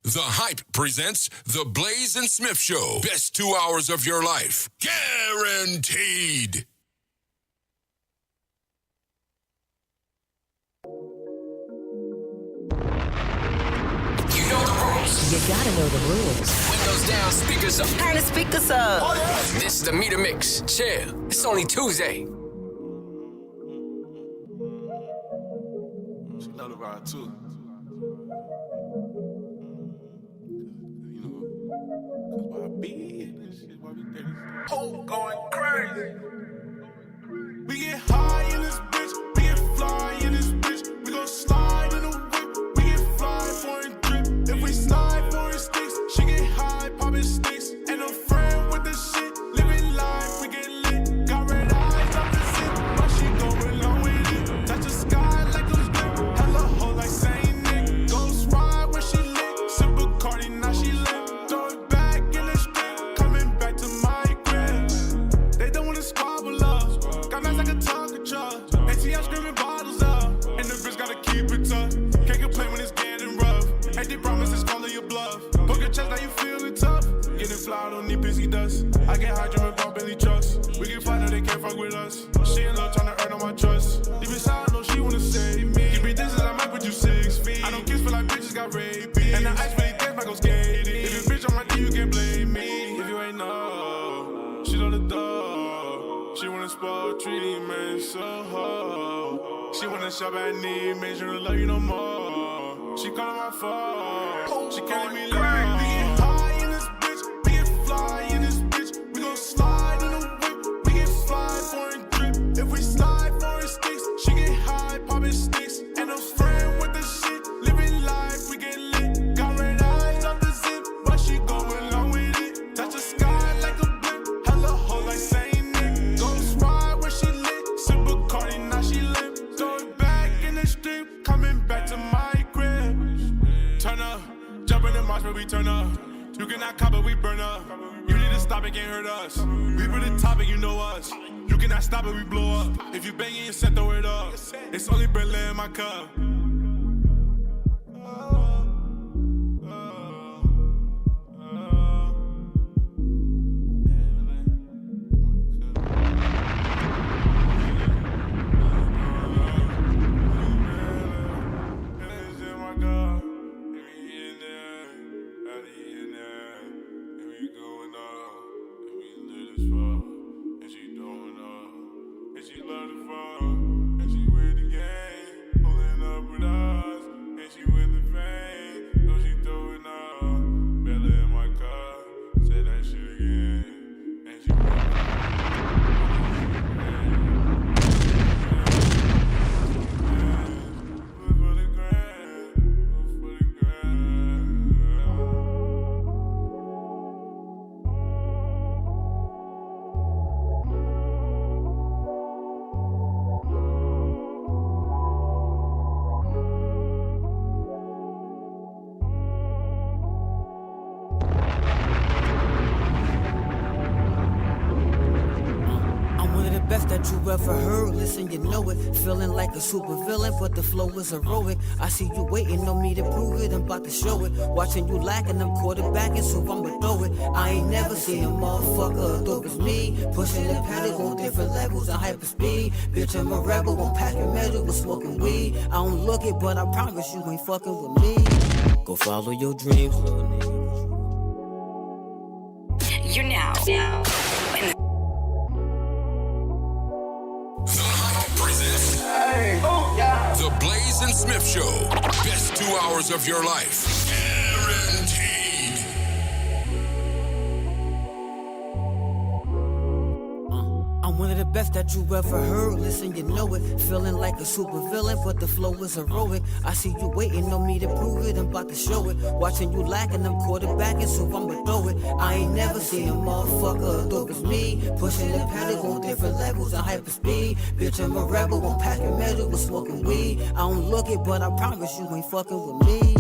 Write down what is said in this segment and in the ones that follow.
The Hype presents The Blaze and Smiff Show. Best 2 hours of your life. Guaranteed. You know the rules. You gotta know the rules. Windows down, speakers up. Turn the speakers up. Oh, yeah. This is the Meter Mix. Chill. It's only Tuesday. She love the ride too. You know, cause why I be in this shit, why we there? Oh, going crazy. We get high in this bitch, we get fly in this bitch. We gon' slide in the whip, we get fly for a drip. If we slide for a sticks, she get high, poppin' sticks. And a friend with the shit, living life, we get lit. Got red eyes off the zip, but she go along with it. Touch the sky like a blip, hella hoe like Saint Nick. Ghost ride when she lit, sip Bacardi, now she lit. Throw it back in the strip, coming back to my crib. They don't wanna squabble up, got mad like a Tonka truck. ATL screaming bottles up, and the bitch gotta keep it tough. Can't complain when it's getting rough. Empty promises calling your bluff. Poke your chest, now you feeling tough. Getting fly, don't need pissy dust. I get high, jumping about Billy trucks. We get fly, now they can't fuck with us. She in love, tryna earn all my trust. Deep inside, I know she wanna save me. Give me this, I might put you 6 feet. I don't kiss, feel like bitches got raped. And the ice really thick, might go skating. If you bitch on my team, you can't blame me. If you ain't know, she on the door. She wanna spoil treatment, so ho. She wanna shop at need, make sure to love you no more. She calling my phone, she can't leave me alone. We get high in this bitch, we get fly in this bitch. We gon' slide in the whip, we get fly for a drip. If we slide for a sticks, she get high, poppin' sticks. And a friend with the shit, living life, we get lit. Got red eyes off the zip, but she go along with it. Touch the sky like a blip, hella hoe like Saint Nick. Ghost ride when she lit, sip Bacardi, now she lit. Throw it back in the strip, coming back to my crib. Turn up, jump in the march, but we turn up. You cannot cop it, we burn up. You need to stop it, can't hurt us. We put the topic, you know us. You cannot stop it, we blow up. If you bang it, you set the word up. It's only Berlin in my cup. That you ever heard, listen, you know it. Feeling like a super villain, but the flow is heroic. I see you waiting on me to prove it, I'm about to show it. Watching you lacking, I'm quarterbacking, so I'ma throw it. I ain't never seen a motherfucker as dope as me. Pushing the pedal on different levels of hyper speed. Bitch, I'm a rebel, I'm packing metal, with smoking weed. I don't look it, but I promise you ain't fucking with me. Go follow your dreams, little nigga. You're now. The Blaze and Smiff Show. Best 2 hours of your life. Guaranteed. I'm one of the best that you ever heard, listen, you know it. Feeling like a super villain, but the flow is heroic. I see you waiting on me to prove it, I'm about to show it. Watching you lacking, I'm quarterbacking, so I'ma throw it. I ain't never seen a motherfucker as dope as me. Pushing the pedal on different levels of hyper speed. Bitch, I'm a rebel, I'm packing metal, with smoking weed. I don't look it, but I promise you ain't fucking with me.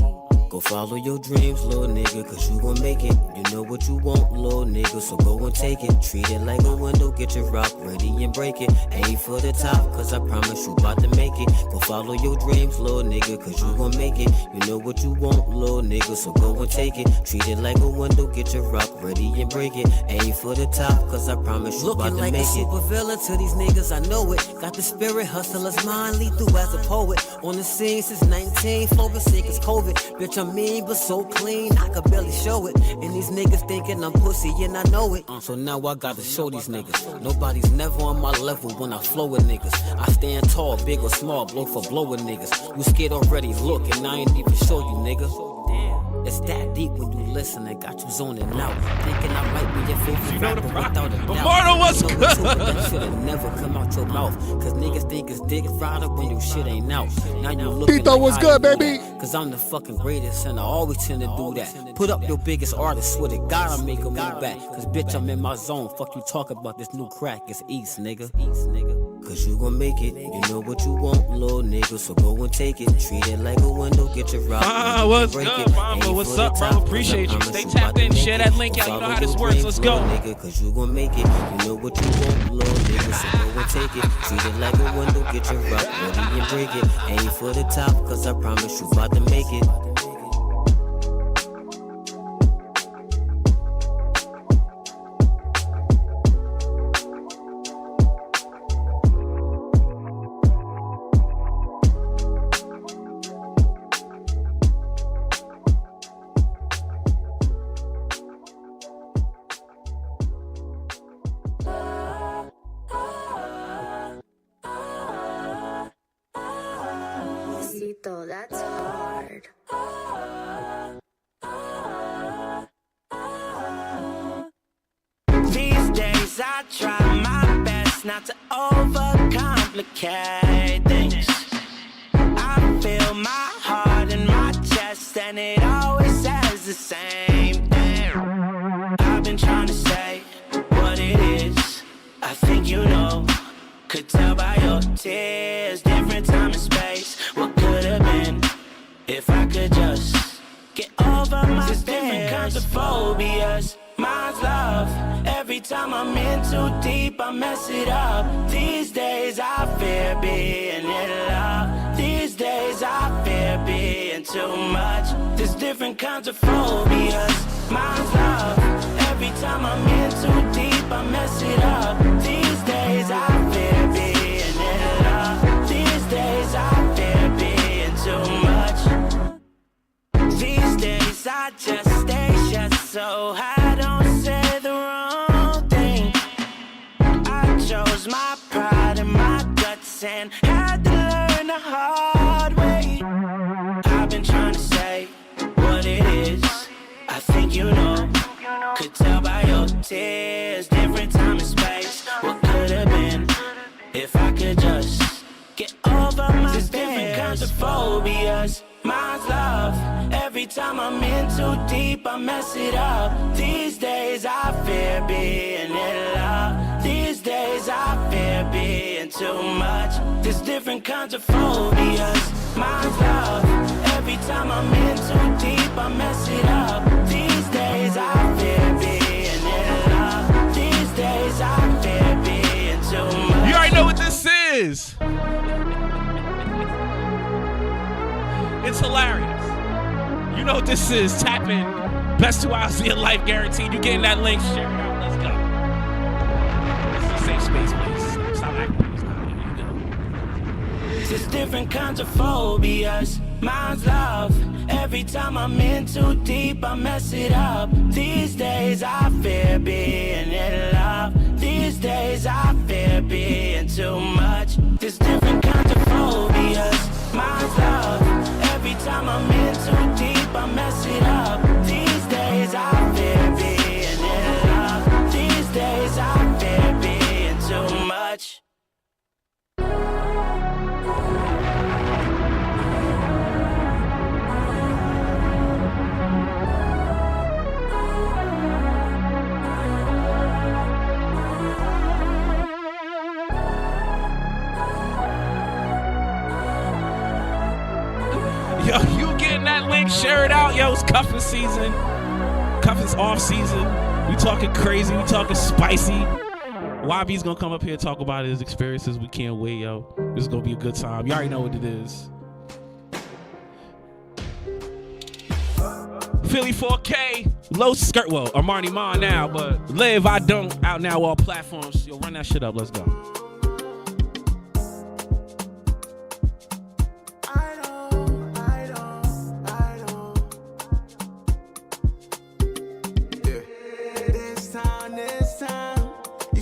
Go follow your dreams, little nigga, cause you gon' make it. You know what you want, little nigga, so go and take it. Treat it like a window, get your rock ready and break it. Aim for the top, cause I promise you about to make it. Go follow your dreams, little nigga, cause you gon' make it. You know what you want, little nigga, so go and take it. Treat it like a window, get your rock ready and break it. Aim for the top, cause I promise you about to make it. Looking like a super villain to these niggas, I know it. Got the spirit, hustler's mind, lethal as a poet. On the scene since 19, focus sick as COVID. Bitch, I'm mean, but so clean, I could barely show it. And these niggas thinking I'm pussy, and I know it. So now I gotta show these niggas. Nobody's never on my level when I flow with niggas. I stand tall, big or small, blow for blow with niggas. You scared already, look, and I ain't even show you, nigga. It's that deep when you listen and got you zoning out. Thinking I might be your favorite rapper without a doubt. Marta, what's good? That shit'll never come out your mouth. Cause niggas think it's dick rider when your shit ain't out. Now you looking Tito, like what's good, baby? Cause I'm the fucking greatest and I always tend to do that. Put up your biggest artist, swear to God I'll make a move back. Cause bitch, I'm in my zone. Fuck you talk about this new crack. It's East, nigga. Cause you gon' make it. You know what you want, little nigga, so go and take it. Treat it like a window, get your rock. What's good, Mama? What's up, bro? Appreciate you. Stay tapped in. Share that link out. You know how this works. Let's go. Nigga, cause you gon' make it. You know what you want, little nigga, so go and take it. Treat it like a window, get your rock ready and break it. Aim for the top, cause I promise you about to make it. That's hard. These days I try my best not to overcomplicate things. I feel my heart in my chest and it always says the same thing. I've been trying to say what it is. I think you know. Could tell by your tears, different time and space. What could have been if I could just get over my fears. Different kinds of phobias. Mine's love. Every time I'm in too deep, I mess it up. These days I fear being in love. These days I fear being too much. There's different kinds of phobias. Mine's love. Every time I'm in too deep, I mess it up. These days I fear being in love. These days I fear being too much. These days I just stay shut so I don't say the wrong thing. I chose my pride and my guts and had to learn the hard way. I've been trying to say what it is. I think you know. Could tell by your tears, different time and space. What could have been if I could just get over my fears. Different kinds of phobias. Mine's love. Every time I'm in too deep, I mess it up. These days I fear being in love. These days I fear being too much. There's different kinds of phobias. Mine's love. Every time I'm in too deep, I mess it up. These days I fear being in love. These days I fear being too much. You already know what this is. It's hilarious. You know what this is. Tap in. Best 2 hours of your life guaranteed. You getting that link? Share it out. Let's go. This is a safe space, please. Stop acting. Here you go. There's different kinds of phobias. Mine's love. Every time I'm in too deep, I mess it up. These days I fear being in love. These days I fear being too much. There's different kinds of phobias. Mine's love. Every time I'm in too deep, I mess it up. These days I fear being in love. These days I fear being too much. that link, share it out, yo. It's cuffing season. Cuffing's off season. We talking crazy. We talking spicy. YB's gonna come up here and talk about his experiences. We can't wait, yo. This is gonna be a good time. You already know what it is. Philly 4K, low skirt. Well, Armani Ma now, but Live I Don't out now all platforms. Yo, run that shit up. Let's go.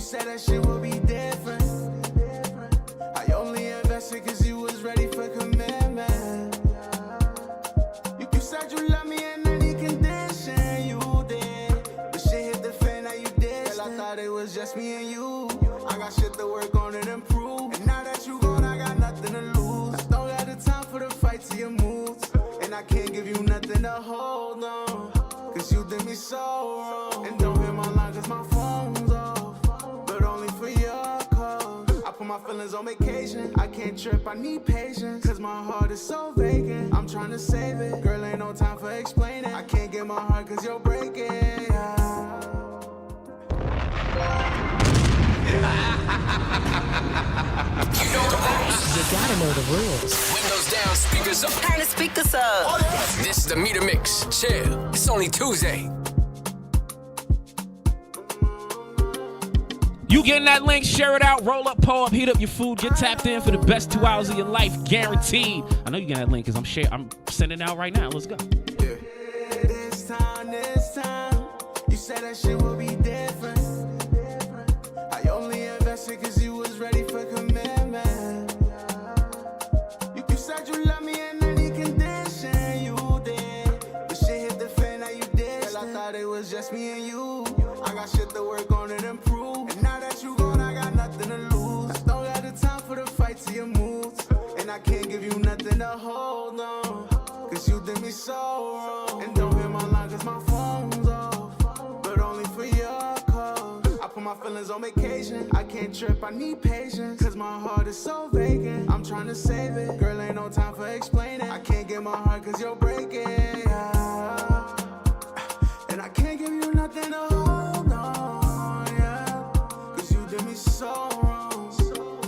Said that shit will be different. I only invested cause you was ready for commitment. You said you love me in any condition, you did. But shit hit the fan, now you did. Well, I thought it was just me and you. I got shit to work on and improve. And now that you gone, I got nothing to lose. I don't got the time for the fights or your moves. And I can't give you nothing to hold on. Cause you did me so wrong. And don't hit my line cause my phone's off. For your cause, I put my feelings on vacation. I can't trip, I need patience. Cause my heart is so vacant. I'm trying to save it. Girl, ain't no time for explaining. I can't get my heart cause you're breaking. You know the rules. You gotta know the rules. Windows down, speakers up. Turn the speakers up. This is the Meter Mix. Chill. It's only Tuesday. You getting that link, share it out, roll up, pull up, heat up your food, get tapped in for the best 2 hours of your life, guaranteed. I know you getting that link because I'm sending it out right now. Let's go. Yeah. This time, you said that shit will be different. I only invested cause you was ready for commitment. You said you love me in any condition, you did. But shit hit the fan, now you did. Well, I thought it was just me and you. I got shit to work on and improve. And now that you gone, I got nothing to lose. I don't got the time for the fights or your moves. And I can't give you nothing to hold on. Cause you did me so wrong. And don't hit my line cause my phone's off. But only for your cause. I put my feelings on vacation. I can't trip, I need patience. Cause my heart is so vacant. I'm trying to save it. Girl, ain't no time for explaining. I can't get my heart cause you're breaking. And I can't give you nothing to hold on, yeah. Cause you did me so wrong.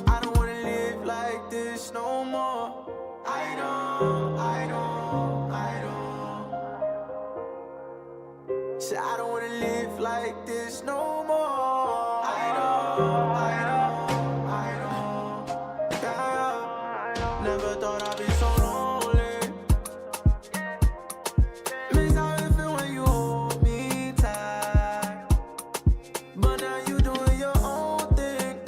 I don't wanna live like this no more. I don't. Say I don't wanna live like this no more. I don't. Yeah. Never thought I'd be so lonely. Miss how it feel when you hold me tight. But now you doing your own thing.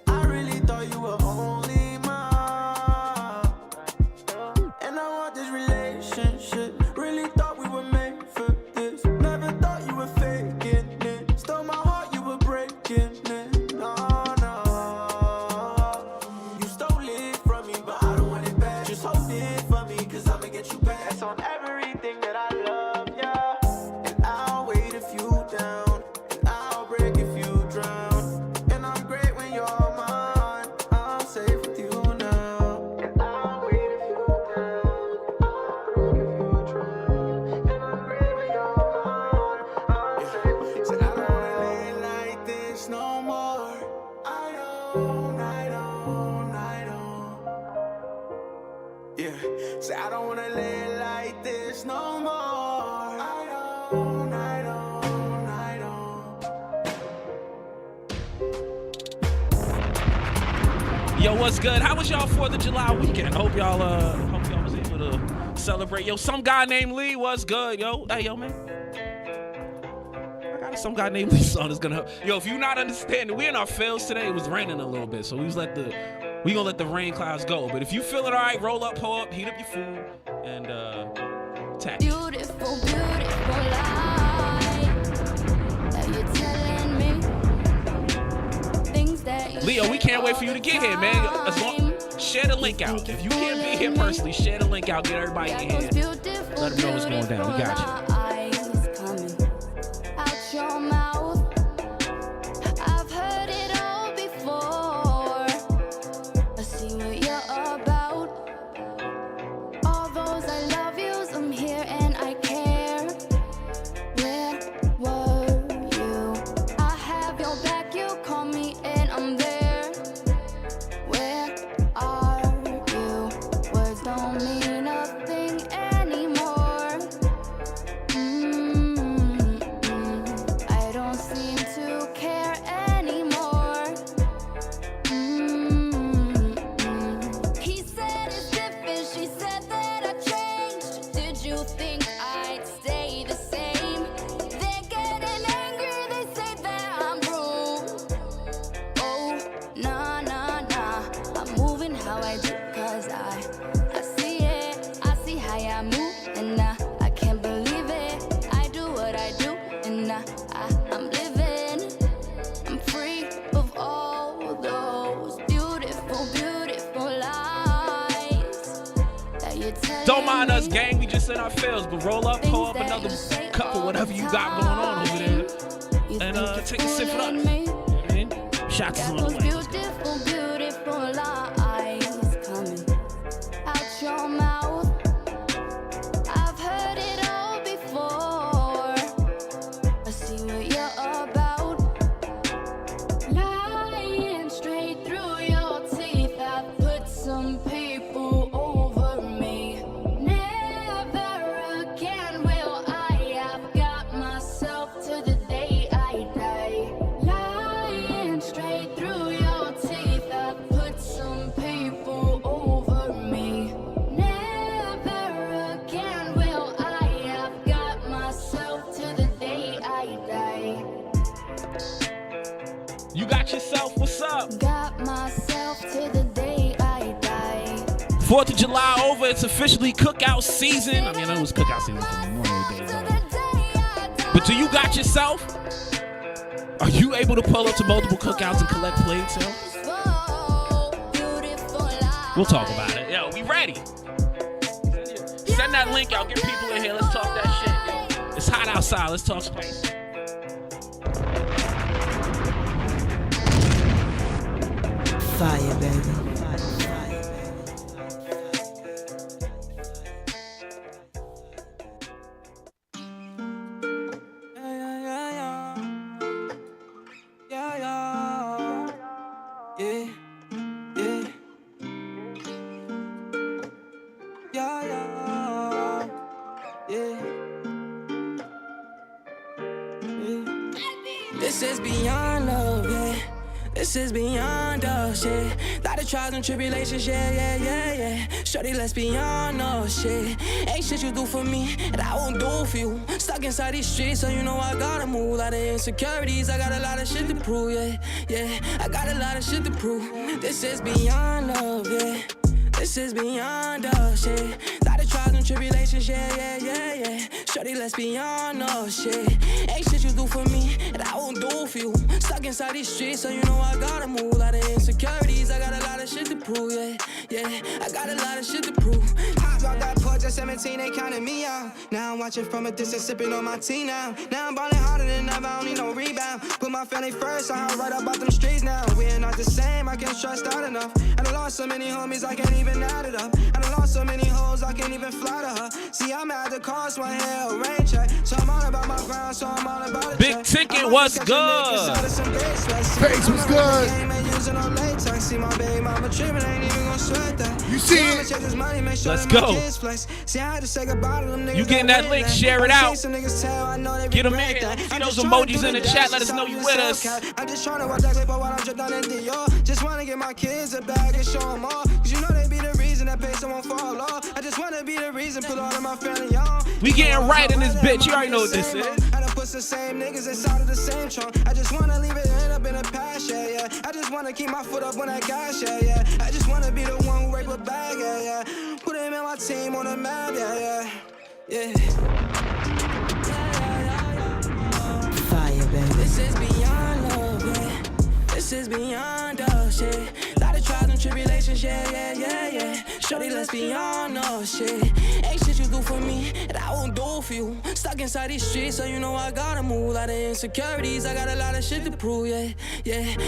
I really thought you were only mine. And I want this relationship. Really thought we were made for this. Never thought you were faking it. Stole my heart, you were breaking it. No. You stole it from me, but I don't want it back. Just hold it for me, cause I'ma get you back. That's on everything that I love, yeah. And I'll wait if you down. And I'll break if you drown. And I'm great when you're mine. I'm safe with you now. And I'll wait if you down. I'll break if you drown. And I'm great when you're mine. I'm safe with you now. I don't wanna live like this no more. I don't. Yeah, say I don't wanna live like this no more. I don't. Yo, what's good? How was y'all 4th of July weekend? Hope y'all was able to celebrate. Yo, some guy named Lee was good, yo. Hey, yo, man. I got some guy named Lee song that's gonna help. Yo, if you not understanding, we in our fields today. It was raining a little bit, so we gonna let the rain clouds go. But if you feel it all right, roll up, pull up, heat up your food, and tap. Beautiful lie that you're telling me. Things that you Leo, we can't wait for you to get here, man. Share the link out. If you can't be here personally, share the link out. Get everybody in here. Let them know what's going down. We got you. Out your mouth. I've heard it all before. I see what you're about. I do, cause I see it. I see how I move, and I can't believe it. I do what I do, and I'm living. I'm free of all those beautiful, beautiful lies that you tell. Don't mind us, gang. We just in our fields, but roll up, pull up another cup of whatever you got going on over there, and take a sip for us. You know what I mean? Shots is on the way. Beautiful, beautiful lies coming out your mouth. I've heard it all before. I see what you're about. Lying straight through your teeth. I've put some people over me. Never again will I. I've got myself to the day I die. Lying straight through your teeth. I've put some people over me. Never again will I. I've got myself to the day I die. You got yourself, what's up? Got myself to the day I die. 4th of July over, it's officially cookout season. I mean, I know it was cookout season for Memorial Day, but do you got yourself? Are you able to pull up to multiple cookouts and collect plates, yo? We'll talk about it. Yo, we ready. Send that link out, get people in here, let's talk that shit, yo. It's hot outside, let's talk spice. Fire, baby. This is beyond love, yeah. This is beyond us, yeah. Lot of trials and tribulations, yeah. Shorty, let's be honest, shit. Ain't shit you do for me that I won't do for you. Stuck inside these streets, so you know I gotta move. Lot of insecurities, I got a lot of shit to prove, yeah. I got a lot of shit to prove. This is beyond love, yeah. This is beyond us, yeah. Lot of trials and tribulations, yeah. Shorty, let's be honest, shit. Ain't shit you do for me that I won't do for you. Stuck inside these streets, so you know I gotta move. Lot of insecurities, I got a lot of shit to prove, yeah. I got a lot of shit to prove. Hopped out that porch at 17, they counted me out. Now I'm watching from a distance, sipping on my tea now. Now I'm balling harder than ever, I don't need no rebound. Put my family first, I right up out them streets now. We ain't not the same, I can't trust out enough. And I lost so many homies, I can't even add it up. And I lost so many hoes, I can't even fly to her. See, I'm at the cost, one hell rain check. So I'm all about my ground, so I'm all about it. Big ticket, what's good? Face was good. You see it? Let's go. You getting that link, share it out. Get them in. See those emojis in the chat, let us know you with us. I'm just trying to watch that clip of what I'm dripped down in Dior. Just want to get my kids a bag and show them all. Cause you know they be the reason that pay someone fall off. I just want to be the reason, put all of my family on. We getting right in this bitch, you already know what this is. I done put the same niggas inside of the same trunk. I just want to leave it end up in the past, yeah. I just want to keep my foot up on that gas, yeah. I just want to be the one who rape a bag, yeah. Put him in my team on the map, yeah. Fire, baby. This is beyond love, yeah. This is beyond us, yeah. Lot of trials and tribulations, yeah. Shorty, let's be honest, shit. Ain't shit you do for me that I won't do for you. Stuck inside these streets, so you know I gotta move. Lot of insecurities, I got a lot of shit to prove, yeah.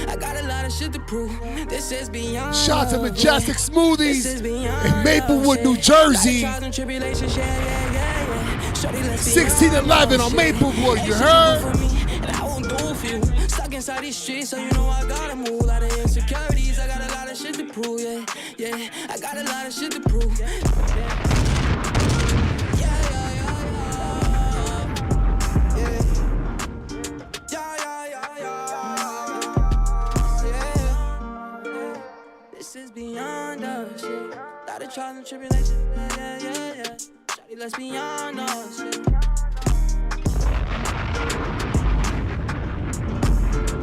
I got a lot of shit to prove. This is beyond. Shots of Majestic Smoothies in Maplewood, New Jersey. 1611 on Maplewood, you heard? Stuck inside these streets, so you know I gotta move. Lot of insecurities, I got a lot of shit to prove, yeah. I got a lot of shit to prove. This is beyond us, yeah. Lot of trials and tribulations, yeah. Shawty, let's be honest, yeah.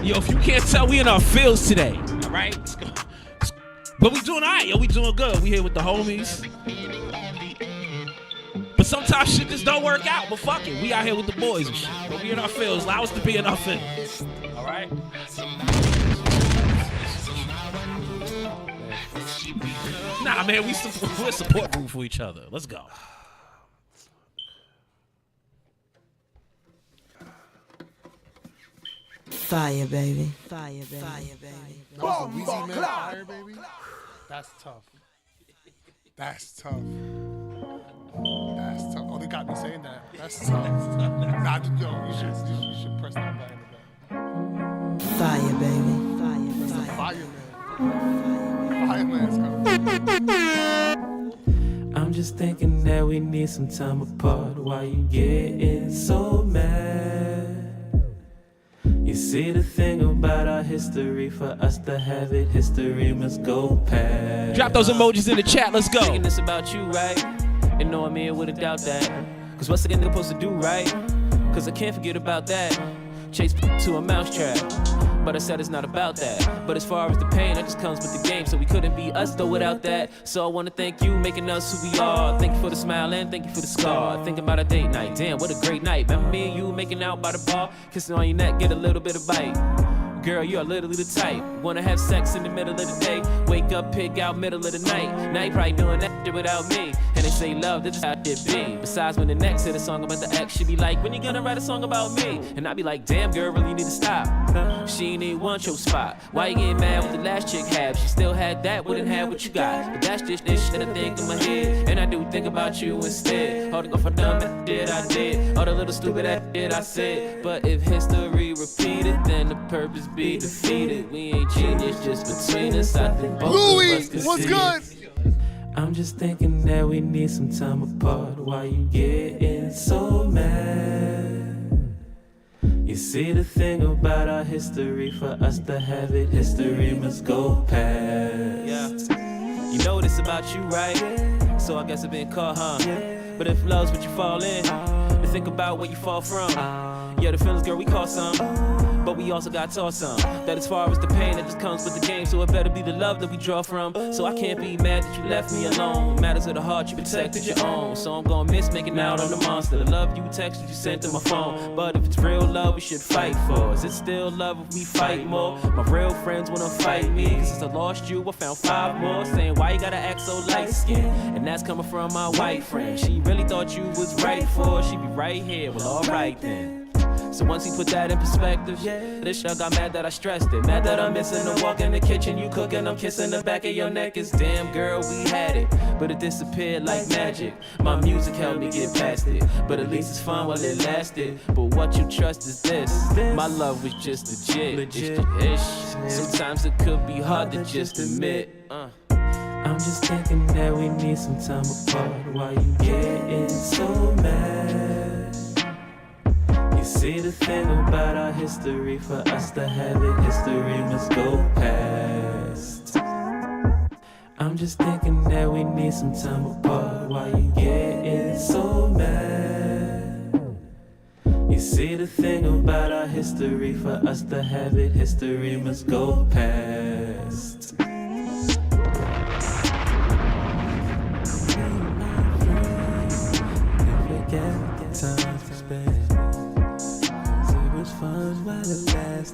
Yo, if you can't tell, we in our fields today. All right, let's go. But we doing all right, yo. We doing good. We here with the homies. But sometimes shit just don't work out. But fuck it. We out here with the boys and shit. But we in our fields. Allow us to be in our fields. All right? Nah, man. We're a support group for each other. Let's go. Fire, baby. Fire, baby. Fire, baby. No, Weezy Man, Fire, baby. That's tough. That's tough. That's tough. Oh, they got me saying that. That's tough. Nah, yo, you should press that button. Fire, baby. Fire, baby. It's the Fireman. Fireman's coming. I'm just thinking that we need some time apart. Why you getting so mad? You see the thing about our history, for us to have it, history must go past. Drop those emojis in the chat, let's go. Thinking this about you, right? And no, I'm here with a doubt that. Cause what's a nigga supposed to do, right? Cause I can't forget about that. Chase to a mousetrap. But I said it's not about that. But as far as the pain, that just comes with the game. So we couldn't be us though without that. So I wanna thank you, making us who we are. Thank you for the smile and thank you for the scar. Thinking about a date night, damn, what a great night. Remember me and you making out by the bar, kissing on your neck, get a little bit of bite. Girl, you're literally the type. Wanna have sex in the middle of the day. Wake up, pig out, middle of the night. Now you probably doing that shit without me. And they say love, this is how it be. Besides, when the next hit a song about the ex, she be like, when you gonna write a song about me? And I be like, damn girl, really need to stop. She ain't even want your spot. Why you getting mad with the last chick had? She still had that, wouldn't have what you got. But that's just this shit I think in my head. And I do think about you instead. All the go for dumb that shit I did. All the little stupid that shit I said. But if history repeated, then the purpose be defeated. We ain't genius, just between us. I think both Louis, of us can what's see good? it. I'm just thinking that we need some time apart. Why you getting so mad? You see the thing about our history, for us to have it, history must go past. Yeah. You know this about you, right? So I guess I've been caught, huh? But if love's what you fall in, then think about where you fall from. Yeah, the feelings, girl, we caught some. But we also got taught some. That as far as the pain that just comes with the game, so it better be the love that we draw from. So I can't be mad that you left me alone. Matters of the heart, you protected your own. So I'm gonna miss making out on the monster. The love you texted, you sent to my phone. But if it's real love, we should fight for. Is it still love if we fight more? My real friends wanna fight me. Cause since I lost you, I found 5 more. Saying why you gotta act so light-skinned? And that's coming from my white friend. She really thought you was right for. She be right here, well alright then. So once he put that in perspective, this shit got mad that I stressed it. Mad that I'm missing the walk in the kitchen, you cooking, I'm kissing the back of your neck. It's damn girl, we had it, but it disappeared like magic. My music helped me get past it, but at least it's fun while it lasted. But what you trust is this, my love was just legit. Ish. Sometimes it could be hard to just admit. I'm just thinking that we need some time apart. Why you getting so mad? You see the thing about our history, for us to have it, history must go past. I'm just thinking that we need some time apart. Why you getting so mad? You see the thing about our history, for us to have it, history must go past.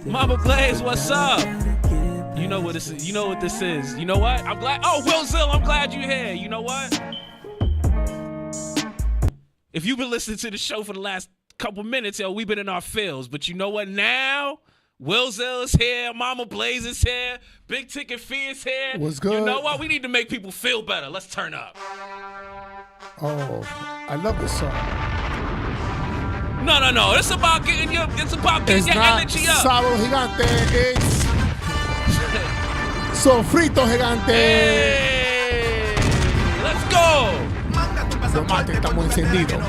Mama Blaze, what's up? You know what this is. You know what this is. You know what? I'm glad. Oh, Will Zill, I'm glad you're here. You know what? If you've been listening to the show for the last couple minutes, yo, we've been in our fields. But you know what? Now, Will Zill is here. Mama Blaze is here. Big Ticket Fee is here. What's good? You know what? We need to make people feel better. Let's turn up. Oh, I love this song. No. It's about getting your energy up. Sábado Gigante, it's Sofrito Gigante. Hey, let's go. Los mates estamos encendidos.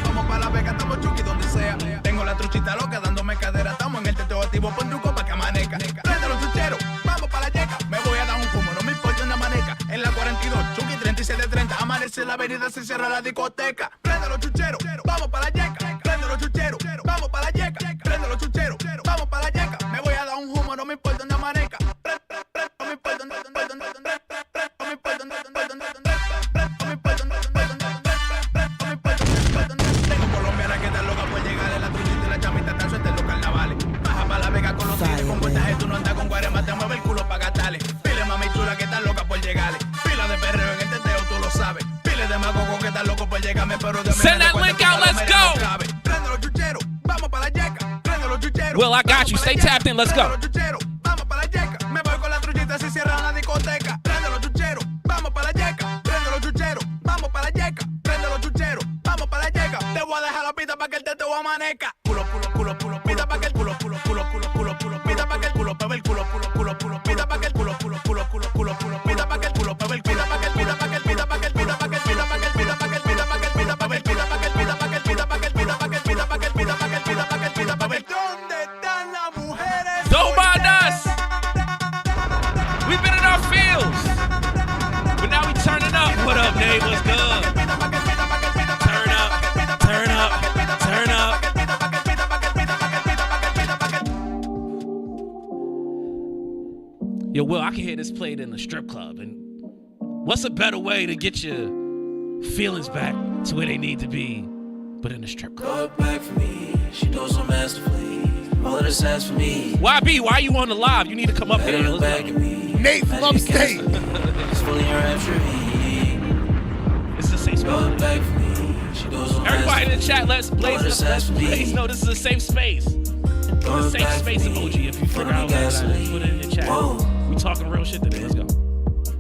Tengo la truchita loca dándome cadera. Estamos en el teteo activo, pon tu copa que amanezca. Prende los chucheros, vamos para la yeca. Me voy a dar un fumo, no me importa una maneca. En la 42, Chucky 3730. Amanece la avenida, se cierra la discoteca. Prende los chucheros, vamos para la yeca. Prende los chucheros, vamos para la yeca. Prende los chucheros, vamos para la yeca. Me voy a dar un humo, no me importa una maneca. No me importa, no me Send that link out. Let's go. Will, I got you. Stay tapped in. Let's go. What up, Nate? What's good? Turn up, turn up, turn up. Yo, Will, I can hear this played in the strip club. And what's a better way to get your feelings back to where they need to be, but in the strip club? Throw it back for me. She does so masterfully. All of this has for me. YB, why are you on the live? You need to come up here. Look back at me. Nate from upstate. It's fully enrapturing. It's the safe space. Everybody in the chat, let's blaze this. Please know this is a safe space. It's a safe space emoji if you figure out what that is. Put it in the chat. We talking real shit today. Let's go.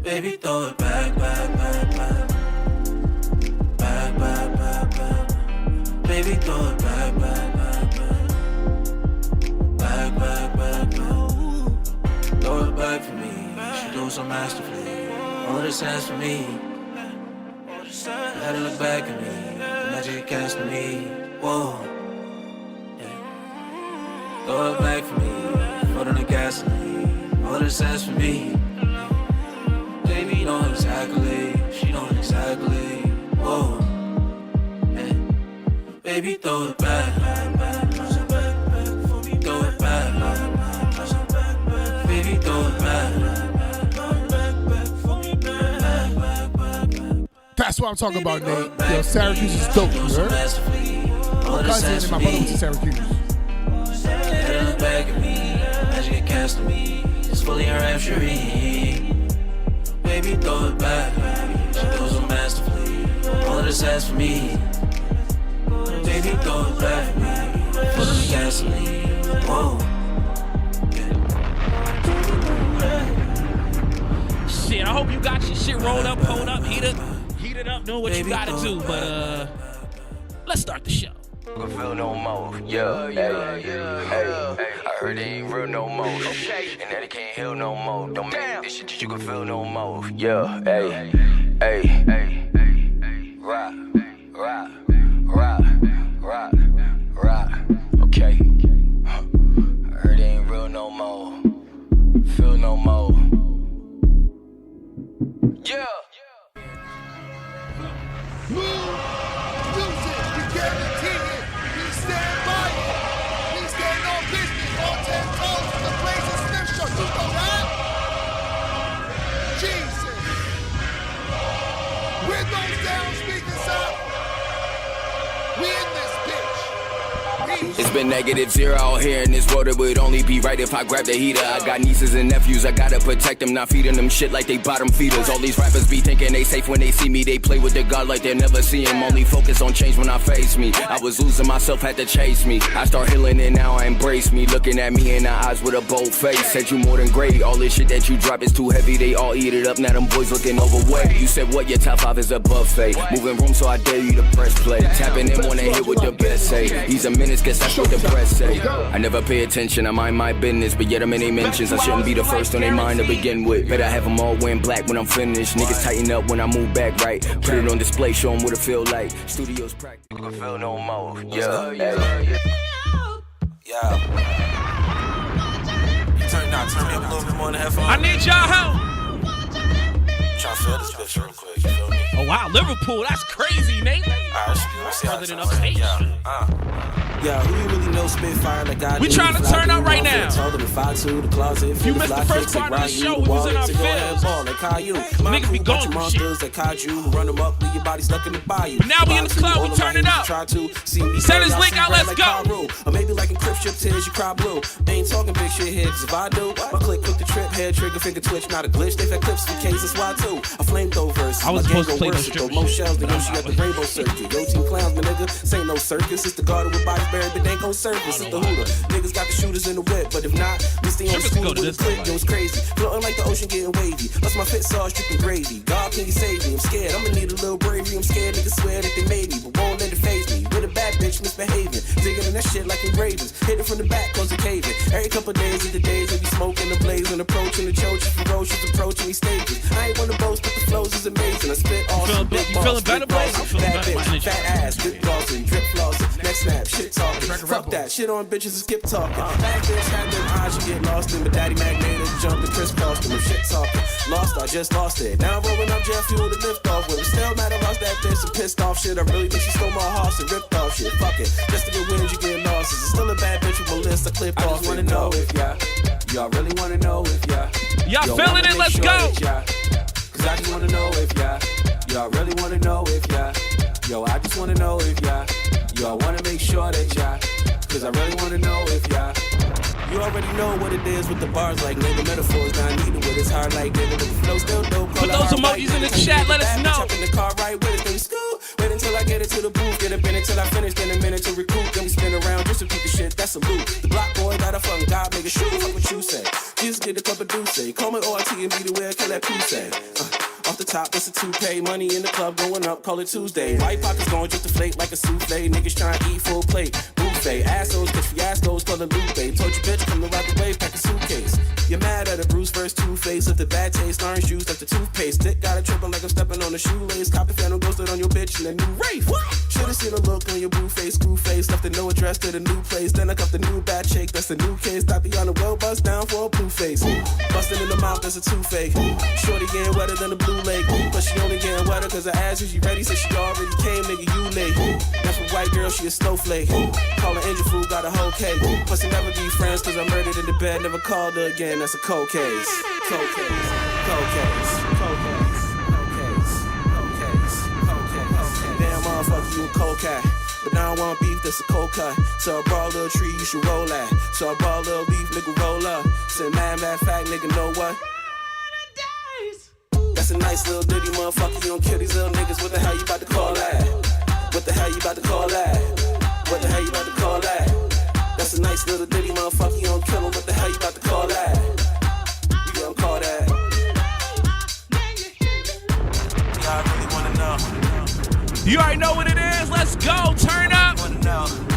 Baby, throw it back, back, back, back. Back, back, back, back. Baby, throw it back, back, back, back. Back, back, back, back. Throw it back for me. She do so masterfully. All this has for me. You had to look back at me, the magic you cast on me. Whoa, yeah. Throw it back for me, foot on the gasoline. All this ass for me. Baby, you know exactly, she knows exactly. Whoa, yeah. Baby, throw it back, back, back, back. Throw it back, back, back, back. Baby, throw it back. That's what I'm talking about, Nate. Yo, Syracuse is dope, you heard? My cousin and my brother went to Syracuse. Look back at me, magic you cast on me. It's fully enrapturing. Baby, throw it back. She does so masterfully. All of this has for me. Baby, throw it back for me. Full of gasoline. Whoa. Shit, I hope you got your shit rolled up, pulled up, heated up, know what you gotta do, but let's start the show. I feel no more, yeah, hey, hey, I heard it ain't real no more, okay, and that it can't heal no more, don't make this shit that you can feel no more, yeah, hey, hey, hey, rock, rock, rock, rock, rock, okay, I heard it ain't real no more, feel no more, yeah. Music, we guarantee it. We stand by it. We stand on business. On 10 toes. The Blaze and Smiff Show. You know that? Jesus. Windows down, speakers up. We in this bitch. It's been -0 out here in this world. It would only be right if I grabbed the heater. I got nieces and nephews, I gotta protect them, not feeding them shit like they bottom feeders. All these rappers be thinking they safe when they see me. They play with their God like they'll never see him. Only focus on change when I face me. I was losing myself, had to chase me. I start healing and now I embrace me. Looking at me in the eyes with a bold face. Said you more than great. All this shit that you drop is too heavy. They all eat it up. Now them boys looking overweight. You said what? Your top 5 is a buffet. Moving room, so I dare you to press play. Tapping in when they hit what the best say. He's a menace, guess that's what the press say. I never pay attention, I mind my business, but yet I'm in they mentions. I shouldn't be the first on their mind to begin with. Better have them all wearing black when I'm finished. Niggas tighten up when I move back right. Put it on display, show them what it feel like. Studios practice. You can feel no more. Yeah, yeah. Turn me up a little bit more in the headphones. I need y'all help. Trying to feel this bitch real quick, you feel me? Oh wow, Liverpool, that's crazy, Nate. Alright, let's see how Further than upstate. Yeah, who you really know Spitfire like I We do? trying to turn up right now. Told them if 5'2", the closet. If you missed the first part of the show, we was in our fields. Niggas be going through shit. That caught you, run them up, leave your body stuck in the bayou. Now we in the club, we turn it up. Send his link out, let's go. Or maybe like in Crip Strip tears, you cry blue. Ain't talking big shit here, cause if I do, my click the trip, head trigger, finger twitch, not a glitch. They fed clips for cases, why too? I flamed over. I was supposed to play no strip more shells than Yoshi at the Rainbow Circuit. Yo, team clowns, my nigga. This ain't no circus. It's the garden with bodies buried, but they ain't gon' surface. It's the hooter. Niggas got the shooters in the whip, but if not, we stay on the school with the clip. Yo, it's crazy. Floating like the ocean getting wavy. Lost my fit sauce, dripping gravy. God, can you save me? I'm scared. I'ma need a little bravery. I'm scared niggas swear that they made me, but won't let it faze me. With a bad bitch misbehaving. Digging in that shit like engravings. Hit it from the back, cause it caving. Every couple days is the days we be smoking the blaze and approaching the churches, ferocious approaching these stages. I ain't wanna boast, but the flows is amazing. I spit awesome. You feeling better, Blaze? Bad bitch, fat ass, good glossing, drip flossing, next snap, shit talking. Fuck that, shit on bitches and skip talking. Bad bitch had them eyes, you get lost in, but daddy magnated, jumping, Chris crossed him, shit talking. Lost, I just lost it. Now I'm rolling up jet fuel to lift off with. Still mad I lost that bitch and pissed off shit. I really think she stole my horse and ripped off shit. Fuck it, just to get wins, you get losses. It's still a bad bitch with my list, I clipped off. I just wanna know if y'all really wanna know if y'all feeling it, let's go. Cause I just wanna know if y'all really wanna know if yo, I just wanna know if y'all wanna make sure that cause I really wanna know if you already know what it is with the bars like nigga metaphors. Now I need it with it's hard like nigga, but the flow still dope. Put those emojis in the chat, let us know. Jump in the car right with it, then we scoot. Wait until I get it to the booth, get up in until I finish, then a minute to recoup. Then we spin around just to keep the shit, that's a loop. The block boy got a fucking God, make a shoot, fuck what you say. Just get a cup of Douce, call me ORT and be the way I kill that poo say. Off the top, it's a toupee. Money in the club going up, call it Tuesday. White pockets going just deflate like a souffle. Niggas trying to eat full plate. Buffet, assholes, catch fiascos, call it Lupe. Told your bitch, come to ride the wave, pack a suitcase. You're mad at a Bruce first Two-Face. With the bad taste, orange juice, like the toothpaste. Dick got a triple like I'm stepping on a shoelace. Copy phantom ghosted on your bitch in a new Wraith. Should've seen a look on your blue face, screw face. Left a no address to the new place. Then I cuffed the new bad shake, that's the new case. Tatiana well bust down for a blue face. Busting in the mouth, that's a two-fake. Shorty getting wetter than a blue lake. But she only getting wetter cause her ass is she ready. Said she already came, nigga, you late. That's for white girl, she a snowflake. Call her engine food, got a whole cake. Plus they never be friends cause I murdered in the bed. Never called her again, that's a cold case. Cold case, cold case, cold case, cold case, cold case, cold case. Damn motherfucker, you a cold cat. But now I want beef, that's a cold cut. So I brought a little tree, you should roll at. So I brought a little beef, nigga, roll up. Said mad fact, nigga, know what? That's a nice little ditty, motherfucker. You don't kill these little niggas. What the hell you about to call that? What the hell you about to call that? What the hell you about to call that? That's a nice little ditty, motherfucker. You don't kill them. What the hell you about to call that? You gonna call that? Yeah, I really wanna know. You already know what it is. Let's go. Turn up.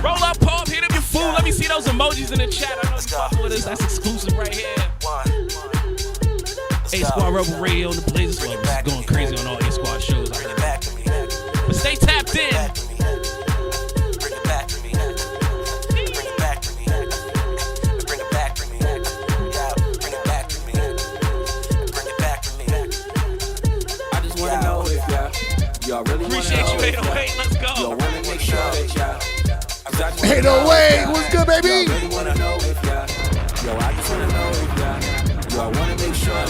Roll up, pull up, hit up your food. Let me see those emojis in the chat. I know you fucking with us. That's exclusive right here. A-Squad Rebel Radio and the Blazers Club is going crazy on all A-Squad shows. But stay tapped in. Bring it back to me. Bring it back to me. Bring it back to me. Bring it back to me. Bring it back to me. I just wanna know if y'all really wanna know. Appreciate you, 808. Let's go. Y'all wanna make sure that 808, what's good, baby? Y'all really wanna know if yo, I just wanna know if y'all wanna make sure that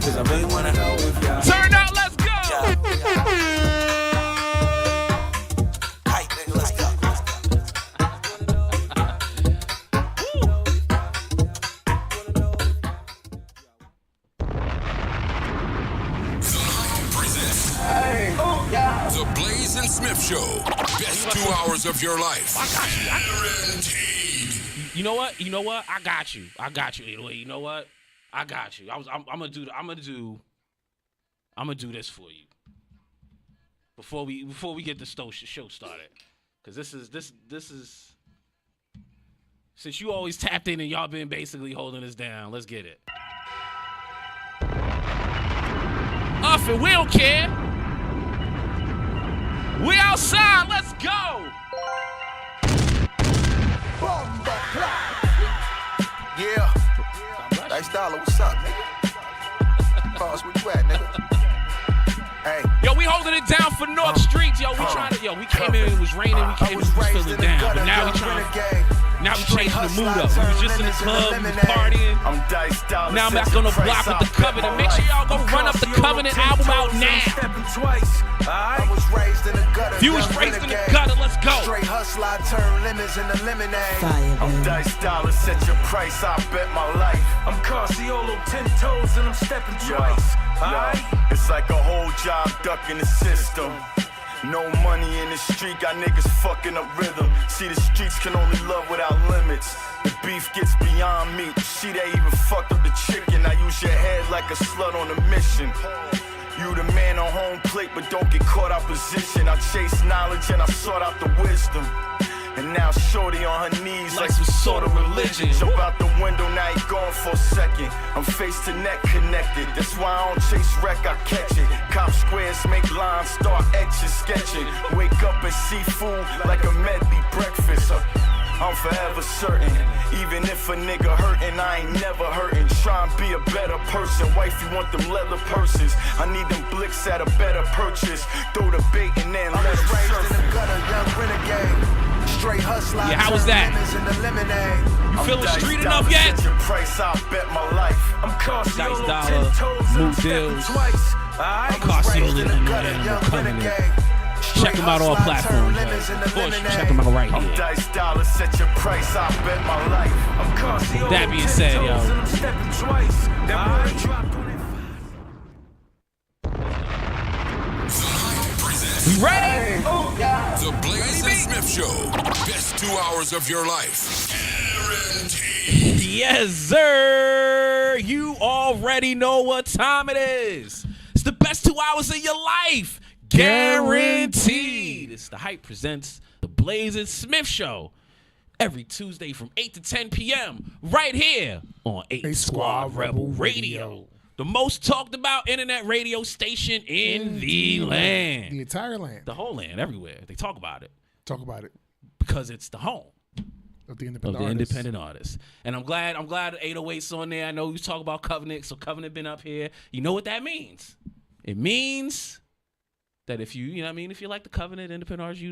cause I really wanna know if y'all turn out, let's go. Hype, nigga, let's go. The Blaze and Smiff Show. Best 2 hours of your life. Guaranteed. You know what? I got you. 808. You know what? I got you. I'm gonna do this for you. Before we get the show started. Cause this is since you always tapped in and y'all been basically holding us down. Let's get it. Off it, we don't care. We outside, let's go! Yeah. Nice dollar, what's up, nigga? Boss, where you at, nigga? Hey. Yo, we holding it down for North Streets, yo. We came in, it was raining, we feeling down. But now we trying to Now we changing the mood up. We was just in the club, we was partying. I'm diced out. Now I'm back on the block with the Covenant. Make sure y'all go run up the Covenant album out now. I was raised in the gutter. If you was raised in the gutter, let's go. Straight hustle, I turn lemons into lemonade. Fire, I'm diced dollars, set your price, I bet my life. I'm Carciolo, 10 toes, and I'm stepping twice. It's like a whole job ducking the system. No money in the street, got niggas fucking up rhythm. See, the streets can only love without limits. The beef gets beyond me. See, they even fucked up the chicken. I use your head like a slut on a mission. You the man on home plate, but don't get caught out position. I chase knowledge and I sought out the wisdom. And now shorty on her knees like some sort of religion. Jump out the window, now he gone for a second. I'm face to neck connected. That's why I don't chase wreck, I catch it. Cop squares make lines, start etching, sketching. Wake up and see food like a medley breakfast. I'm forever certain. Even if a nigga hurting, I ain't never hurting. Try and be a better person. Wife, you want them leather purses. I need them blicks at a better purchase. Throw the bait and then let them surf. In the gutter, young renegade. Straight hustler. Yeah, how was that? You feeling street enough yet? Set your price, I'll bet my life. I'm Dice Carciolo, Dollar, 10 toes, and I'm Mood stepping Deals, twice. Carciolo, and Covenant. Check them out on all platforms. Of course, you check them out right I'm here. Dice Dollar, set your price, I'll bet my life. I'm Carciolo, That being 10 said, toes, yo. and I'm stepping twice. That boy dropped on it. We ready? The Blaze and Smith Show. Best 2 hours of your life. Guaranteed. Yes, sir. You already know what time it is. It's the best 2 hours of your life. Guaranteed. It's the Hype presents the Blaze and Smith Show. Every Tuesday from 8 to 10 p.m. right here on 8 Squad Rebel Radio. The most talked about internet radio station in the land. The entire land. The whole land, everywhere. They talk about it. Talk about it. Because it's the home Of the of the independent artists. And I'm glad 808's on there. I know we talk about Covenant, so Covenant been up here. You know what that means? It means that if you know what I mean, if you like the Covenant independent artists,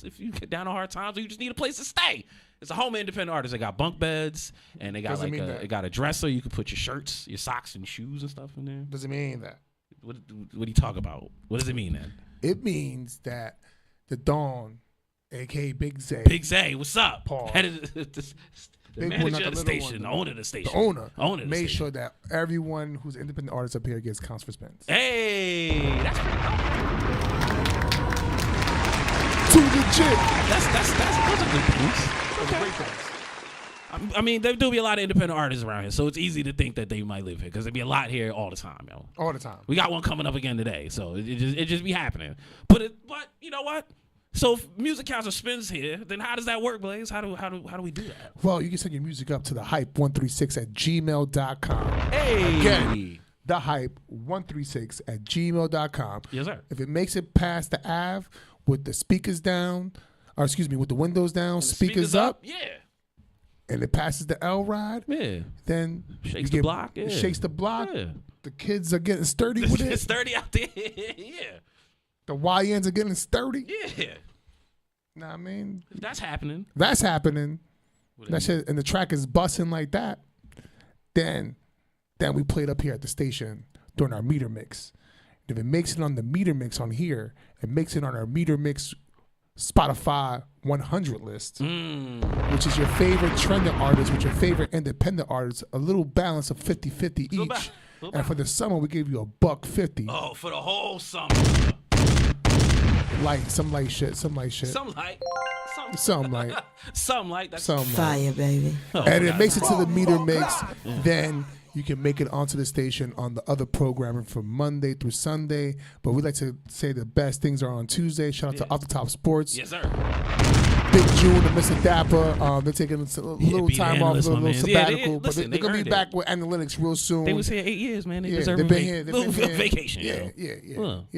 if you get down on hard times or you just need a place to stay. It's a home of independent artists. They got bunk beds and they got they got a dresser. You can put your shirts, your socks and shoes and stuff in there. Doesn't mean that. What do you talk about? What does it mean then? It means that the Dawn, aka Big Zay. Big Zay, what's up? Paul. Head of the manager of the station, the owner of the station. The owner made sure that everyone who's independent artist up here gets counts for spends. Hey, that's pretty cool. Too legit. Those are good things. Those are great things. I mean, there do be a lot of independent artists around here, so it's easy to think that they might live here because there be a lot here all the time, yo. All the time. We got one coming up again today, so it just be happening. But you know what? So if music counts or spins here, then how does that work, Blaze? How do we do that? Well, you can send your music up to the hype136@gmail.com. Hey. Again, the hype136@gmail.com. Yes, sir. If it makes it past the Ave with the speakers down, or excuse me, with the windows down, speakers up, yeah, and it passes the L ride, yeah, then shakes the block, yeah. Shakes the block. Yeah. The kids are getting sturdy with it. It's sturdy out there, yeah. The YNs are getting sturdy. Yeah. Know what I mean? If that's happening. That's happening. That shit, and the track is busting like that. Then we play it up here at the station during our meter mix. And if it makes it on the meter mix on here, it makes it on our meter mix Spotify 100 list, which is your favorite trending artist with your favorite independent artists, a little balance of 50-50 each. And for the summer, we gave you $150. Oh, for the whole summer. Some light shit. That's fire, baby. And it makes it to the meter mix. Then you can make it onto the station on the other programming from Monday through Sunday. But we like to say the best things are on Tuesday. Shout out to Off the Top Sports. Yes, sir. Big June and Mr. Dapper. They're taking a little time off, a little sabbatical. But they're going to be back with analytics real soon. They was here 8 years, man. They deserve a little vacation. Yeah.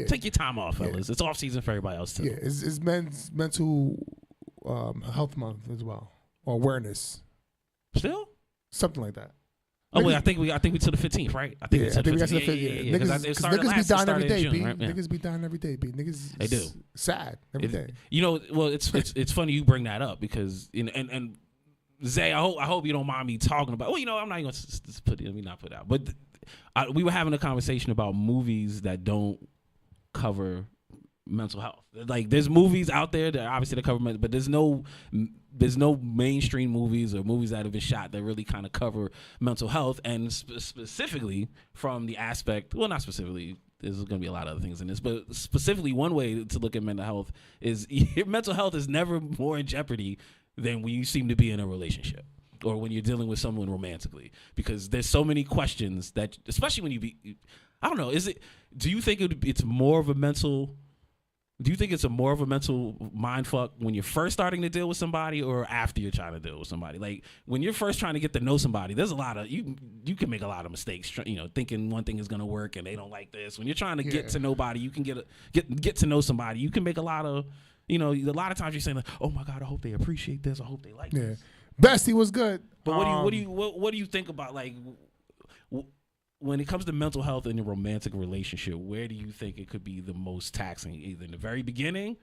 Take your time off, fellas. It's off season for everybody else, too. Yeah, it's mental health month as well. Or awareness. Still? Something like that. Oh wait, I think we to the 15th, right? I think we got to the 15th. Yeah. Niggas be dying every day, B. Right? Yeah. Niggas be dying every day, B. Niggas they do sad every day. You know, well, it's funny you bring that up because and Zay, I hope you don't mind me talking about. Well, you know, I'm not even gonna let me not put it out, but we were having a conversation about movies that don't cover mental health. Like there's movies out there that obviously they cover but there's no mainstream movies or movies that have been shot that really kind of cover mental health, and specifically from the aspect, well, not specifically, there's going to be a lot of other things in this, but specifically one way to look at mental health is your mental health is never more in jeopardy than when you seem to be in a relationship or when you're dealing with someone romantically, because there's so many questions that, especially when I don't know, do you think it's more of a mental mind fuck when you're first starting to deal with somebody or after you're trying to deal with somebody? Like when you're first trying to get to know somebody, there's a lot of you can make a lot of mistakes, you know, thinking one thing is going to work and they don't like this. When you're trying to get to nobody, you can get to know somebody. You can make a lot of, you know, a lot of times you're saying like, oh my God, I hope they appreciate this. I hope they like this. Bestie was good. But what do you think about, like, when it comes to mental health in a romantic relationship, where do you think it could be the most taxing? Either in the very beginning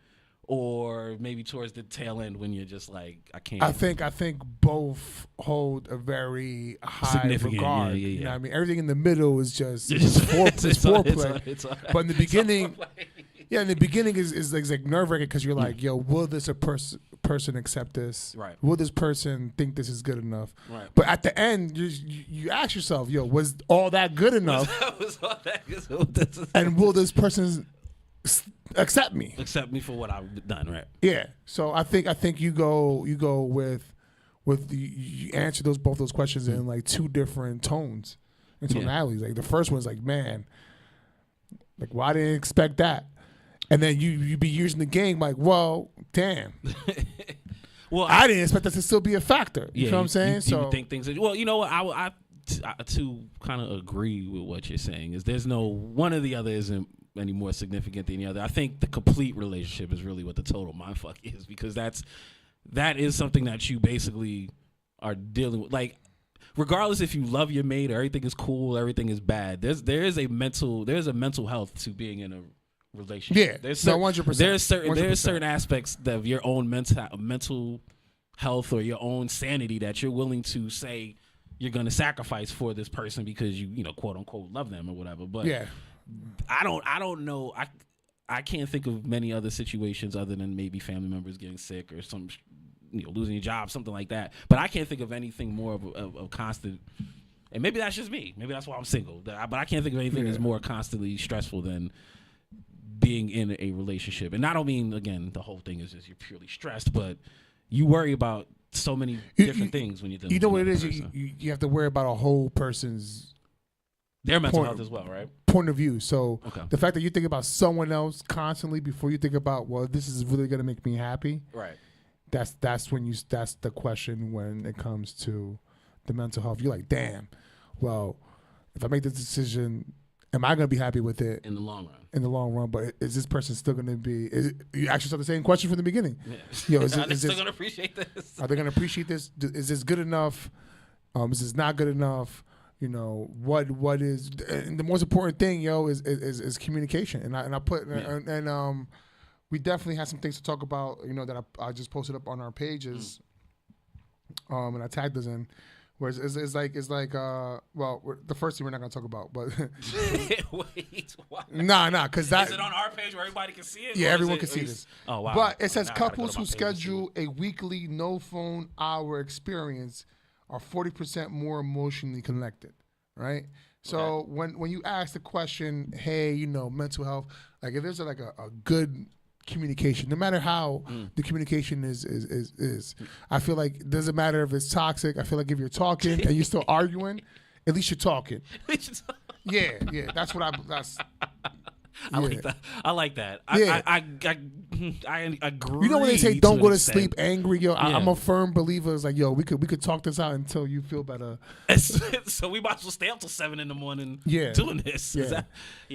or maybe towards the tail end when you're just like, I can't. I think both hold a very high regard. Yeah. You know what I mean? Everything in the middle is just foreplay. But in the beginning, in the beginning is like nerve-wracking because you're like, yo, will this person accept this? Right. Will this person think this is good enough? Right. But at the end, you ask yourself, yo, was all that good enough? And will this person accept me? Accept me for what I've done, right? Yeah. So I think you go with you answer both those questions in like two different tones and tonalities. Like the first one's like, man, like why didn't I expect that? And then you be using the game like, well, damn. Well, I didn't expect that to still be a factor. You know what I'm saying? You think things. Well, you know what? I to kind of agree with what you're saying is there's no one or the other isn't any more significant than the other. I think the complete relationship is really what the total mindfuck is, because that is something that you basically are dealing with. Like, regardless if you love your mate or everything is cool, everything is bad. There is a mental health to being in a relationship. Yeah, 100%. There's certain aspects of your own mental health or your own sanity that you're willing to say you're going to sacrifice for this person because you know, quote unquote, love them or whatever. But I don't know. I can't think of many other situations other than maybe family members getting sick or some, you know, losing your job, something like that. But I can't think of anything more of a constant. And maybe that's just me. Maybe that's why I'm single. But I can't think of anything that's more constantly stressful than being in a relationship. And I don't mean, again, the whole thing is just you're purely stressed, but you worry about so many different things when you're dealing with what it is? You have to worry about a whole person's their mental health as well, right? Point of view. So the fact that you think about someone else constantly before you think about, well, this is really going to make me happy. Right. That's the question when it comes to the mental health. You're like, damn, well, if I make this decision, am I going to be happy with it in the long run? In the long run, but is this person still going to be? You ask yourself the same question from the beginning. Yeah. Yo, are they still going to appreciate this? Are they going to appreciate this? Is this good enough? Is this not good enough? You know, what is? And the most important thing, yo, is communication. And I put and we definitely had some things to talk about. You know, that I just posted up on our pages, and I tagged us in. Where it's like well, the first thing we're not gonna talk about, but wait, what? Nah, because that is it on our page where everybody can see it? Yeah, everyone can see this. Oh wow! But it says couples who schedule a weekly no phone hour experience are 40% more emotionally connected, right? So when you ask the question, hey, you know, mental health, like if there's like a good communication, no matter how the communication is, I feel like it doesn't matter if it's toxic. I feel like if you're talking and you're still arguing, at least you're talking. Yeah, that's what that's I like that. I like that. Yeah. I agree. You know when they say don't go to extent. sleep angry, yo, Yeah. I'm a firm believer. It's like, yo, we could talk this out until you feel better. So we might as well stay up till 7 a.m. Yeah. doing this. Yeah.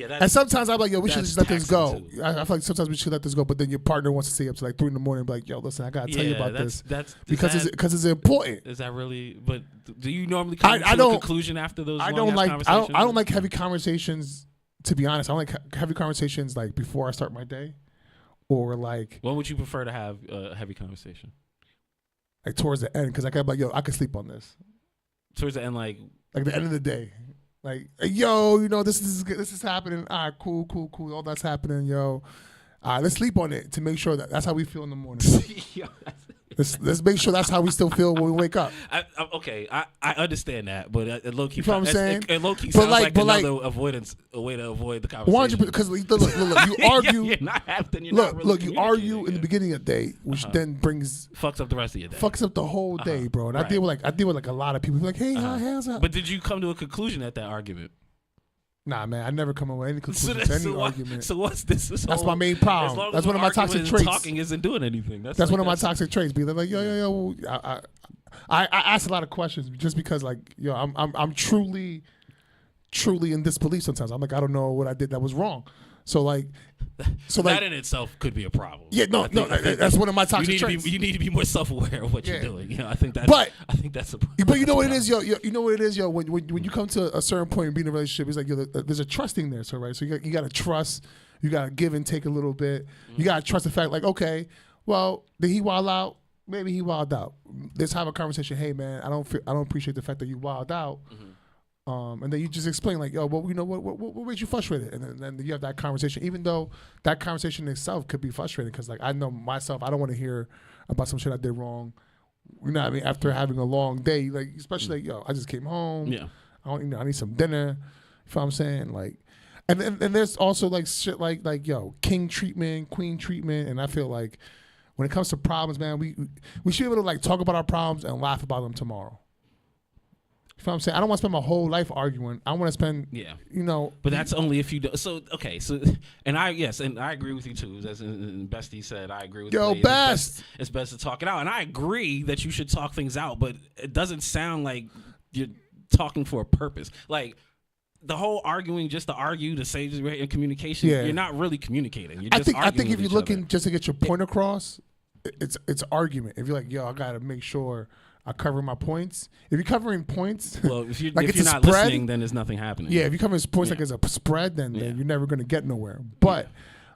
That's, And sometimes I'm like, yo, we should that's just let this go. taxing too. I feel like sometimes we should let this go, but then your partner wants to stay up to like 3 a.m. and be like, yo, listen, I gotta tell you about this because it's important. Is that really? But do you normally come to a conclusion after those? I long-ass don't conversations? I don't like heavy conversations. To be honest, I don't like heavy conversations like before I start my day, or like. When would you prefer to have a heavy conversation? Like towards the end, because I got like, yo, I could sleep on this. Towards the end, like the end of the day, like, yo, you know, this is happening. All right, cool, all that's happening, yo. All right, let's sleep on it to make sure that's how we feel in the morning. Let's make sure that's how we still feel when we wake up. I understand that, but low key, you know what I'm saying? It low key sounds like another avoidance, a way to avoid the conversation. 100%, because look, you argue. You argue in the beginning of the day, which then fucks up the rest of your day. Fucks up the whole day, bro. And I deal with like a lot of people. Like, hey, how's up? But did you come to a conclusion at that argument? Nah, man, I never come up with any conclusion to any argument. So what's this? That's my main problem. That's one of my toxic traits. Talking isn't doing anything. That's one of my toxic traits. Be like, yo. I ask a lot of questions just because, like, yo, I'm truly in disbelief sometimes. I'm like, I don't know what I did that was wrong. So that in itself could be a problem. Yeah, that's one of my toxic traits. You need to be more self-aware of what you're doing. You know, I think that's a problem. But you know what it is, yo. You know what it is, yo. When you come to a certain point in being in a relationship, it's like, yo, there's a trusting there. So right, so you got to trust. You got to give and take a little bit. You got to trust the fact, like, okay, well, did he wild out? Maybe he wild out. Let's have a conversation. Hey, man, I don't appreciate the fact that you wild out. And then you just explain, like, yo, well, you know, what makes you frustrated? And then you have that conversation, even though that conversation itself could be frustrating, because, like, I know myself, I don't want to hear about some shit I did wrong. You know what I mean? After having a long day, like, especially, like, yo, I just came home. Yeah. I need some dinner. You know what I'm saying? Like, and there's also, like, shit like, yo, king treatment, queen treatment. And I feel like when it comes to problems, man, we should be able to, like, talk about our problems and laugh about them tomorrow. You know what I'm saying? I don't want to spend my whole life arguing. I want to spend, you know. But that's only if you do. So, okay. So, and I agree with you too. As Bestie said, I agree with you. Yo, it's best to talk it out. And I agree that you should talk things out, but it doesn't sound like you're talking for a purpose. Like, the whole arguing just to argue, to say in communication, you're not really communicating. You're just I think if you're looking just to get your point across, it's argument. If you're like, yo, I got to make sure I cover my points. If you're covering points, well, if you're, like if you're not spread, listening, then there's nothing happening. Yeah, if you're covering points like it's a spread, then you're never going to get nowhere. But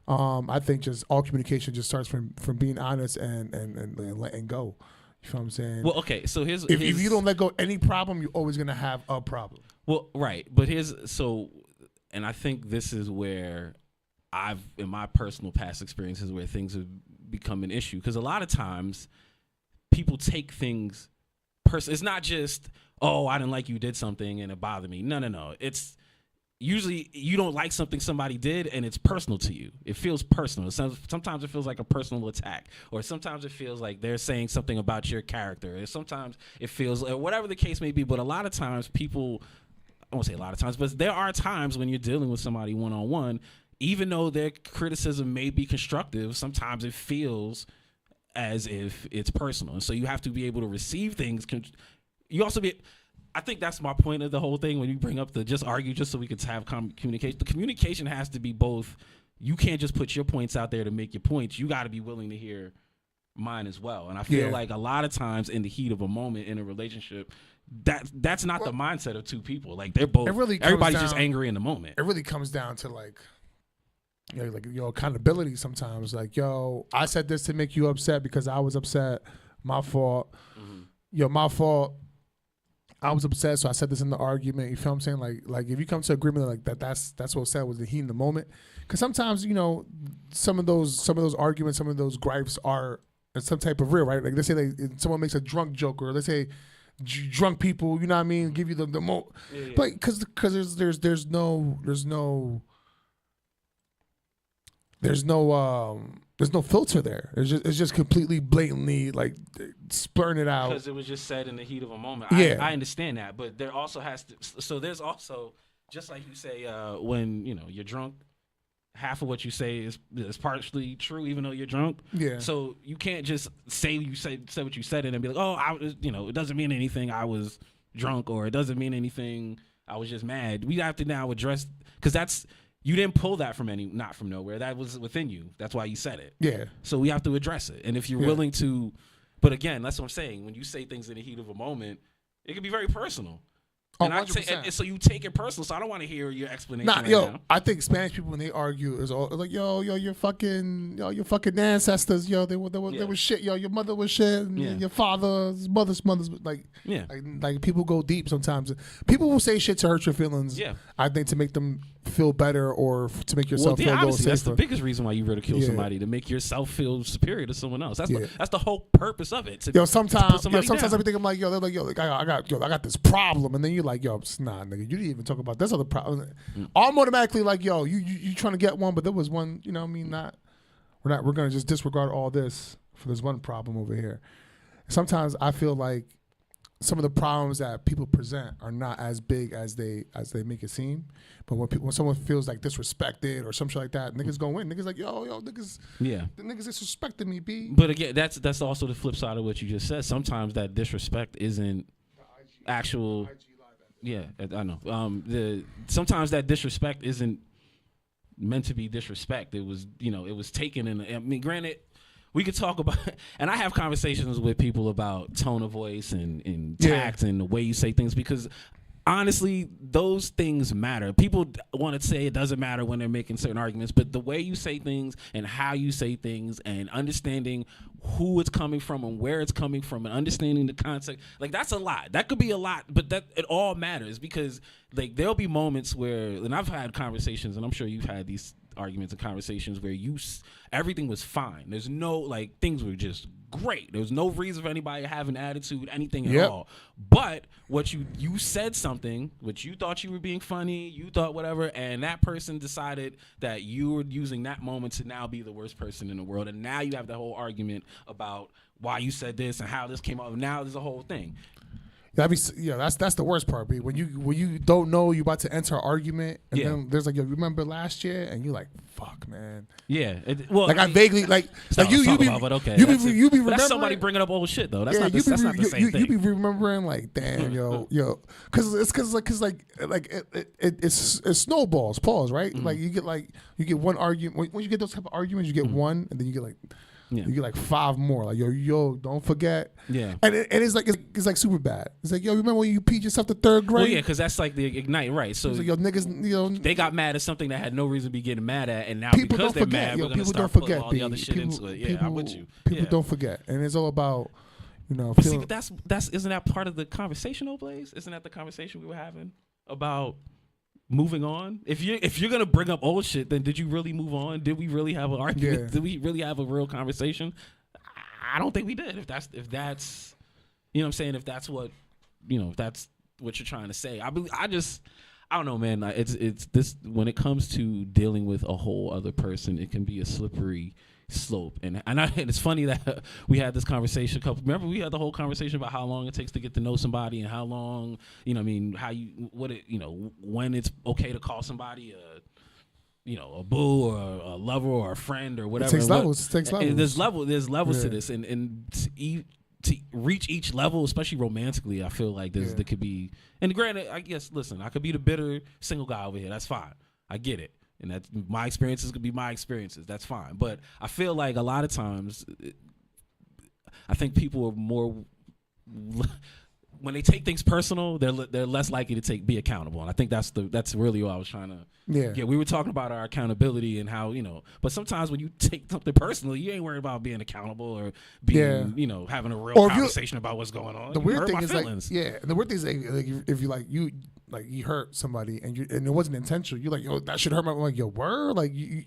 I think just all communication just starts from being honest and letting go. You know what I'm saying? Well, okay. So if you don't let go any problem, you're always going to have a problem. Well, right. But and I think this is where in my personal past experiences, where things have become an issue, because a lot of times people take things. It's not just, oh, I didn't like you did something and it bothered me. No. It's usually you don't like something somebody did and it's personal to you. It feels personal. Sometimes it feels like a personal attack, or sometimes it feels like they're saying something about your character. Or sometimes it feels whatever the case may be. But a lot of times people, I won't say a lot of times, but there are times when you're dealing with somebody one-on-one, even though their criticism may be constructive, sometimes it feels as if it's personal. And so you have to be able to receive things. I think that's my point of the whole thing when you bring up the just argue just so we could have communication. The communication has to be both. You can't just put your points out there to make your points. You got to be willing to hear mine as well. And I feel like a lot of times in the heat of a moment in a relationship, that's not the mindset of two people. Like, they're both, everybody's just angry in the moment. It really comes down to like accountability sometimes. Like, yo, I said this to make you upset because I was upset. My fault. Mm-hmm. Yo, my fault. I was upset, so I said this in the argument. You feel what I'm saying? Like if you come to agreement like that's what was said was the heat in the moment. Because sometimes, you know, some of those arguments, some of those gripes are some type of real, right? Like, let's say someone makes a drunk joke, or let's say drunk people, you know what I mean, give you the mo. Yeah. But because there's no filter there. It's just completely blatantly like splurting it out. Because it was just said in the heat of a moment. Yeah. I understand that, but there also has to. So there's also, just like you say, when you know you're drunk, half of what you say is partially true, even though you're drunk. Yeah. So you can't just say what you said and then be like, oh, I was, it doesn't mean anything. I was drunk, or it doesn't mean anything. I was just mad. We have to now address, because you didn't pull that not from nowhere. That was within you. That's why you said it. Yeah. So we have to address it. And if you're willing to, but again, that's what I'm saying. When you say things in the heat of a moment, it can be very personal. And I say, and so you take it personal. So I don't want to hear your explanation. Now. I think Spanish people, when they argue, is all like, yo, your fucking ancestors, they were shit, your mother was shit, and your father's mother's like people go deep sometimes. People will say shit to hurt your feelings. Yeah. I think to make them feel better or to make yourself feel a little safer. That's the biggest reason why you ridicule somebody, to make yourself feel superior to someone else. That's the whole purpose of it. Sometimes I be thinking, I'm like, I got this problem, and then you're like, yo, nah, nigga, you didn't even talk about this other problem. I'm automatically like, yo, you trying to get one, but there was one, we're gonna just disregard all this for this one problem over here. Sometimes I feel like some of the problems that people present are not as big as they make it seem. But when someone feels like disrespected or some shit like that, niggas go in. Niggas like, yo, niggas. Yeah. The niggas disrespected me, B. But again, that's also the flip side of what you just said. Sometimes that disrespect isn't actual. Yeah, I know. Sometimes that disrespect isn't meant to be disrespect. It was, it was taken in. I mean, granted, we could talk about, and I have conversations with people about tone of voice and tact and the way you say things, because honestly, those things matter. People want to say it doesn't matter when they're making certain arguments, but the way you say things and how you say things and understanding who it's coming from and where it's coming from and understanding the context, like, that's a lot. That could be a lot, but that it all matters, because like there'll be moments where, and I've had conversations, and I'm sure you've had these arguments and conversations where everything was fine. There's no, like, things were just great. There was no reason for anybody to have an attitude, anything at all. But what you said something, which you thought you were being funny, you thought whatever, and that person decided that you were using that moment to now be the worst person in the world, and now you have the whole argument about why you said this and how this came up. Now there's a whole thing. That's the worst part, B. When you don't know you about to enter an argument, and then there's like, yo, remember last year, and you like, fuck, man. Yeah. I vaguely like you be remembering. That's somebody bringing up old shit though. That's not the same thing. You be remembering like, damn, yo, because it snowballs. Pause. Right. Mm-hmm. Like you get one argument. When you get those type of arguments, you get one, and then you get like. Yeah. You get like 5 more. Like, yo, don't forget. Yeah. And it's like super bad. It's like, yo, remember when you peed yourself to 3rd grade? Well, yeah, because that's like the Ignite, right? So like, yo, niggas, they got mad at something that had no reason to be getting mad at, and now because they're mad, we're gonna start putting all the other shit into it. Yeah, I'm with you. People don't forget, and it's all about, But see, that's isn't that part of the conversation, Blaze? Isn't that the conversation we were having about moving on? If you're gonna bring up old shit, then did you really move on? Did we really have an argument? Yeah. Did we really have a real conversation? I don't think we did. If that's you know what I'm saying, if that's what if that's what you're trying to say. I don't know, man. It's this, when it comes to dealing with a whole other person, it can be a slippery slope. And it's funny that we had this conversation remember we had the whole conversation about how long it takes to get to know somebody, and how long, when it's okay to call somebody a boo or a lover or a friend or whatever. It takes levels. There's levels to this, and to reach each level, especially romantically, I feel like there could be, and granted, I guess, listen, I could be the bitter single guy over here. That's fine. I get it. And that's my experiences could be my experiences. That's fine. But I feel like a lot of times, I think people are more, when they take things personal, they're less likely to be accountable. And I think that's really what I was trying to. Yeah. We were talking about our accountability and how, but sometimes when you take something personally, you ain't worried about being accountable or being, having a real conversation about what's going on. The weird thing is the weird thing is like if you hurt somebody and it wasn't intentional, you're like, yo, that should hurt my, like, yo, word? Like you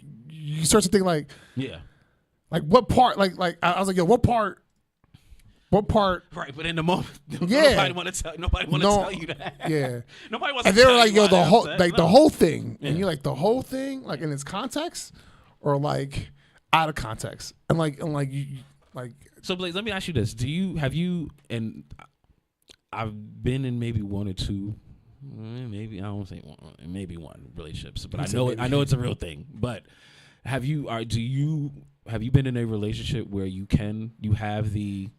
start to think like, like what part, like I was like, yo, what part? Right, but in the moment, nobody want to tell you that. Yeah, nobody wants. And to they were like, "Yo, the whole thing," and you're like, "The whole thing, like in its context, or like out of context?" And you. So, Blaze, let me ask you this: have you? And I've been in maybe 1 or 2 Maybe I don't say one, maybe one relationships, but I know it's a real thing. But have you been in a relationship where you have the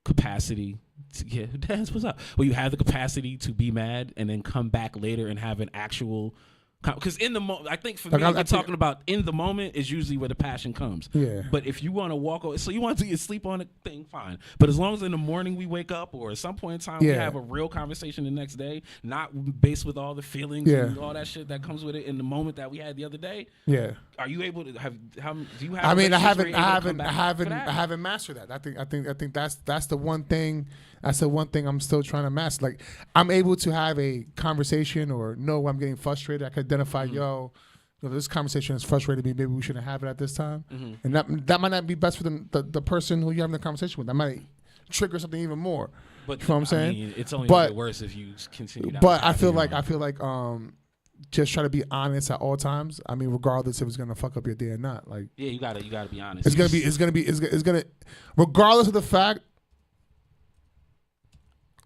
capacity to dance? What's up? Where you have the capacity to be mad and then come back later and have an actual. Because in the moment, I think for me, I'm talking about in the moment is usually where the passion comes. Yeah. But if you want to walk away, so you want to sleep on a thing, fine. But as long as in the morning we wake up or at some point in time we have a real conversation the next day, not based with all the feelings and all that shit that comes with it in the moment that we had the other day. Yeah. Are you able to have? Do you have? I mean, I haven't mastered that. I think that's the one thing. That's the one thing I'm still trying to master. Like, I'm able to have a conversation or know I'm getting frustrated. I can identify, this conversation has frustrated me. Maybe we shouldn't have it at this time. And that might not be best for the person who you're having the conversation with. That might trigger something even more. But you know what I'm saying? I mean, it's only gonna get worse if you continue. But I feel like just try to be honest at all times. I mean, regardless if it's gonna fuck up your day or not. Like, yeah, you gotta be honest. It's gonna regardless of the fact.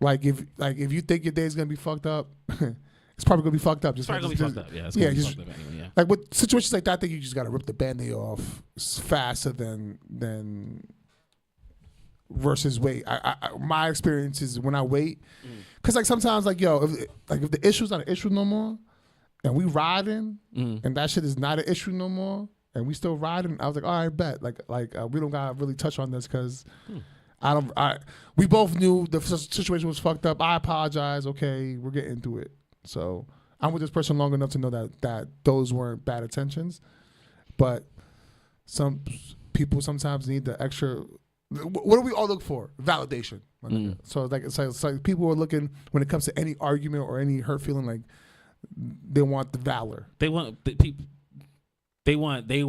Like if you think your day is gonna be fucked up, it's probably gonna be fucked up. It's probably gonna be fucked up. Yeah, it's gonna be fucked up anyway. Yeah. Like with situations like that, I think you just gotta rip the Band-Aid off faster than versus wait. My experience is when I wait, because like sometimes like if the issue's not an issue no more, and we riding, and that shit is not an issue no more, and we still riding, I was like, all right, bet. Like we don't gotta really touch on this because. We both knew the situation was fucked up. I apologize. Okay, we're getting into it. So I'm with this person long enough to know that those weren't bad intentions. But some people sometimes need the extra. What do we all look for? Validation. So it's like people are looking when it comes to any argument or any hurt feeling, like they want the valor. They want the people. They want the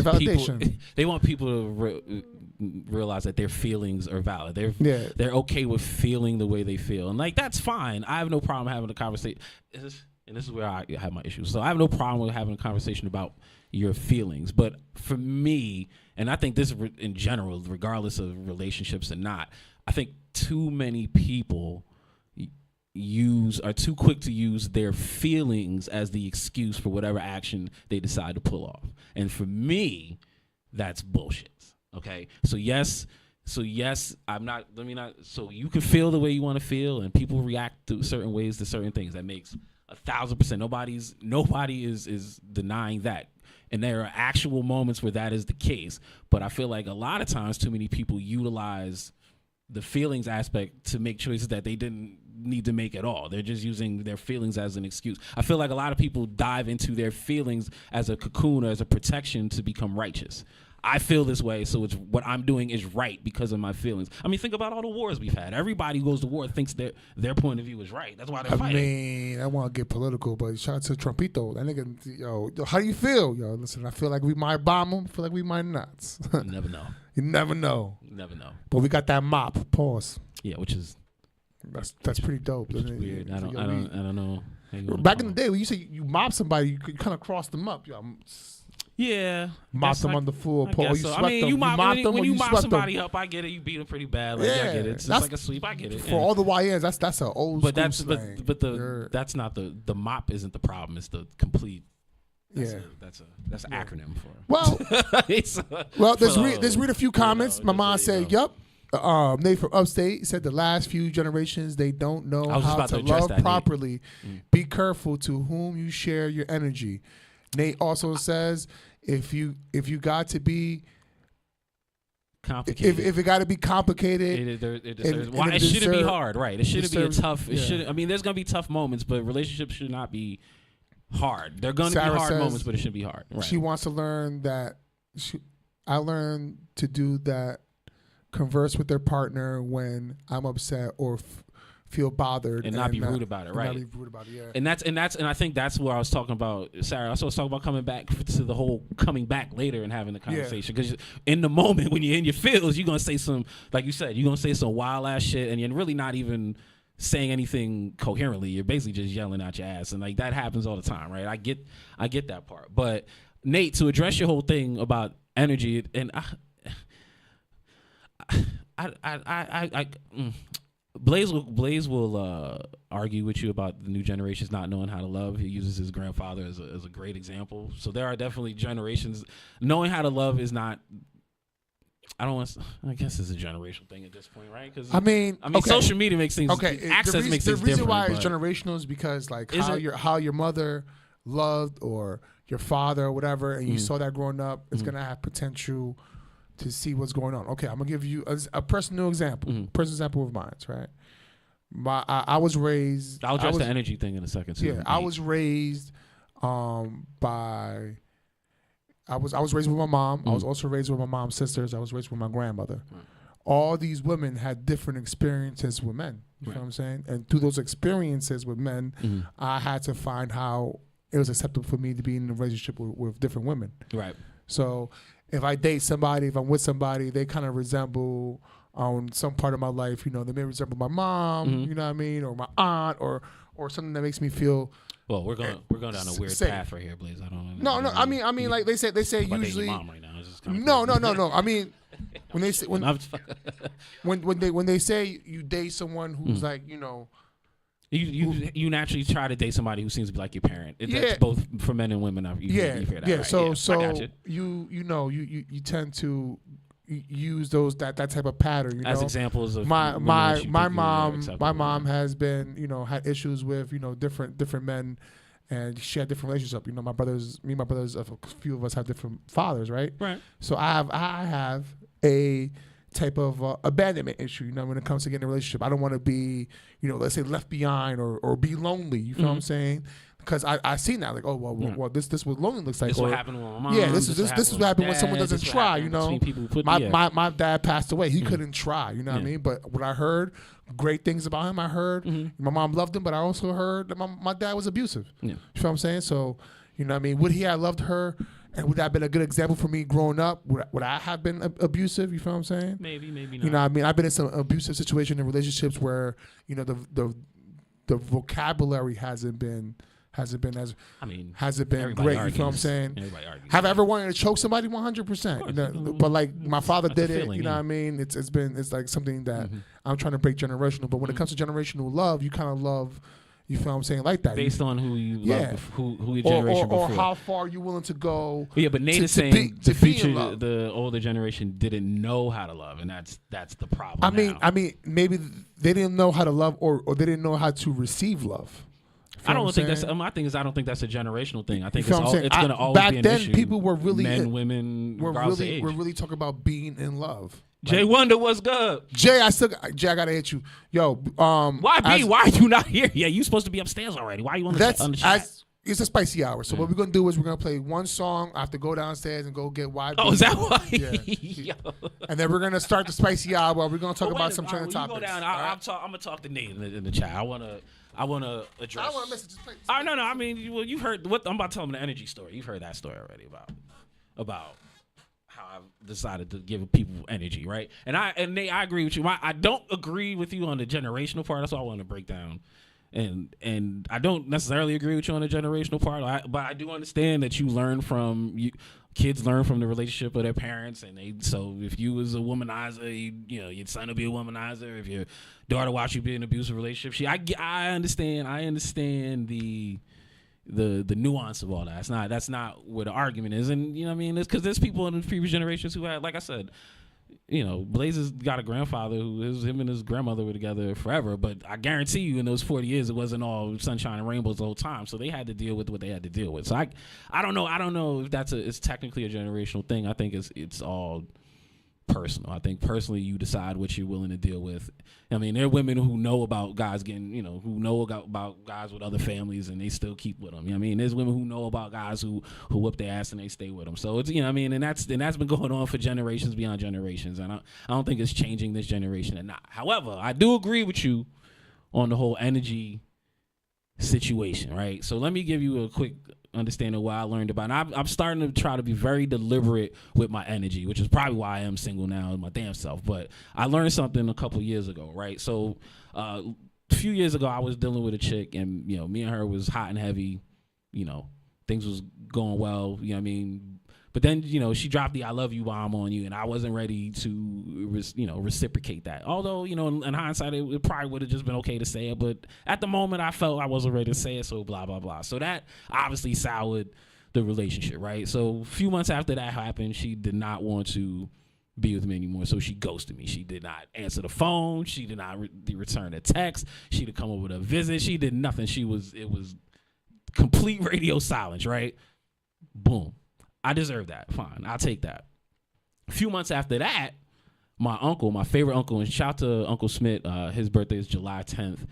validation. People, they want people to realize that their feelings are valid. They're okay with feeling the way they feel, and like that's fine. I have no problem having a conversation. And this is where I have my issues. So I have no problem with having a conversation about your feelings. But for me, and I think this in general, regardless of relationships or not, I think too many people are too quick to use their feelings as the excuse for whatever action they decide to pull off. And for me, that's bullshit. Okay. So yes, I'm not, so you can feel the way you want to feel and people react to certain ways to certain things. That makes 1,000%. Nobody is denying that. And there are actual moments where that is the case. But I feel like a lot of times too many people utilize the feelings aspect to make choices that they didn't need to make at all. They're just using their feelings as an excuse. I feel like a lot of people dive into their feelings as a cocoon or as a protection to become righteous. I feel this way, so it's what I'm doing is right because of my feelings. I mean, think about all the wars we've had. Everybody who goes to war thinks their point of view is right. That's why they're fighting. I mean, I want to get political, but shout out to Trumpito. That nigga, yo, how do you feel? Yo, listen, I feel like we might bomb him. I feel like we might not. You never know. You never know. You never know. But we got that mop. Pause. Yeah, which is that's pretty dope. Which is weird. I don't know. Back in the day, when you say you mop somebody, you could kind of cross them up. Yo, yeah, mop them on the floor. Paul, so. I mean, when you mop somebody up, I get it. You beat them pretty bad. Like, I get it. It's just like a sweep. I get it. For all the YNs, that's an old school slang. But that's not the mop isn't the problem. It's the complete. That's an acronym for. Well, let's read a few comments. My mom said, "Yup." Nate from Upstate said the last few generations they don't know how to love properly. Be careful to whom you share your energy. Nate also says if you got to be complicated, if it got to be complicated, it shouldn't be hard, right? It shouldn't be a tough. It should. I mean, there's gonna be tough moments, but relationships should not be hard. They're gonna be hard moments, but it shouldn't be hard. Right. She wants to learn that. I learned to do that. Converse with their partner when I'm upset or feel bothered and not be rude about it, right? Not be rude about it, yeah. And I think that's where I was talking about. Sarah, I was talking about coming back to the whole coming back later and having the conversation because in the moment when you're in your feels, you're gonna say some, like you said, you're gonna say some wild ass shit, and you're really not even saying anything coherently. You're basically just yelling out your ass, and like that happens all the time, right? I get that part, but Nate, to address your whole thing about energy and Blaze will argue with you about the new generations not knowing how to love. He uses his grandfather as a great example. So there are definitely generations knowing how to love is not. I guess it's a generational thing at this point, right? Because I mean, okay. social media makes things access makes things different. The reason why it's generational is because like how your mother loved or your father or whatever, and you saw that growing up, it's gonna have potential to see what's going on. Okay, I'm gonna give you a personal example. Personal example of mine, right? I was raised. I'll address the energy thing in a second. Too. Yeah, I was raised I was raised with my mom. I was also raised with my mom's sisters. I was raised with my grandmother. Right. All these women had different experiences with men. You know what I'm saying? And through those experiences with men, I had to find how it was acceptable for me to be in a relationship with different women. Right. So if I date somebody, if I'm with somebody, they kind of resemble on some part of my life. You know, they may resemble my mom. You know what I mean, or my aunt, or something that makes me feel. Well, we're going down a weird path right here, Blaze. I don't know. No. I mean, like they say usually. Your mom right now. No. I mean, when they say when they say you date someone who's like, you know. You naturally try to date somebody who seems to be like your parent. That's both for men and women. You hear that, right? So you tend to use that type of pattern. You as know? Examples of my mom has been had issues with different men, and she had different relationships. You know, my brothers, a few of us have different fathers, right? Right. So I have a type of abandonment issue, you know, when it comes to getting a relationship. I don't want to be, let's say left behind or be lonely. You feel what I'm saying? Because I seen that, like, oh well, this what lonely looks like. This what happened with my mom. Yeah, this is what happened when someone doesn't try. You know, my dad passed away. He couldn't try. You know what I mean? But what I heard, great things about him. I heard my mom loved him, but I also heard that my dad was abusive. Yeah. You feel what I'm saying? So, you know what I mean? Would he have loved her? And would that have been a good example for me growing up? Would I have been abusive? You feel what I'm saying? Maybe not. You know what I mean? I've been in some abusive situations in relationships where, the vocabulary hasn't been great. You feel what I'm saying? Have I ever wanted to choke somebody? 100%. But like my father did it. You know what I mean? It's like something that I'm trying to break generational. But when it comes to generational love, you kind of love. You feel what I'm saying? Like that. Based on who you love, who your generation before. Or how far you're willing to go. Yeah, but Nate is saying the older generation didn't know how to love, and that's the problem. I mean, maybe they didn't know how to love, or they didn't know how to receive love. I don't think that's. My thing is, I don't think that's a generational thing. I think it's going to always be an issue. Back then, people were really men, women, regardless of age. We're really talking about being in love. Jay Wonder, what's good? Jay, I gotta hit you. Yo, why are you not here? Yeah, you supposed to be upstairs already. Why are you on the chat? It's a spicy hour. So what we're gonna do is we're gonna play one song. I have to go downstairs and go get YB. Oh, is that why? Yeah. And then we're gonna start the spicy hour. We're gonna talk about some trending topics. You go down. I'm gonna talk to Nate in the chat. I wanna address. I want messages. No. I mean, you've heard what I'm about to tell them the energy story. You've heard that story already about how I've decided to give people energy, right? And Nate, I agree with you. I don't agree with you on the generational part. That's what I want to break down. And I don't necessarily agree with you on the generational part, but I do understand that kids learn from the relationship of their parents, and so if you was a womanizer, your son will be a womanizer. If your daughter watch you be in an abusive relationship, I understand the nuance of all that. That's not where the argument is, and you know what I mean. It's because there's people in the previous generations who had, like I said, Blaze has got a grandfather him and his grandmother were together forever, but I guarantee you in those 40 years it wasn't all sunshine and rainbows the whole time. So they had to deal with what they had to deal with. So I don't know if it's technically a generational thing. I think it's all personal. I think personally you decide what you're willing to deal with. I mean, there are women who know about guys getting, who know about guys with other families and they still keep with them. You know what I mean? There's women who know about guys who whip their ass and they stay with them. So it's, you know what I mean? And that's been going on for generations beyond generations. And I don't think it's changing this generation or not. However, I do agree with you on the whole energy situation, right? So let me give you a quick understanding what I learned about. And I'm starting to try to be very deliberate with my energy, which is probably why I am single now, my damn self. But I learned something a couple years ago, right? So a few years ago, I was dealing with a chick, and me and her was hot and heavy. Things was going well. You know what I mean? But then, she dropped the I love you bomb on you, and I wasn't ready to, reciprocate that. Although, in hindsight, it probably would have just been okay to say it. But at the moment, I felt I wasn't ready to say it, so blah, blah, blah. So that obviously soured the relationship, right? So a few months after that happened, she did not want to be with me anymore, so she ghosted me. She did not answer the phone. She did not return a text. She did come over to visit. She did nothing. It was complete radio silence, right? Boom. I deserve that. Fine. I'll take that. A few months after that, my uncle, my favorite uncle, and shout out to Uncle Smith, his birthday is July 10th.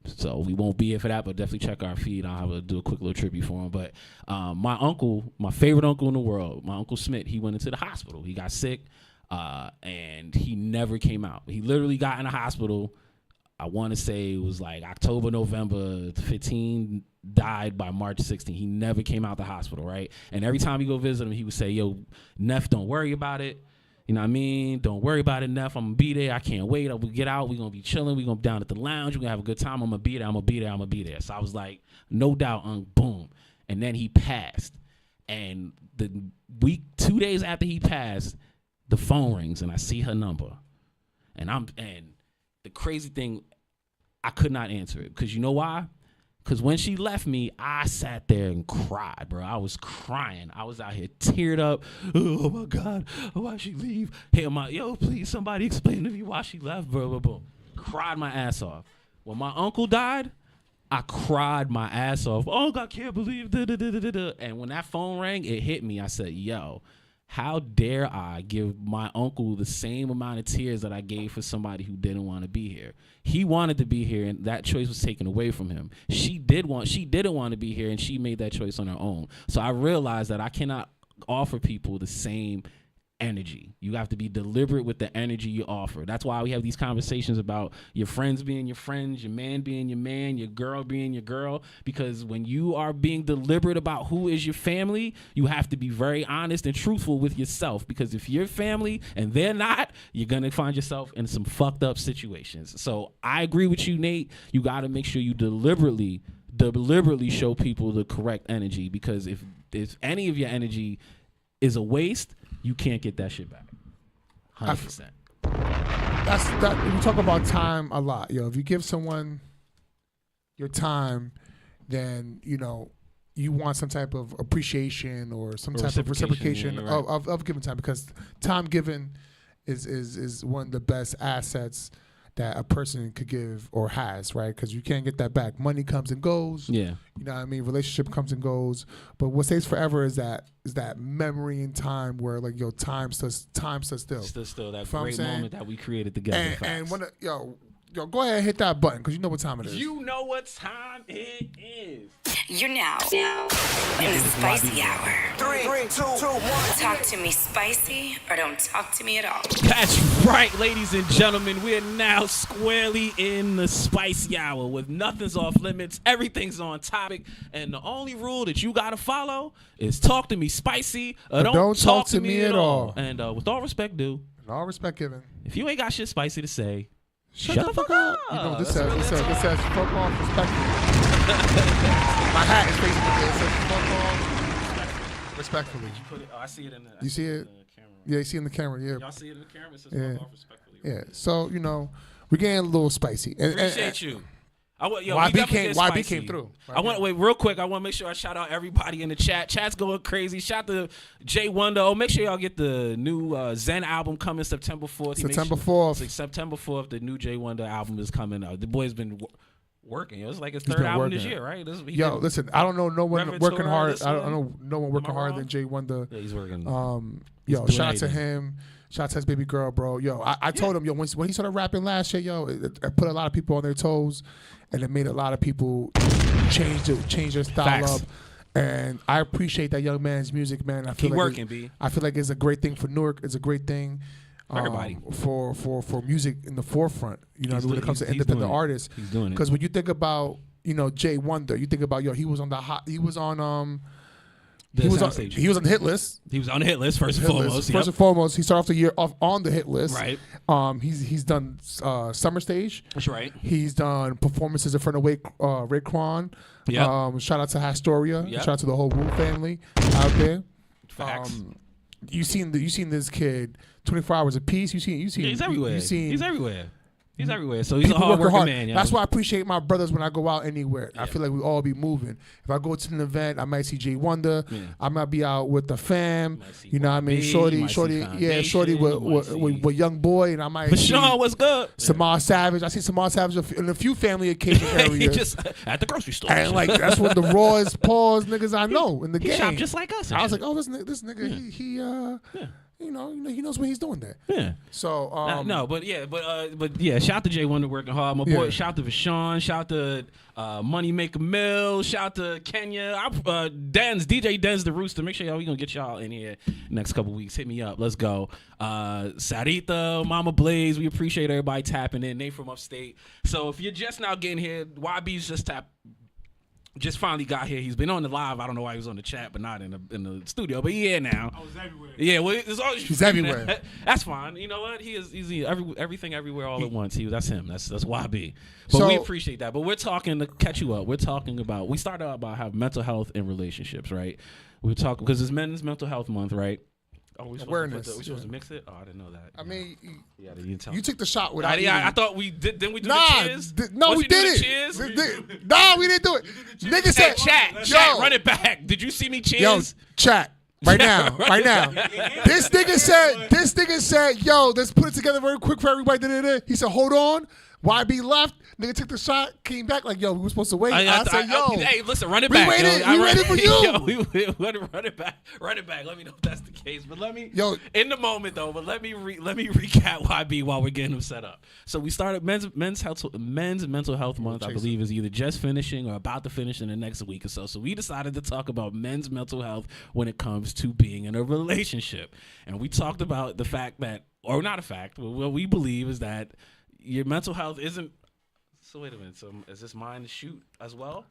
So we won't be here for that, but definitely check our feed. I'll have to do a quick little tribute for him. But my uncle, my favorite uncle in the world, my Uncle Smith, he went into the hospital. He got sick, and he never came out. He literally got in the hospital. I want to say it was like October, November 15, died by March 16. He never came out the hospital, right? And every time you go visit him, he would say, yo, Neff, don't worry about it. You know what I mean? Don't worry about it, Neff. I'm going to be there. I can't wait. I will get out. We're going to be chilling. We're going to be down at the lounge. We're going to have a good time. I'm going to be there. I'm going to be there. I'm going to be there. So I was like, no doubt, boom. And then he passed. And the week, 2 days after he passed, the phone rings and I see her number. And the crazy thing, I could not answer it. Because you know why? Because when she left me, I sat there and cried, bro. I was crying. I was out here teared up. Oh, my God. Why'd she leave? Hey, yo, please, somebody explain to me why she left, bro. Cried my ass off. When my uncle died, I cried my ass off. Oh, I can't believe da-da-da-da-da. And when that phone rang, it hit me. I said, yo, how dare I give my uncle the same amount of tears that I gave for somebody who didn't want to be here? He wanted to be here, and that choice was taken away from him. She didn't want to be here, and she made that choice on her own. So I realized that I cannot offer people the same energy. You have to be deliberate with the energy you offer. That's why we have these conversations about your friends being your friends, your man being your man, your girl being your girl, because when you are being deliberate about who is your family, you have to be very honest and truthful with yourself, because if you're family and they're not, you're going to find yourself in some fucked up situations. So I agree with you, Nate. You got to make sure you deliberately show people the correct energy, because if any of your energy is a waste, you can't get that shit back. 100%. We talk about time a lot. If you give someone your time, then you want some type of appreciation or some type of reciprocation, yeah, right, of giving time, because time given is one of the best assets that a person could give or has, right? Because you can't get that back. Money comes and goes. Yeah. You know what I mean? Relationship comes and goes. But what stays forever is that memory in time where time stood still. Still that great moment that we created together. And when go ahead and hit that button, because you know what time it is. You know what time it is. You're now in the spicy hour. 3, 2, 1. Talk to me spicy or don't talk to me at all. That's right, ladies and gentlemen. We're now squarely in the spicy hour with nothing's off limits. Everything's on topic. And the only rule that you got to follow is talk to me spicy or don't talk to me at all. And with all respect due. And all respect given. If you ain't got shit spicy to say, Shut the fuck up. This says fuck off respectfully. My hat is facing the day. It says fuck off respectfully. I see it in the You see it? Camera. Yeah, you see it in the camera, yeah. Y'all see it in the camera? It says fuck off respectfully. Yeah. So, we're getting a little spicy. Appreciate you. YB came through. I want to wait real quick. I want to make sure I shout out everybody in the chat. Chat's going crazy. Shout to Jay Wonder. Oh, make sure y'all get the new Zen album coming September 4th. September 4th. September 4th, the new Jay Wonder album is coming out. The boy's been working. It's like his third album this year, right? Listen, I don't know no one working hard. I don't know no one working harder than Jay Wonder. Yeah, he's working. Shout out to him. Shout out to his baby girl, bro. I told him, when he started rapping last year, it put a lot of people on their toes, and it made a lot of people change their style Facts. up. And I appreciate that young man's music, man. I feel Keep working, B. I feel like it's a great thing for Newark. It's a great thing everybody for music in the forefront. When it comes to independent artists, he's doing it. Because when you think about Jay Wonder, you think about he was on he was on the hit list. He was on the hit list first and foremost. First and foremost, he started off the year off on the hit list. Right. He's done Summer Stage. That's right. He's done performances in front of Raekwon. Yeah. Shout out to Hastoria. Yep. Shout out to the whole Wu family out there. Facts. You seen this kid 24 hours apiece. You seen He's everywhere. You seen He's everywhere. He's everywhere. So he's a people hard working working hard. man. Yo. That's why I appreciate my brothers when I go out anywhere. I feel like we all be moving. If I go to an event, I might see Jay Wonder. I might be out with the fam. You know what I mean? Shorty, Shorty with Young Boy, and I might. But Sean, what's good? Samar Savage. I see Samar Savage in a few family occasion areas. Just at the grocery store. And like that's one of the rawest pause niggas I know in the game. He shop just like us. I was like, oh, this nigga, he you know, he knows what he's doing there. Yeah. So but shout out to Jay Wonder working hard. My boy, shout out to Vashawn, shout out to Money Maker Mill, shout out to Kenya. DJ Denz the Rooster. Make sure we gonna get y'all in here next couple weeks. Hit me up. Let's go. Sarita, Mama Blaze, we appreciate everybody tapping in. They from upstate. So if you're just now getting here, YB's just finally got here. He's been on the live. I don't know why he was on the chat, but not in the studio. But yeah, now. I was everywhere. Yeah, well, he's everywhere. That's fine. You know what? He's everything everywhere all at once. That's him. That's YB. But we appreciate that. But we're talking to catch you up. We started out about how mental health and relationships, right? We're talking because it's Men's Mental Health Month, right? Awareness. Are we supposed to mix it? Oh, I didn't know that. I mean, you took the shot without. I thought we did. Didn't we do the cheers? No, we did it. Nah, we didn't do it. Nigga said, chat, run it back. Did you see me cheers? Yo, chat. Right now. This nigga said, yo, let's put it together very quick for everybody. He said, hold on. YB left. Nigga took the shot, came back like, yo, we were supposed to wait. I said, yo. Hey, listen, run it back. We waited for you. Yo, run it back. Run it back. Let me know if that's the case. But in the moment though, but let me recap YB while we're getting him set up. So we started Men's Mental Health Month, I believe, is either just finishing or about to finish in the next week or so. So we decided to talk about men's mental health when it comes to being in a relationship. And we talked about the fact that, or not a fact, what we believe is that your mental health isn't. So wait a minute. So is this mine to shoot as well?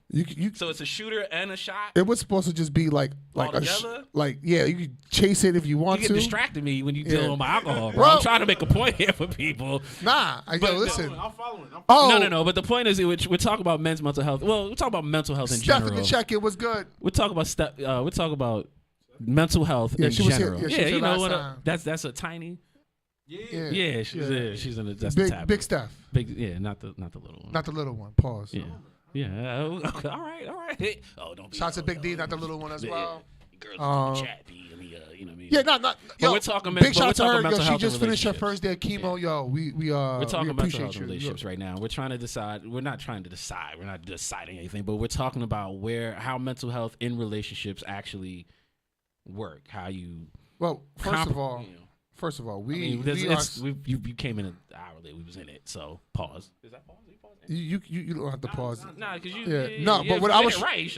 So it's a shooter and a shot. It was supposed to just be like you could chase it if you want to. You get distracted me when you deal with my alcohol, bro. I'm trying to make a point here for people. Listen. I'm following. No. But the point is, we're talking about men's mental health. Well, we're talking about mental health in general. Steph in the check. It was good. We're talking about mental health in general. You know what? That's a tiny. Yeah, she's in the that's big, the big stuff. Big, not the little one. Not the little one. Pause. Yeah. Okay, all right. Oh, don't be. Shots at Big D, not the little one as well. Girls in the chat, B. You know what I mean? Yeah, not. Yo, we're talking. Big shout to her. Yo, she just finished her first day of chemo. Yo, we're talking about mental health relationships right now. We're trying to decide. We're not trying to decide. We're not deciding anything. But we're talking about how mental health in relationships actually work. How you. Well, First of all, you came in an hour late. We was in it, so pause. Is that pause? You don't have to pause. Nah, because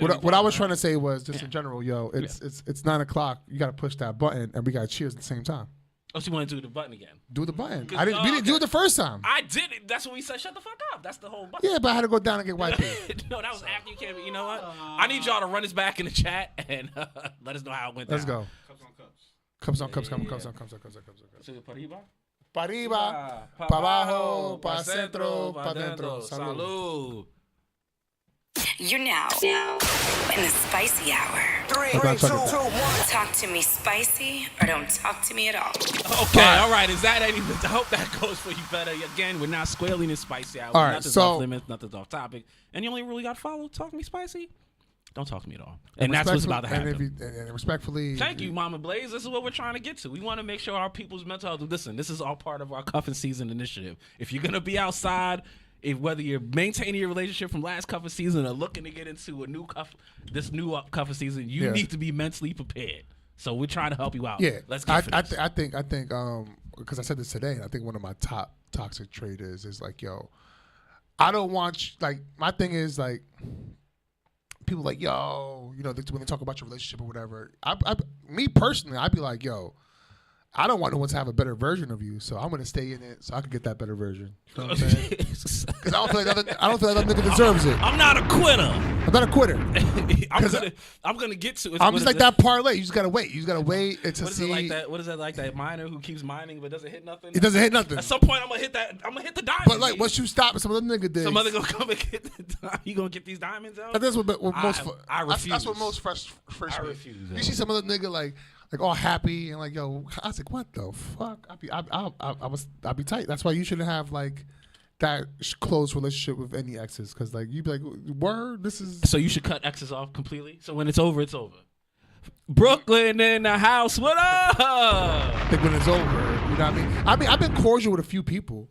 but what I was trying to say was just in general, yo, it's 9 o'clock. You got to push that button, and we got to cheers at the same time. Oh, so you want to do the button again? Do the button. We didn't do it the first time. I did it. That's what we said. Shut the fuck up. That's the whole button. Yeah, but I had to go down and get YP. No, that was after you came. You know what? I need y'all to run this back in the chat and let us know how it went. Let's go. Cups on. Pa arriba, pa abajo, pa centro, pa dentro. Salud. You're now in the spicy hour. 3, 2, 1. Talk to me spicy or don't talk to me at all. Okay, all right. Is that anything? I hope that goes for you better. Again, we're not squarely in spicy hour. All right, nothing's off limits, nothing's off topic. And you only really got to follow Talk to Me Spicy. Don't talk to me at all. And that's what's about to happen. And respectfully. Thank you, Mama Blaze. This is what we're trying to get to. We want to make sure our people's mental health. Listen, this is all part of our cuffing season initiative. If you're going to be outside, whether you're maintaining your relationship from last cuffing season or looking to get into this new cuffing season, you need to be mentally prepared. So we're trying to help you out. Yeah. Let's get I think because I said this today, and I think one of my top toxic traits is like, yo, I don't want, my thing is like, people like, yo, when they talk about your relationship or whatever, me personally, I'd be like, yo, I don't want no one to have a better version of you, so I'm gonna stay in it so I can get that better version. You know what I'm saying? Because I don't feel like that nigga deserves it. I'm not a quitter. I'm not a quitter. I'm gonna get to it. I'm just like that parlay. You just gotta wait. You just gotta wait to What is see. it like that? What is that like that miner who keeps mining but doesn't hit nothing? It doesn't hit nothing. At some point, I'm gonna hit the diamond. But like, once you stop, some other nigga did. some other gonna come and get the diamond. You gonna get these diamonds out? That's what most. I refuse. That's what most frustrates I me. refuse. You see some other nigga like all happy and like, yo, I was like, what the fuck? I'd be tight. That's why you shouldn't have like that close relationship with any exes, because like you'd be like, word, this is. So you should cut exes off completely. So when it's over, it's over. Brooklyn in the house. What up? I think when it's over, you know what I mean? I've been cordial with a few people.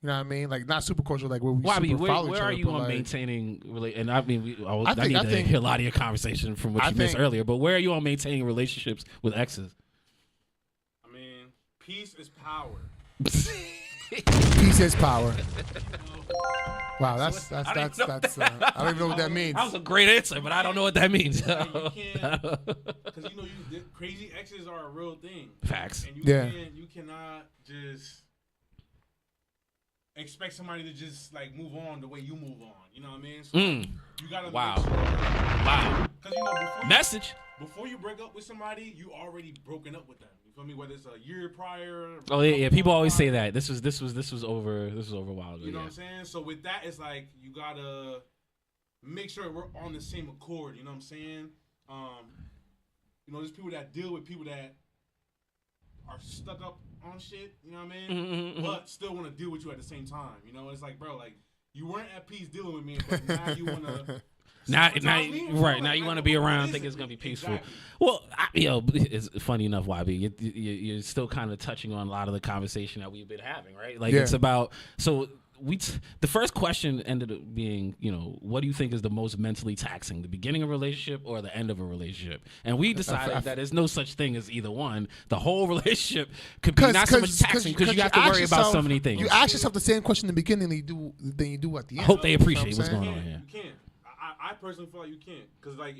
You know what I mean? Like not super cordial, like where we super follow each where other. are you on like, maintaining? And I mean, I need to hear a lot of your conversation from what you missed earlier. But where are you on maintaining relationships with exes? I mean, peace is power. Peace is power. Wow, that's I don't even know what that means. That was a great answer, but I don't know what that means. Because crazy exes are a real thing. Facts. And you cannot just expect somebody to just like move on the way you move on. You know what I mean? So you gotta wow. make sure. Wow. Because before you break up with somebody, you already broken up with them. You feel me? Whether it's a year prior. Oh yeah. People always say that. This was over a while ago. You know what I'm saying? So with that, it's like you gotta make sure we're on the same accord. You know what I'm saying? There's people that deal with people that are stuck up on shit. You know what I mean? But still want to deal with you at the same time. You know, it's like, bro, like you weren't at peace dealing with me, but now you want to. Now you want to be around, think it's gonna be peaceful. Exactly. Well, it's funny enough, YB, you're still kind of touching on a lot of the conversation that we've been having, right? Like it's about the first question ended up being, what do you think is the most mentally taxing, the beginning of a relationship or the end of a relationship? And we decided that there's no such thing as either one. The whole relationship could be not so much taxing because you have to worry about so many things. You ask yourself the same question in the beginning than you do at the end. I hope they appreciate what's going on here. You can't. I personally feel like you can't, because like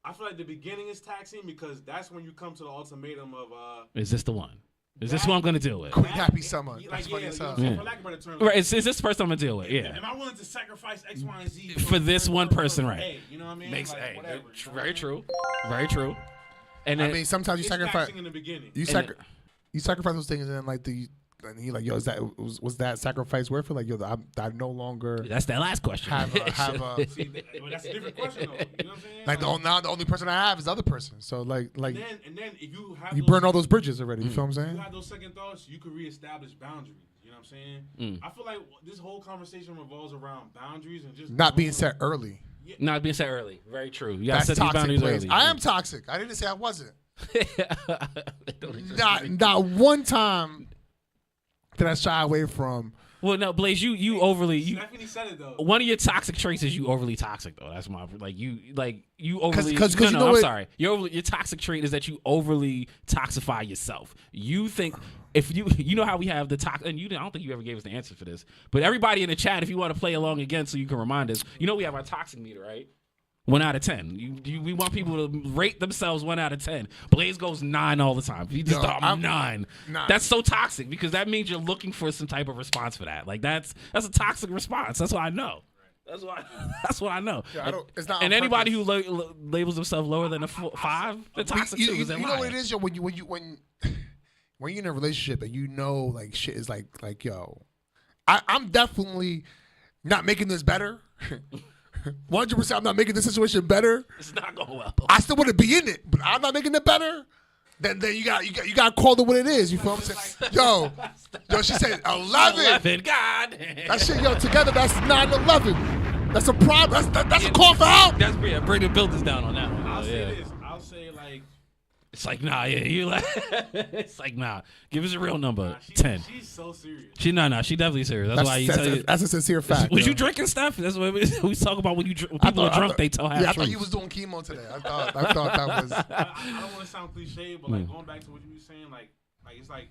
I feel like the beginning is taxing because that's when you come to the ultimatum of is this the one? Is this who I'm gonna deal with? Queen Happy Summer. That's funny as hell. For lack of better terms, right? Is this the person I'm gonna deal with? Yeah. Am I willing to sacrifice X, Y, and Z for this one person? Right. A, you know what I mean? Whatever. Very true. Very true. And then, I mean, sometimes you sacrifice in the beginning. You sacrifice those things, and then like and he like, yo, was that sacrifice worth it? Like, yo, I no longer. That's that last question. See, that's a different question, though. You know what I'm saying? Like now the only person I have is the other person. So like. And then if you have you burn all those bridges already. You feel what I'm saying? If you have those second thoughts, you could reestablish boundaries. You know what I'm saying? I feel like this whole conversation revolves around boundaries and just not being set early. Yeah. Not being set early. Very true. You gotta set these boundaries early. I am toxic. I didn't say I wasn't. Not one time did I shy away from. Well, no, Blaze, you overly. Stephanie said it though. One of your toxic traits is you overly toxic though. That's my you overly. Because I'm sorry. Your toxic trait is that you overly toxify yourself. You think if you know how we have the toxic, and I don't think you ever gave us the answer for this. But everybody in the chat, if you want to play along again, so you can remind us, we have our toxic meter, right? 1 out of 10. We want people to rate themselves 1 out of 10. Blaze goes 9 all the time. He just I'm 9. That's so toxic because that means you're looking for some type of response for that. Like that's a toxic response. That's what I know. That's what I know. Yeah, it's not. And anybody who labels themselves lower than a 5, they're toxic too. You know what it is, yo. When you're in a relationship and like shit is like yo, I'm definitely not making this better. 100%, I'm not making this situation better. It's not going well. I still want to be in it, but I'm not making it better. Then you got to call it what it is. You feel what I'm saying? Yo, she said 11. God. That shit, yo, together that's 9-11. That's a problem. That's a call for help. Bring the buildings down on that one. I'll say this. I'll say like. It's like it's like nah. Give us a real number. 10. She's so serious. She definitely serious. That's why that's a sincere fact. Was you drinking stuff? That's what we talk about when people are drunk. They tell half I thought you was doing chemo today. I thought that was. I don't want to sound cliche, but like going back to what you were saying, like it's like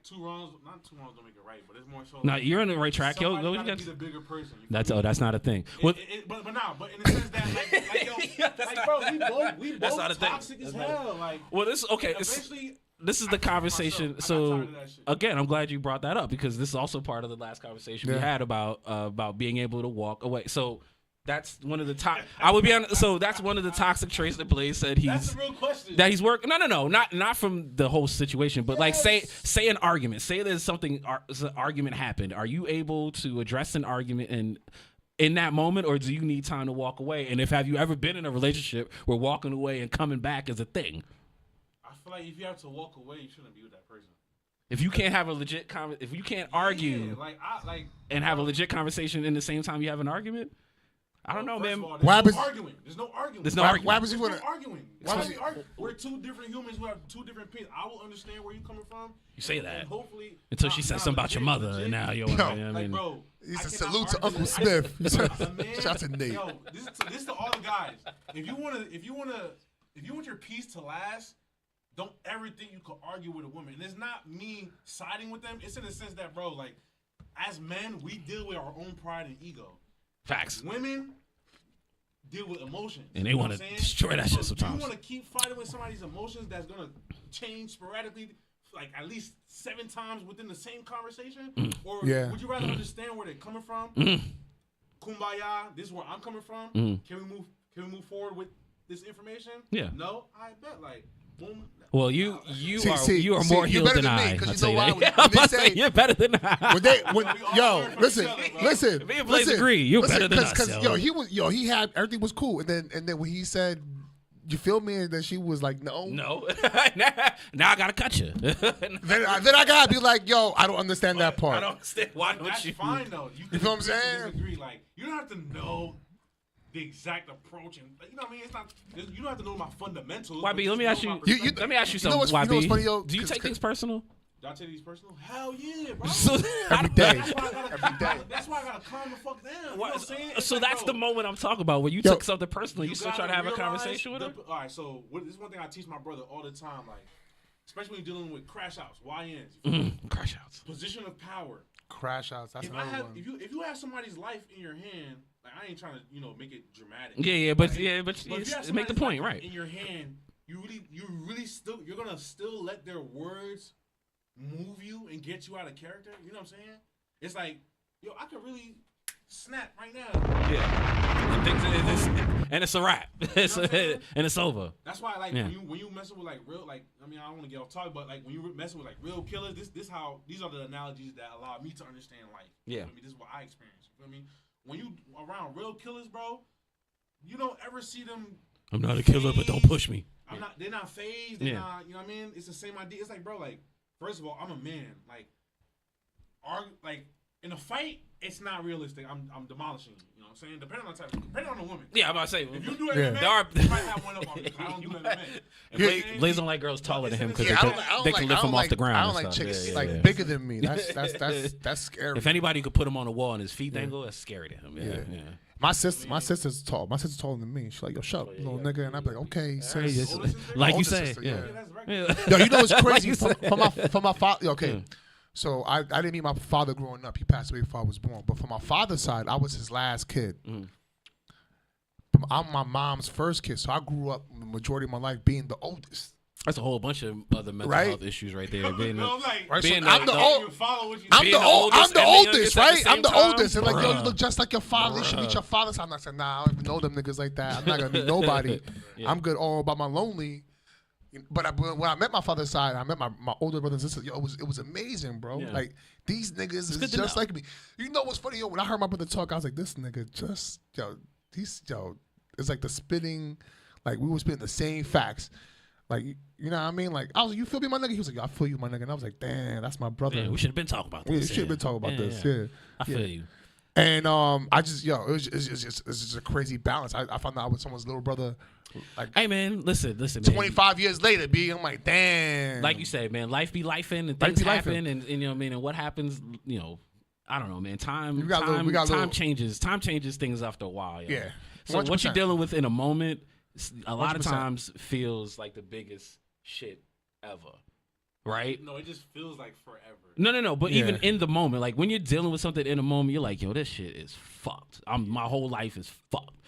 2 wrongs, not 2 wrongs don't make it right, but it's more so. No, you're on the right track, yo. Somebody gotta be the bigger person. That's not a thing. But in the sense that we both toxic as hell. Like, well, this okay. This is the conversation. So again, I'm glad you brought that up because this is also part of the last conversation we had about being able to walk away. So That's one of the top. I would be on. So that's one of the toxic traits that Blaze said That's the real question. that he's working. No, not from the whole situation, but like say an argument. Say there's something an argument happened. Are you able to address an argument in that moment, or do you need time to walk away? And have you ever been in a relationship where walking away and coming back is a thing? I feel like if you have to walk away, you shouldn't be with that person. If you can't have a legit if you can't argue and have a legit conversation in the same time you have an argument. I don't know, man. Why was arguing? There's no arguing. There's no arguing. Why was he arguing? We're two different humans who have two different opinions. I will understand where you're coming from. You say that. Hopefully, until she said something about your mother, and now you're. Like, bro, he's a salute to Uncle Smiff. Shout out to Nate. Yo, this to all the guys. If you want your peace to last, don't ever think you could argue with a woman. And it's not me siding with them. It's in the sense that, bro, like, as men, we deal with our own pride and ego. Facts. Women deal with emotions. And they want to destroy that shit sometimes. You want to keep fighting with somebody's emotions that's going to change sporadically, like at least 7 times within the same conversation? Or would you rather understand where they're coming from? Kumbaya, this is where I'm coming from. Can we move forward with this information? Yeah. No? I bet. Like, boom. Well, you are more healed than I. Because you know why? You're better than I. Listen. Me and Blaze agree. You're better than us. Because he had everything was cool, and then when he said, "You feel me?" and then she was like, "No." Now I gotta cut you. then I gotta be like, "Yo, I don't understand that part." I don't understand. Why don't That's you? fine though. You know what I'm saying? Disagree. Like, you don't have to know the exact approach, and you know what I mean. It's not. You don't have to know my fundamentals. YB, let me ask you. Let me ask you something. YB, you know what's funny, yo? Do you take things personal? Do I take these personal? Hell yeah, bro. Every day. That's why I gotta calm the fuck down. You know what I'm saying? So that's the moment I'm talking about, where you took something personal. You still try to have a conversation with him? All right, so this is one thing I teach my brother all the time, like, especially when you're dealing with crash outs, YNs. Crash outs. Position of power. Crash outs. That's another one. If you have somebody's life in your hand, like, I ain't trying to make it dramatic. But make the point, right? In your hand, you're gonna still let their words move you and get you out of character. You know what I'm saying? It's like, yo, I could really snap right now. Yeah. And it's a wrap. And it's over. That's why, like, when you messing with like real, like, I mean, I don't want to get off topic, but like when you messing with like real killers, these are the analogies that allow me to understand life. Yeah. I mean, this is what I experienced. You feel me? When you around real killers, bro, you don't ever see them. I'm not a killer, but don't push me. They're not phased. They're not. You know what I mean? It's the same idea. It's like, bro, like, first of all, I'm a man. Like in a fight, it's not realistic. I'm demolishing you. You know what I'm saying? Depending on the woman. Yeah, I'm about to say. If you do it as a man, you might have one up on me. I don't do it as a man. Blaze don't like girls taller than him because they can lift him off the ground. I don't like chicks bigger than me. That's scary. If anybody could put him on the wall and his feet dangle, that's scary to him. Yeah. My sister's tall. My sister's taller than me. She's like, yo, shut up, little nigga. And I'm like, okay, sis. Like you say. Yeah. Yo, you know what's crazy? For my father, okay. So I didn't meet my father growing up. He passed away before I was born. But for my father's side, I was his last kid. I'm my mom's first kid. So I grew up the majority of my life being the oldest. That's a whole bunch of other mental health issues right there. I'm the oldest, right? I'm the oldest. And like, yo, you look just like your father. You should meet your father. So I'm not saying, nah, I don't even know them niggas like that. I'm not going to meet nobody. I'm good all by my lonely. But when I met my father's side, I met my older brothers and sisters. Yo, it was amazing, bro. Yeah. Like, these niggas is just like me. You know what's funny? Yo, when I heard my brother talk, I was like, this nigga just, it's like the spitting, like we were spitting the same facts. Like, you know what I mean? Like, I was like, you feel me, my nigga? He was like, I feel you, my nigga. And I was like, damn, that's my brother. Yeah, we should have been talking about this. We should have been talking about this, yeah. I feel you. And I just, it's just a crazy balance. I found out I was someone's little brother. Like, hey, man, listen, man. 25 years later, I'm like, damn. Like you said, man, life be lifing and things happen. And you know what I mean? And what happens, I don't know, man. Time changes. Time changes things after a while. Yo. Yeah. So 100%. What you're dealing with in a moment, a lot 100%. Of times feels like the biggest shit ever. Right? No, it just feels like forever. No. But even in the moment, like when you're dealing with something in a moment, you're like, yo, this shit is fucked. My whole life is fucked.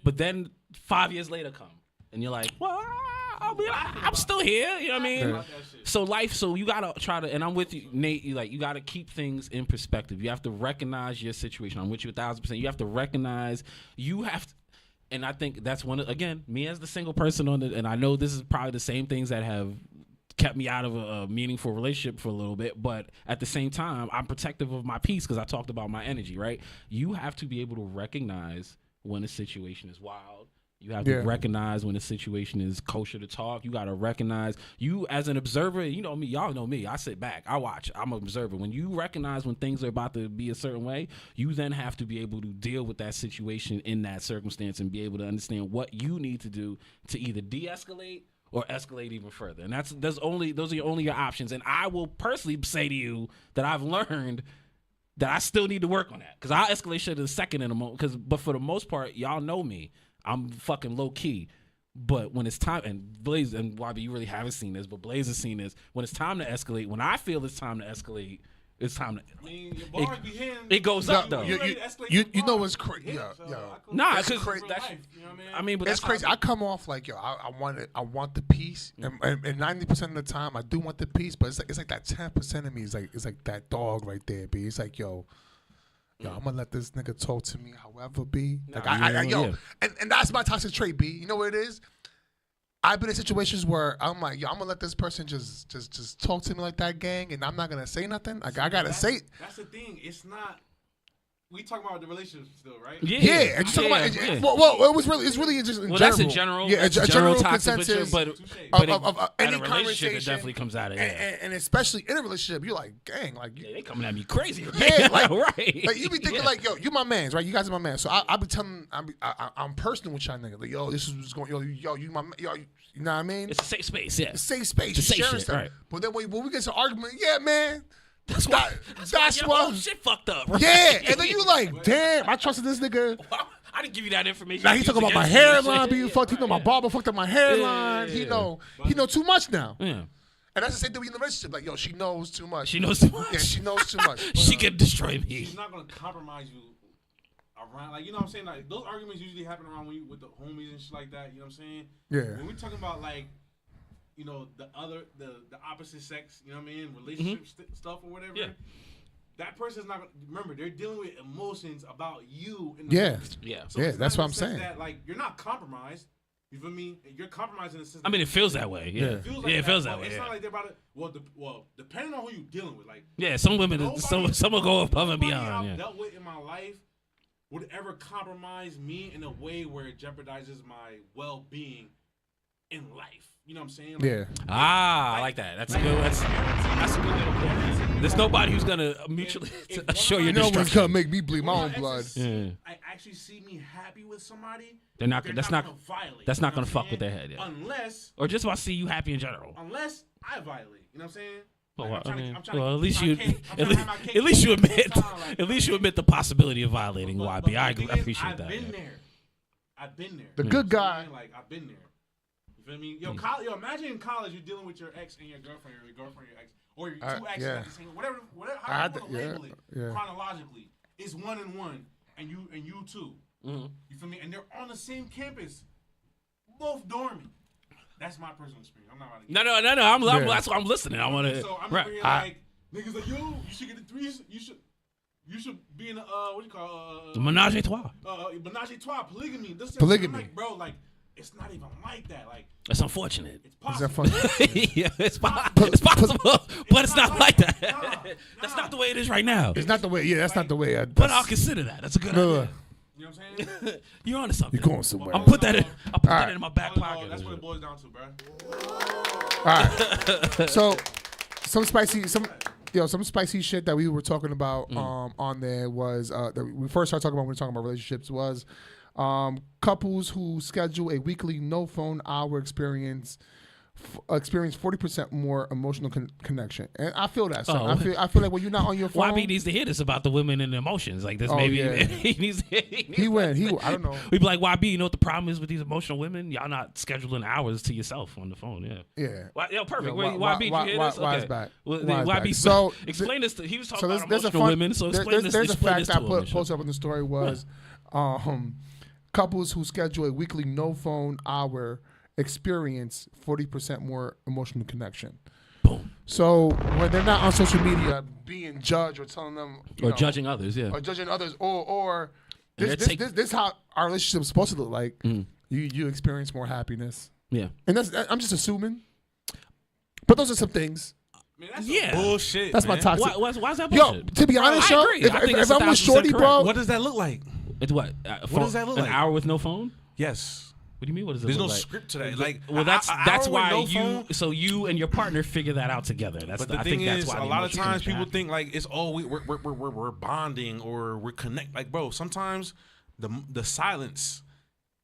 But then 5 years later come, and you're like, well, I mean, I'm still here. You know what I mean? Yeah. So life. So you gotta try to. And I'm with you, Nate. You gotta keep things in perspective. You have to recognize your situation. I'm with you 1,000%. You have to recognize. You have to. And I think that's again, me as the single person and I know this is probably the same things that have kept me out of a meaningful relationship for a little bit, but at the same time, I'm protective of my peace because I talked about my energy, right? You have to be able to recognize when a situation is wild. You have to recognize when a situation is kosher to talk. You got to recognize, you as an observer, you know me, y'all know me. I sit back, I watch, I'm an observer. When you recognize when things are about to be a certain way, you then have to be able to deal with that situation in that circumstance and be able to understand what you need to do to either de-escalate or escalate even further. And those are only your options. And I will personally say to you that I've learned that I still need to work on that because I'll escalate shit in a second in a moment. But for the most part, y'all know me. I'm fucking low key. But when it's time, and Blaze and YB, you really haven't seen this, but Blaze has seen this. When it's time to escalate, when I feel it's time to escalate, it's time to. I mean, your bars be hitting. It goes up though. You know what's crazy? Nah, it's crazy. I mean, but it's crazy. I come off like I want the peace, and 90% of the time I do want the peace, but it's like that 10% of me is like that dog right there, B. It's like yo, I'm gonna let this nigga talk to me however, B. Like and that's my toxic trait, B. You know what it is? I've been in situations where I'm like, yo, I'm gonna let this person just talk to me like that, gang, and I'm not gonna say nothing. Like I gotta say. That's the thing. It's not. We talking about the relationship still, right? Yeah. And just talking about. Well, it's really just in general. That's a general. Yeah, that's a general consensus. But of any a relationship, conversation, it definitely comes out of it. And especially in a relationship, you're like, gang, like they coming at me crazy. Yeah, like right. Like you be thinking like, yo, you my mans, right? You guys are my mans. So I be telling, I'm personal with y'all niggas. Like, yo, this is what's going. Yo, you my, yo, you know what I mean? It's a safe space. Yeah, it's a safe space. It's a safe sharing shit, stuff. right. But then when we get to argument, yeah, man. That's why shit fucked up. Right? Yeah, and then you like, damn, I trusted this nigga. I didn't give you that information. Now he talking about my hairline being fucked. He know my barber fucked up my hairline. He know too much now. Yeah. And that's the same thing in the relationship. Like, yo, she knows too much. She knows too much. Yeah, she knows too much. She can destroy me. She's not gonna compromise you around. Like, you know what I'm saying? Like, those arguments usually happen around when you with the homies and shit like that. You know what I'm saying? Yeah. When we talking about like, you know, the opposite sex. You know what I mean? Relationship stuff or whatever. Yeah. That person's not gonna remember. They're dealing with emotions about you. In the moment. Yeah. So yeah. That's what I'm saying. That, like, you're not compromised. You feel me? You're compromised in the sense. I mean, it feels that way. Yeah. It feels that way. It's not like they're about to. Well, depending on who you're dealing with, like. Yeah, some women, some will go above and beyond. I've dealt with in my life would ever compromise me in a way where it jeopardizes my well-being in life. You know what I'm saying? Like, yeah. I like that. That's a good. That's a good way to put it. There's nobody who's gonna mutually show your destruction. No one's gonna make me bleed my own blood. I actually see me happy with somebody. That's not gonna violate. That's not gonna fuck with their head. Yeah. Unless. Or just want to see you happy in general. Unless I violate. You know what I'm saying? Well, at least you admit the possibility of violating YB. I appreciate that. I've been there. The good guy. Like, I've been there. You feel me? Yo, imagine in college you're dealing with your ex and your girlfriend, or your girlfriend and your ex, or your two exes at the same, whatever, however you label it chronologically. It's 1 and 1, and you two. Mm-hmm. You feel me? And they're on the same campus, both dorming. That's my personal experience. I'm not about to. No. That's why I'm listening. I want to. So I'm here like niggas like, yo, you should get the threes. You should be in a what do you call menage a trois. Menage a trois, polygamy. Polygamy, like, bro. Like, it's not even like that. Like, it's unfortunate. It's possible. Yeah, it's possible, but it's not like that. That's not the way it is right now. It's not the way. Yeah, that's not the way. But I'll consider that. That's a good idea. You know what I'm saying? You're onto something. You're going somewhere. I'll put that in my back pocket. That's what it boils down to, bro. All right. So some spicy shit that we were talking about on there was that we first started talking about when we were talking about relationships was couples who schedule a weekly no phone hour experience 40% more emotional connection, and I feel that. Son. I feel like when you're not on your phone, YB needs to hear this about the women and the emotions. Like this, maybe he needs. I don't know. We'd be like, YB, you know what the problem is with these emotional women? Y'all not scheduling hours to yourself on the phone. Yeah. Yo, perfect. YB, did you hear this? Why is back? YB, so explain this. He was talking about emotional women. So explain this. There's a fact I posted up in the story was, couples who schedule a weekly no phone hour experience 40% more emotional connection. Boom. So when they're not on social media being judged or telling them or judging others, or judging others, or this how our relationship is supposed to look like. You experience more happiness. Yeah, and I'm just assuming, but those are some things. Man, that's bullshit. That's my toxic. Why's that bullshit? Yo, to be honest, I agree. if I'm with Shorty, bro, what does that look like? It's what? What does that look like? An hour with no phone? Yes. What do you mean? What does it There's look no like? script to that. Like, well, that's why no you. phone. So you and your partner figure that out together. That's But the I thing think that's is, why a the lot of emotional times connection people think like it's we're bonding or we're connect. Like, bro, sometimes the silence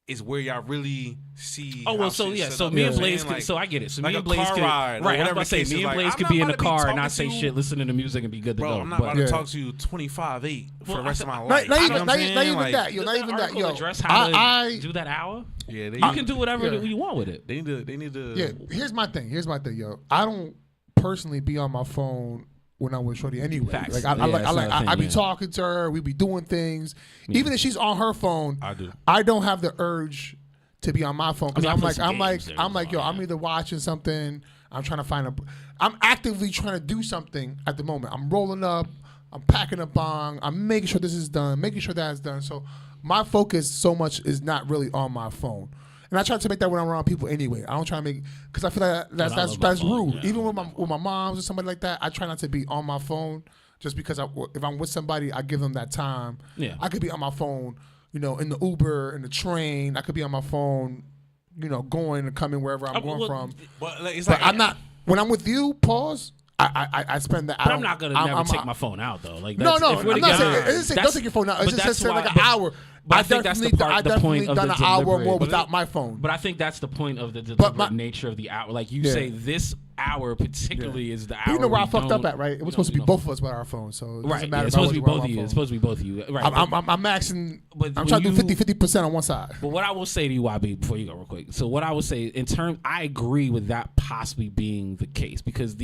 is where y'all really see. Oh well, so yeah, so me and Blaze, so I get it. So me and Blaze could, right? I was about to say, me and Blaze could be in the car and not say shit, listening to music and be good to go. I'm not about to talk to you 25/8 for the rest of my life. Not even that. Yo, not even that. Yo, address how to do that hour. Yeah, you can do whatever you want with it. They need to. Yeah, here's my thing, yo. I don't personally be on my phone when I'm with Shorty anyway. Facts. Like I be talking to her, we be doing things. Even if she's on her phone, I don't have the urge to be on my phone because I'm like, yo, I'm either watching something, I'm actively trying to do something at the moment. I'm rolling up, I'm packing a bong, I'm making sure this is done, making sure that's done. So my focus so much is not really on my phone. And I try to make that when I'm around people anyway. I don't try to make, because I feel like that's rude. Yeah. Even with my moms or somebody like that, I try not to be on my phone just because if I'm with somebody, I give them that time. Yeah. I could be on my phone, in the Uber, in the train. I could be on my phone, going and coming wherever I'm going from. But I'm not, when I'm with you, pause. I spend that. But I'm not gonna never take my phone out though. Like no, if we're I'm not together, saying don't take your phone out. It's just like an hour. But I think that's the point of done the an hour deliberate. more without my phone. But I think that's the point of the deliberate nature of the hour. Like you say, this hour particularly is the hour. You know where I fucked up at, right? It was supposed to be both of us with our phones, so it doesn't matter. It's supposed to be both of you. It's supposed to be both of you. Right. I'm maxing. I'm trying to do 50% on one side. But what I will say to you, YB, before you go real quick. So what I will say I agree with that possibly being the case because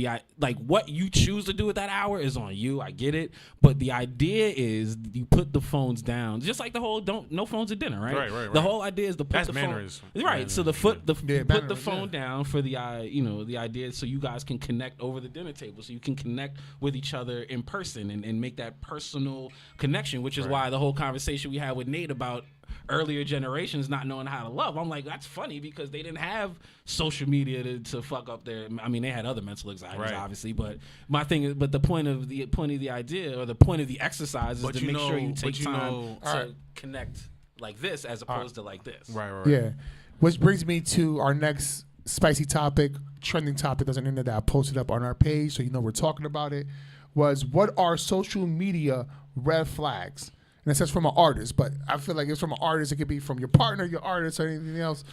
what you choose to do with that hour is on you. I get it, but the idea is you put the phones down, just like the whole no phones at dinner, right? Right. The whole idea is to put the manners. phone right. So put the phone down for the the idea so you guys can connect over the dinner table, so you can connect with each other in person and make that personal connection, which is why the whole conversation we had with Nate about earlier generations not knowing how to love. I'm like, that's funny because they didn't have social media to fuck up their. I mean, they had other mental anxieties, obviously, but my thing is, but the point of the idea or the point of the exercise is to make sure you take time to connect like this as opposed to like this. Right. Yeah, which brings me to our next spicy topic, trending topic. There's an internet that I posted up on our page, so we're talking about it. Was what are social media red flags? And it says from an artist, but I feel like it's from an artist. It could be from your partner, your artist, or anything else.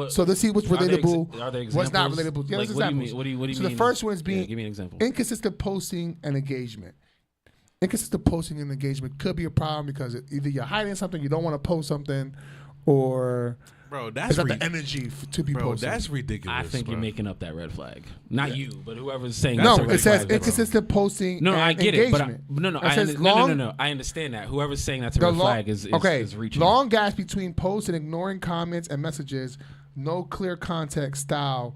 So let's see what's relatable, are there what's not relatable. Yeah, like, what do you mean? What do you so mean? the first one is being give me an example. Inconsistent posting and engagement. Inconsistent posting and engagement could be a problem because either you're hiding something, you don't want to post something, or that's not the energy to be posted. That's ridiculous. I think you're making up that red flag. Not you, but whoever's saying. No, that's a red it says flag, inconsistent posting. No, and I get engagement. it, but no, I understand that. Whoever's saying that's a red flag is reaching. Long gaps between posts and ignoring comments and messages. No clear context, style,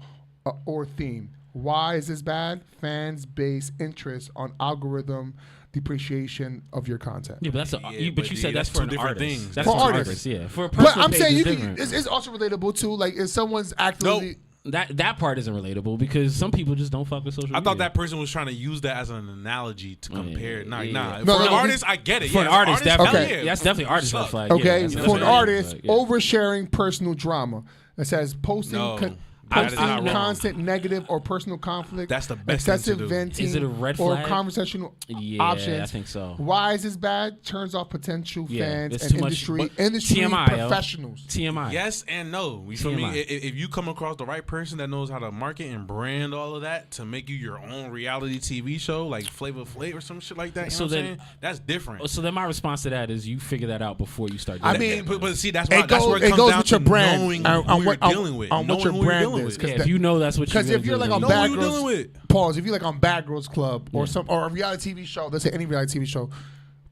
or theme. Why is this bad? Fans base interest on algorithm depreciation of your content. Yeah, but but you said that's for an artist. Things. That's for for artists. Yeah, for a personal but I'm saying it's also relatable to like if someone's actively. That part isn't relatable because some people just don't fuck with social media. I thought that person was trying to use that as an analogy to compare. Nah. No, for an artist, I get it. For an artist, definitely. Okay. That's definitely artist red flag. Okay, Yeah, for an artist, oversharing personal drama. It says posting constant negative or personal conflict. That's the best excessive thing to do. venting. Is it a red or flag? conversational I options? think so. Why is this bad? Turns off potential fans it's and too industry TMI, professionals. TMI. Yes and no. You feel me? If you come across the right person that knows how to market and brand all of that to make you your own reality TV show, like Flavor Flav or some shit like that, you know what I'm saying? That's different. So then my response to that is you figure that out before you start doing I mean, but see, that's where it comes goes down with your to brand knowing who you're dealing with. On what your brand is. If you know that's what you're because if you're like on know Bad who you're dealing Girls, with. pause. If you're like on Bad Girls Club or a reality TV show, let's say any reality TV show,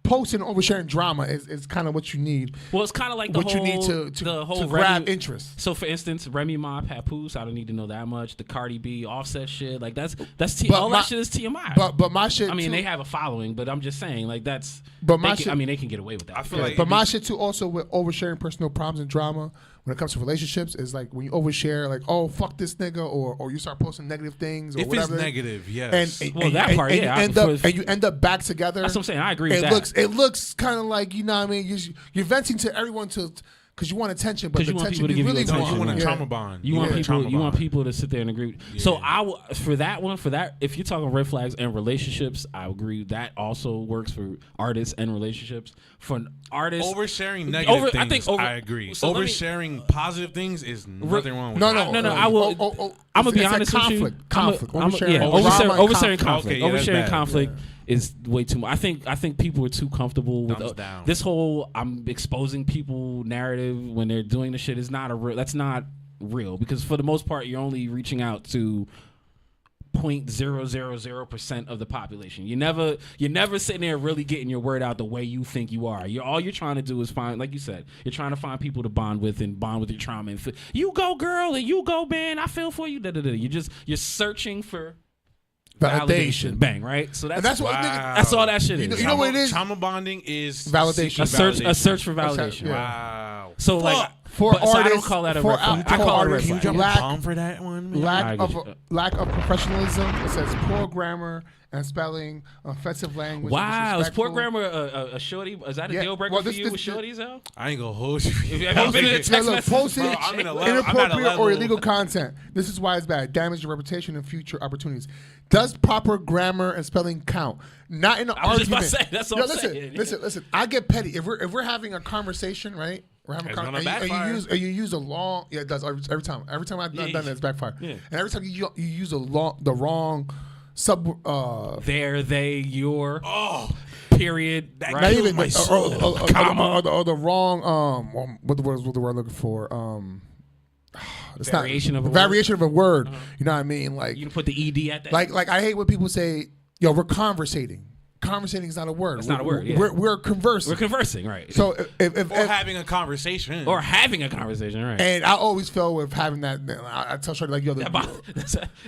posting oversharing drama is kind of what you need. Well, it's kind of like the what whole, you need to grab interest. So, for instance, Remy Ma, Papoose, I don't need to know that much. The Cardi B, Offset shit, like that shit is TMI. But my shit. I mean, too, they have a following, but I'm just saying, like that's. But my shit, they can get away with that. I feel like, but my shit too, also with oversharing personal problems and drama when it comes to relationships, is like when you overshare, like, oh fuck this nigga, or you start posting negative things or if whatever. It's negative, yes. And that part, you end up back together. That's what I'm saying. I agree with that. It looks kind of like, you know what I mean. You're venting to everyone because you want attention, but the attention you really want. You want a trauma bond. You want people to sit there and agree. Yeah. So for that, if you're talking red flags and relationships, I agree that also works for artists and relationships. For an artist, oversharing negative things, I agree. So oversharing positive things is nothing wrong with that. No. I will. I'm gonna be honest with you. Conflict. Oversharing conflict. Okay, oversharing conflict is way too much. I think people are too comfortable with this whole I'm exposing people narrative when they're doing the shit is not that's not real, because for the most part you're only reaching out to 0.000% of the population. You're never sitting there really getting your word out the way you think you are. All you're trying to do is find, like you said, you're trying to find people to bond with and bond with your trauma. And you go girl and you go man, I feel for you. You're searching for validation. Bang, right? So that's all that shit is. You know what it is? Trauma bonding is validation. A search for validation. Wow. So like for artists, I don't call that a red flag. I call it a red flag. Can you jump palm for that one? Man? Lack of professionalism. It says poor grammar and spelling, offensive language. Wow, is poor grammar a shorty? Is that a deal breaker for you with shorties though? I ain't gonna hold you. Have you been in a text message? Posting inappropriate or illegal content. This is why it's bad. Damage your reputation and future opportunities. Does proper grammar and spelling count? Not in an argument. I was just about to say, that's what I'm saying. Listen. I get petty. If we're having a conversation, right? We're having a conversation, and you use a long. Yeah, it does every time. Every time I've done that, it's backfire. Yeah. And every time you use the wrong sub. There, they, your. Oh. Period. That not even or the wrong. What the word I'm looking for? It's variation of a word. Uh-huh. You know what I mean? Like you can put the ed at that. Like I hate when people say, "Yo, we're conversating." Conversating is not a word. It's not a word. Yeah. We're conversing. We're conversing, right? So if having a conversation, right? And I always feel with having that. I tell Shorty like, yo,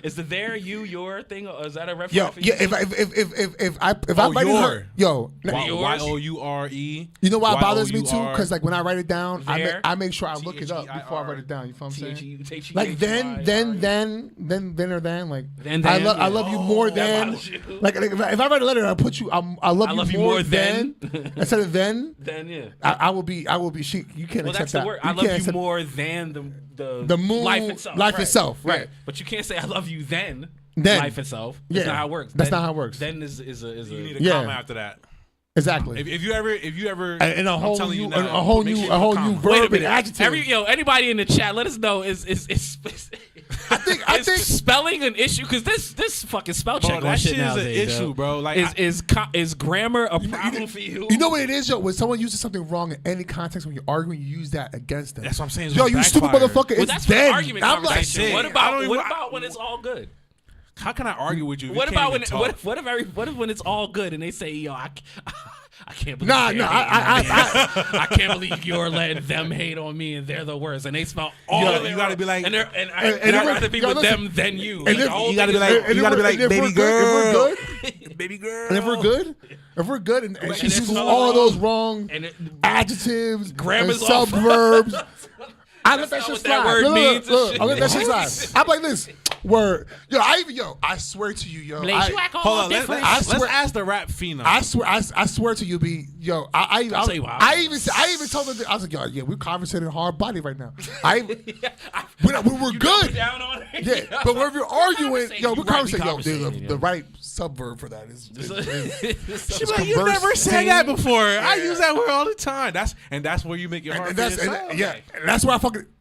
is the there you your thing? Or is that a reference? Yeah. If I write her, yo, youre. You know why it bothers me too? Because like when I write it down, I make sure I look it up before I write it down. You feel what I'm saying? Like then like I love you more than like if I write a letter, I put you. I love you more than instead of then. Then yeah. I will be. You can't accept that. Word. I love you more than the moon, life itself. Right. But you can't say I love you then life itself. That's not how it works. That's not how it works. Then is you need a comma after that. Exactly. If you ever, and a whole new verb and adjective. Anybody in the chat, let us know. I think spelling an issue because this fucking spell check that shit is an issue, bro. Like is grammar a problem for you? You know what it is, yo? When someone uses something wrong in any context, when you're arguing, you use that against them. That's what I'm saying. Yo, you stupid motherfucker. Well, that's then. For argument conversation. What about when it's all good? How can I argue with you? What about when when it's all good and they say, yo, I can't believe I can't believe you're letting them hate on me and they're the worst and they smell all of it. You gotta be like, and I'd rather be with them than you. And you gotta be like, baby girl, baby girl. And if we're good, and she uses all of those wrong adjectives, grammar, subverbs. I let that shit slide. I let that shit slide. I'm like this. Word. I swear to you, yo. Hold on, let's ask the rap phenom. I swear to you, B. Yo, I even told them, I was like, yo, yeah, we're conversating hard body right now. We're good. Yeah, but when we're arguing, yo, we're conversating. Yo, there's the right subverb for that is she's like, you never said that before. I use that word all the time. That's where you make your heart. And that's why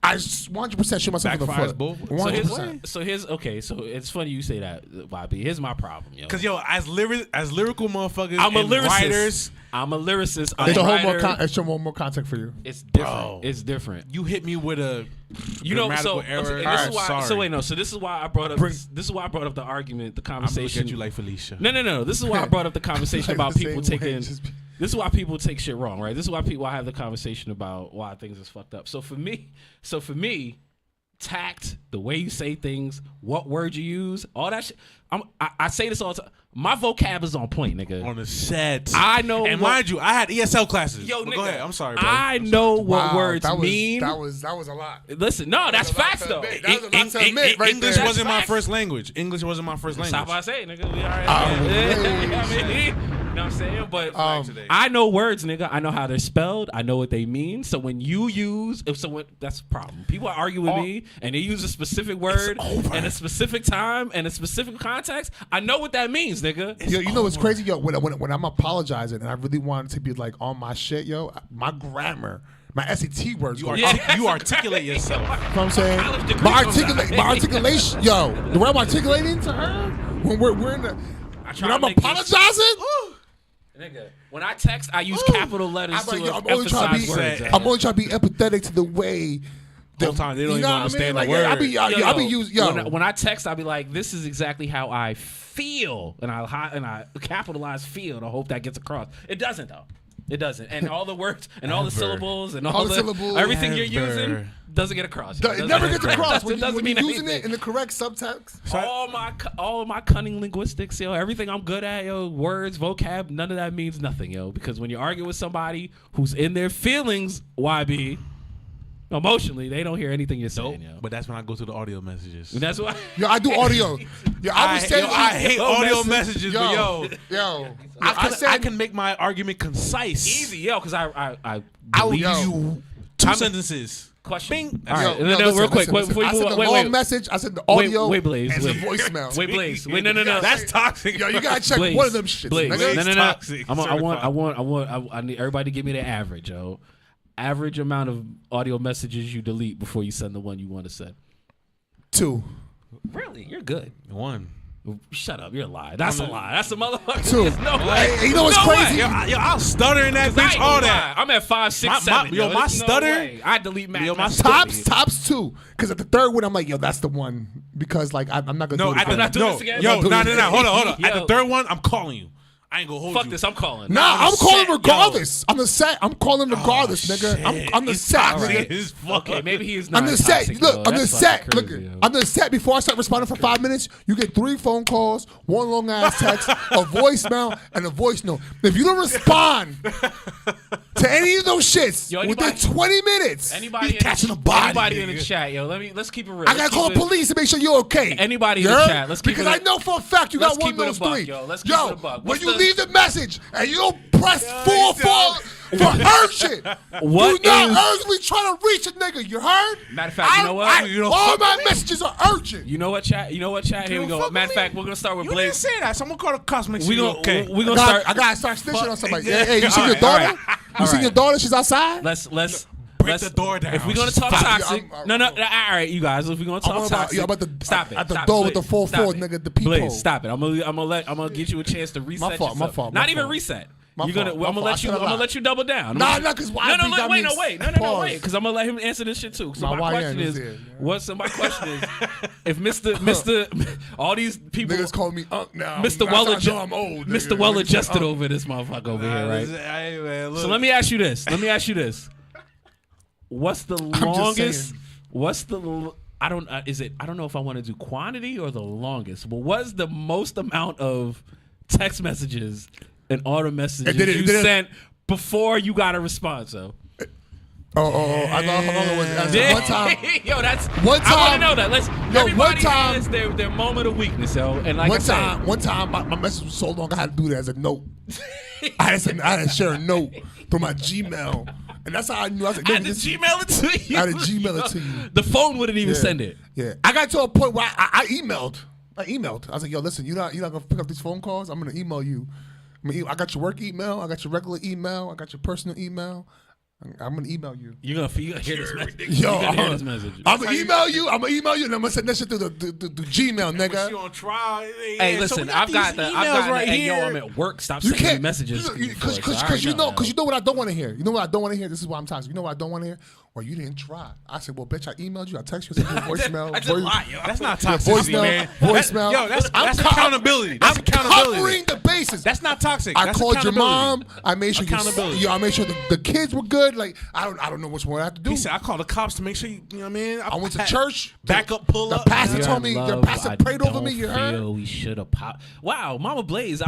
I 100% shoot myself in the foot. 100%. So here's okay. So it's funny you say that, Bobby. Here's my problem, yo. Because as lyrical motherfuckers, I'm a lyricist. Writers, I'm a lyricist. There's a whole more context for you. It's different. Bro, it's different. You hit me with a error. So this is why I brought up. This is why I brought up the argument, the conversation. I'm looking at you like Felicia. No. This is why I brought up the conversation about people taking. This is why people take shit wrong, right? This is why I have the conversation about why things is fucked up. So for me, tact, the way you say things, what words you use, all that shit. I say this all the time. My vocab is on point, nigga. On the set. I know. And mind you, I had ESL classes. Yo, nigga, go ahead. I'm sorry, bro. I know what words that mean. That was a lot. Listen, no, that's facts though. That was a lot to admit right English there. wasn't my first language. English wasn't my first language. Stop what I say, nigga. We all right. You know what I'm saying? But I know words, nigga. I know how they're spelled. I know what they mean. So when you use, that's a problem. People argue with me and they use a specific word in a specific time and a specific context. I know what that means, nigga. Yo, you know what's crazy, yo? When I'm apologizing and I really wanted to be like on my shit, yo, my grammar, my SAT words. You articulate yourself. You know what I'm saying? My articulation, yo, the way I'm articulating to her when we're in the, when I'm apologizing. Nigga, when I text, I use capital letters to emphasize words. I'm only trying to be empathetic to the way. The whole time they don't even understand the word. I be using. When I text, I'll be like, "This is exactly how I feel," and I capitalize "feel" to hope that gets across. It doesn't though. It doesn't. And all the words and all the syllables and all the syllables, everything you're using doesn't get across. It never gets across. It doesn't mean you're using anything. it in the correct subtext. All my cunning linguistics, yo, everything I'm good at, yo, words, vocab, none of that means nothing, yo. Because when you argue with somebody who's in their feelings, YB, emotionally, they don't hear anything you're saying, yo. But that's when I go to the audio messages. And that's why. Yo, I do audio. Yo, I hate audio messages, but yo, I can make my argument concise. Easy, yo, because I will give you two sentences. Question. Bing. All right, no, real quick. Before you move on, wait. Message. I said the audio. Wait, Blaze. And the voicemail. Wait, Blaze. Wait, no. That's toxic. Yo, you gotta check Blaze, one of them shits. Blaze. No. Toxic. I need everybody to give me the average, yo. Average amount of audio messages you delete before you send the one you want to send. 2. Really? You're good. 1. Shut up. You're a lie. That's a lie. That's a motherfucker. 2. There's no way. Hey, you know what's crazy? Yo, I'll stutter in that bitch all that. I'm at 5, 6, 7. Yo, my stutter. No I delete my tops 2. Because at the third one, I'm like, yo, that's the one. Because like I'm not gonna do it again. I'm not doing this again. Yo, no. Hold on. At the third one, I'm calling you. I ain't gonna hold Fuck you. this, I'm calling. Nah, I'm calling regardless. On the set, I'm calling regardless, nigga. I'm on the set, nigga. Okay, maybe he's not. On the set, toxic, look, though. on the That's set, fucking look, crazy, on the set. Before I start responding for 5 minutes, you get 3 phone calls, 1 long ass text, a voicemail, and a voice note. If you don't respond to any of those shits within 20 minutes, anybody catching a body. Anybody in the chat, yo, let's keep it real. I gotta call the police to make sure you're okay. Anybody in the chat, let's keep it. Because I know for a fact you got one of those 3. Yo, let's keep it a buck. When you leave the message and you don't press 4 for urgent, what do not urgently try to reach a nigga. You heard? Matter of fact, you know what? All my messages are urgent. You know what, chat? Here we go. Matter of fact, we're gonna start with You Blaze. didn't say that. Someone call the cops. Make sure you're okay. We gonna start. I gotta start snitching on somebody. Hey, you see your daughter? You see your daughter? She's outside. Let's break the door down. If we're gonna talk toxic, no. All right, you guys. If we're gonna talk toxic, I'm about to stop it. At the door with the 4-4, nigga. The people. Blaze, stop it. I'm gonna get you a chance to reset. My fault. Not even reset. I'm gonna let you double down. Nah, because why? No, wait. Because I'm gonna let him answer this shit too. So my question is, if Mr. all these people niggas call me Unc now. Mr. Well-adjusted over this motherfucker over here, right? So let me ask you this. What's the longest? I don't know if I want to do quantity or the longest, but what's the most amount of text messages and auto messages you sent before you got a response? So. I thought how long it was. One time. Yo, that's one time. I want to know that. Everybody time, has their moment of weakness, yo. And like one time, my message was so long I had to do that as a note. I had to share a note from my Gmail. And that's how I knew. I was like, I had to Gmail it to you. I had to Gmail it to you. The phone wouldn't even send it. Yeah. I got to a point where I emailed. I was like, yo, listen, you're not gonna pick up these phone calls. I'm gonna email you. I got your work email. I got your regular email. I got your personal email. I'm gonna email you. You're gonna hear this message. Yo, You're gonna hear this message. I'm gonna email you. And I'm gonna send that shit through the Gmail, nigga. She on trial. Hey, listen, I've got the right hey, here. yo, I'm at work. Stop You sending me can't messages. because you know what I don't want to hear. You know what I don't want to hear. This is why I'm toxic. You know what I don't want to hear. Well, you didn't try. I said, well, bitch, I emailed you. I texted you. I sent you a voicemail. That's a lie, yo. That's not toxicity, man. Voicemail. Yo, that's accountability. That's accountability. Covering the bases. That's not toxic. I That's called your mom. I made sure accountability. I made sure the kids were good. Like I don't know what's more I have to do. He said I called the cops to make sure you know what I mean. I went to church. Back up, pull up. The pastor told me. The pastor prayed over me. You heard? We should have popped. Wow, Mama Blaze.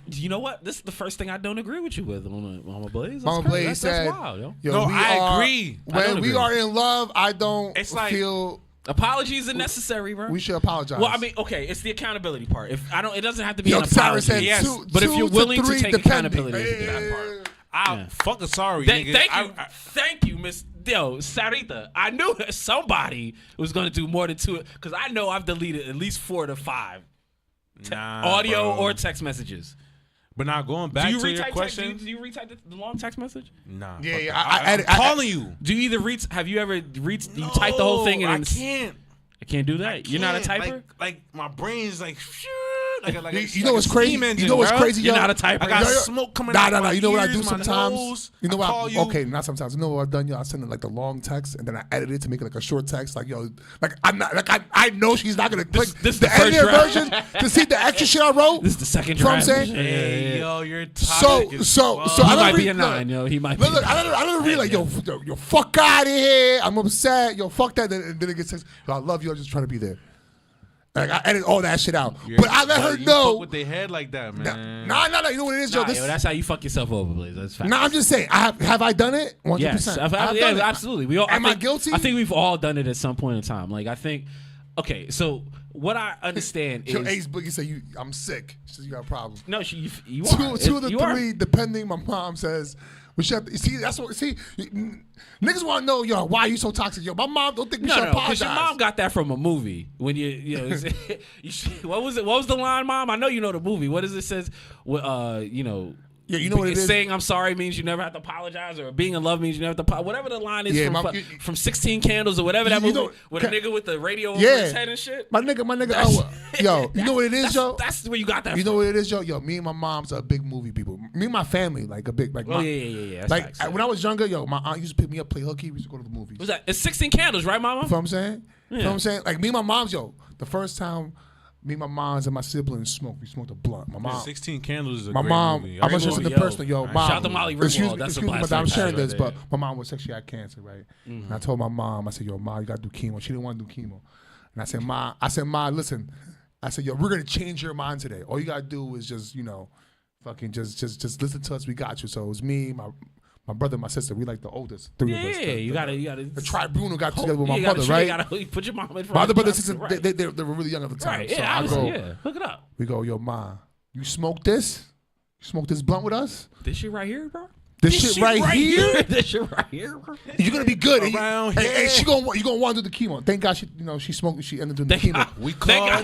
You know what? This is the first thing I don't agree with you with, Mama Blaze. Mama Blaze said, "That's wild, yo." No, I agree. When we are in love, I don't feel apologies are necessary, bro. We should apologize. Well, I mean, okay, it's the accountability part. If I don't, it doesn't have to be an Sarah apology. said Yes, but if you're willing to take depending. accountability for that part. I'm fucking sorry, Thank nigga. Thank you, Miss Sarita. I knew that somebody was going to do more than 2 because I know I've deleted at least 4 to 5 audio or text messages. But now going back to your question, do you retype the long text message? Nah. Yeah, I'm calling you. Do you either have you ever type the whole thing and I can't. I can't do that. You're not a typer? Like my brain's like you know what's crazy? You know what's crazy? You're not a typer. I got smoke coming out. Nah. You know what I do ears, my sometimes? nose. You know what? Okay, not sometimes. You know what I've done? Yo, I send it like the long text and then I edit it to make it like a short text. Like like I'm not like I know she's not gonna click this the first edited draft. version to see the extra shit I wrote. This is the second You know what draft. I'm saying? Hey, yo, you're toxic. So He I might don't be a 9, yo. He might be. Look, I don't read like yo, fuck out of here. I'm upset. Yo, fuck that. And then it gets says, I love you. I'm just trying to be there. Like I edit all that shit out, but I let her know. Fuck with their head like that, man. Nah. You know what it is, yo. Yo, that's how you fuck yourself over, Blaze. That's fact. Nah, I'm just saying. Have I done it? 100%. Yes, I've done it. absolutely. We all. Am I guilty? I think we've all done it at some point in time. Like I think. Okay, so what I understand is. Yo, Ace Boogie said I'm sick. She says you got a problem. No, you are. Two of the three, depending. My mom says. We should see, that's what. See, niggas want to know, yo, why are you so toxic? Yo, my mom don't think we should apologize. Because your mom got that from a movie. When you know, what was it? What was the line, Mom? I know you know the movie. What does it says? You know. Yeah, you know what it is. Saying I'm sorry means you never have to apologize, or being in love means you never have to apologize. Whatever the line is from 16 Candles or whatever that movie with a nigga with the radio over his head and shit. My nigga. Yo, you know what it is, yo? That's where you got that. You know what it is, yo? Yo, me and my mom's a big movie people. Me and my family, like a big, like. Oh yeah. Like facts, when I was younger, yo, my aunt used to pick me up, play hooky. We used to go to the movies. What's that? It's 16 Candles, right, Mama? You know what I'm saying? Yeah. You know what I'm saying? Like me and my mom's, yo, the first time. Me, my moms, and my siblings smoked. We smoked a blunt. My mom. 16 Candles is a my great mom. movie. I'm just the personal. Yo, mom. Shout out to Molly Ringwald. That's a blast. I'm sharing this, right but my mom was said she had cancer, right? Mm-hmm. And I told my mom, I said, yo, Ma, you gotta do chemo. She didn't want to do chemo, and I said, Ma, listen. I said, yo, we're gonna change your mind today. All you gotta do is just, fucking just listen to us. We got you. So it was me, my brother, my sister. We like the oldest, three of us. Yeah, you gotta. The tribunal got together with my mother, right? You gotta put your mom in front. My other brother and sister, they were really young at the time. Right. So Yeah, I go, hook it up. We go, yo, Ma, you smoke this? You smoke this blunt with us? This shit right here, bro. This shit right here? This shit right here, bro. You're gonna be good. Around And here. you gonna want to do the chemo. Thank God she smoked. She ended up doing the chemo. We called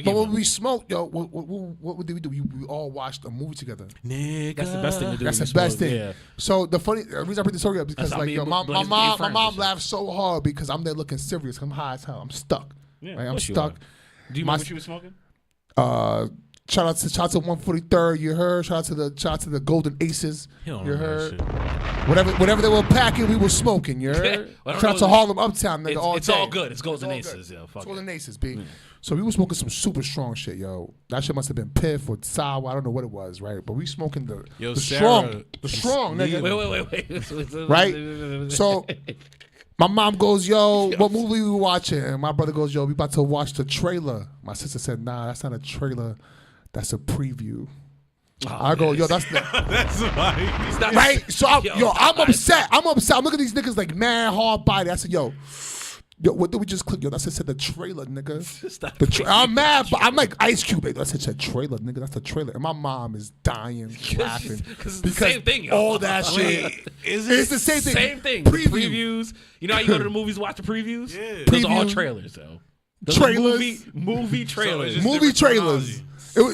But when we smoked, yo, what did we do? We all watched a movie together. Nigga. That's the best thing to do. That's the best thing. Yeah. So the reason I bring the story up is because like yo, my mom laughed so hard because I'm there looking serious. I'm high as hell. I'm stuck. Yeah, right? I'm stuck. Do you remember what you were smoking? Shout out to 143rd, you heard. Shout out to the Golden Aces, you heard. Whatever they were packing, we were smoking, you heard. Shout out to Harlem Uptown, nigga. It's all good. It's Golden Aces, yo. It's Golden Aces, B. So we were smoking some super strong shit, yo. That shit must have been piff or sour. I don't know what it was, right? But we smoking the strong, nigga. Wait. Right. So my mom goes, yo, what movie we watching? And my brother goes, yo, we about to watch the trailer. My sister said, nah, that's not a trailer. That's a preview. I go, yo, that's the right. So I'm upset. I'm looking at these niggas like mad hard body. I said, yo, what did we just click? Yo, that's said the trailer, nigga. I'm mad, but I'm like Ice Cube. I said trailer, nigga. That's the trailer. And my mom is dying, laughing because the same thing. Yo. All that shit. It's the same thing. Same thing. Previews. You know how you go to the movies, watch the previews? Yeah. Those are all trailers, though. trailers. Movie trailers. just Movie different trailers.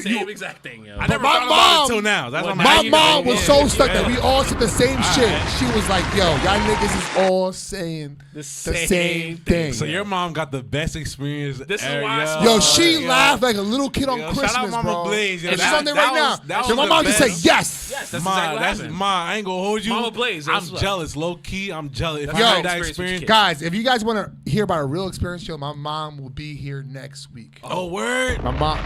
Same exact thing, yo. I never my thought about mom- it until now. That's what My mom was so stuck that we all said the same shit. right. She was like, yo, y'all niggas is all saying the same thing. So your mom got the best experience. This is ever, why I Yo, she laughed like a little kid on Yo, Christmas, shout out Mama bro. Blaze. Yo, And she's that- on there that right now. was- that Yo, was my the mom just said best. yes. Yes, that's Ma, exactly what that's happened. Ma. I ain't gonna hold you. Mama Blaze, I'm that's what- jealous, low key. I'm jealous. If That's I my had that experience with experience, Guys, if you guys want to hear about a real experience, yo, my mom will be here next week. oh word. My mom,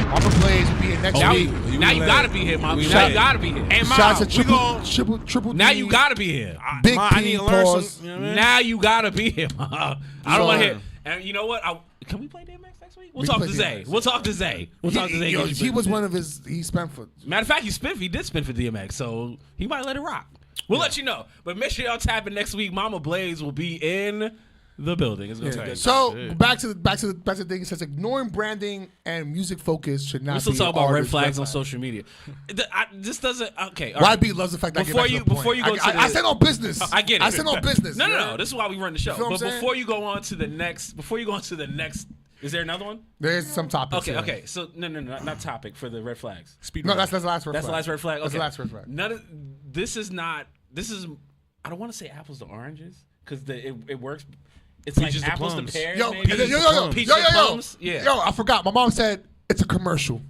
Mama Blaze will be here next Now week. you gotta be here, mom. We Now lit. you gotta be here. Hey, Ma, Shots we of triple, gon' triple Now D, you gotta be here. Big Ma, I P, need to learn pause. some. You know what I mean? Now you gotta be here, mom. I don't want to So- hear. And you know what? Can we play DMX next week? We'll We talk can to play Zay. DMX. We'll talk to Zay. We'll talk to Zay. Yo, he was one of his. He spent for. Matter of fact, he did spin for DMX, so he might let it rock. We'll let you know. But make sure y'all tap in next week. Mama Blaze will be in the building. It's gonna be good. So back to the thing. It says ignoring branding and music focus should not. We still be talk about red artist flags on flag. social media. This doesn't. Okay. All right. YB loves the fact that before you go to I said on business. I get it. I said on business. No. This is why we run the show. feel what I'm But saying? before you go on to the next, is there another one? There's some topics. Okay. here. Okay. So no, not topic for the red flags. No, that's the last red That's flag. the last red flag. Okay. That's the last red flag. None of this is not. This is. I don't want to say apples to oranges because it works. It's Peaches like to apples plums. to pears. Yo, maybe. yo, Peaches to plums. Yeah. Yo, I forgot. My mom said it's a commercial.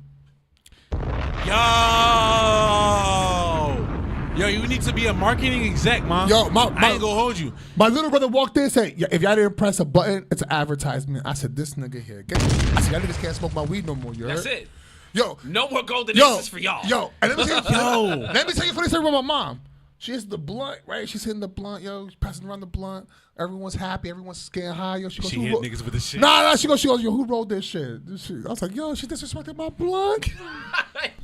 Yo, you need to be a marketing exec, Mom. Yo, I ain't gonna hold you. My little brother walked in and said, yeah, if y'all didn't press a button, it's an advertisement. I said, this nigga here. I said, y'all niggas can't smoke my weed no more. You heard? That's it. Yo. No more golden Yo, aces for y'all. Yo, and let me tell you a funny story about my mom. She has the blunt, right? She's hitting the blunt, yo. She's passing around the blunt. Everyone's happy. Everyone's getting high, yo. She goes, She hit niggas with the shit. Nah, she goes, yo, who rolled this shit? I was like, yo, she disrespected my blunt.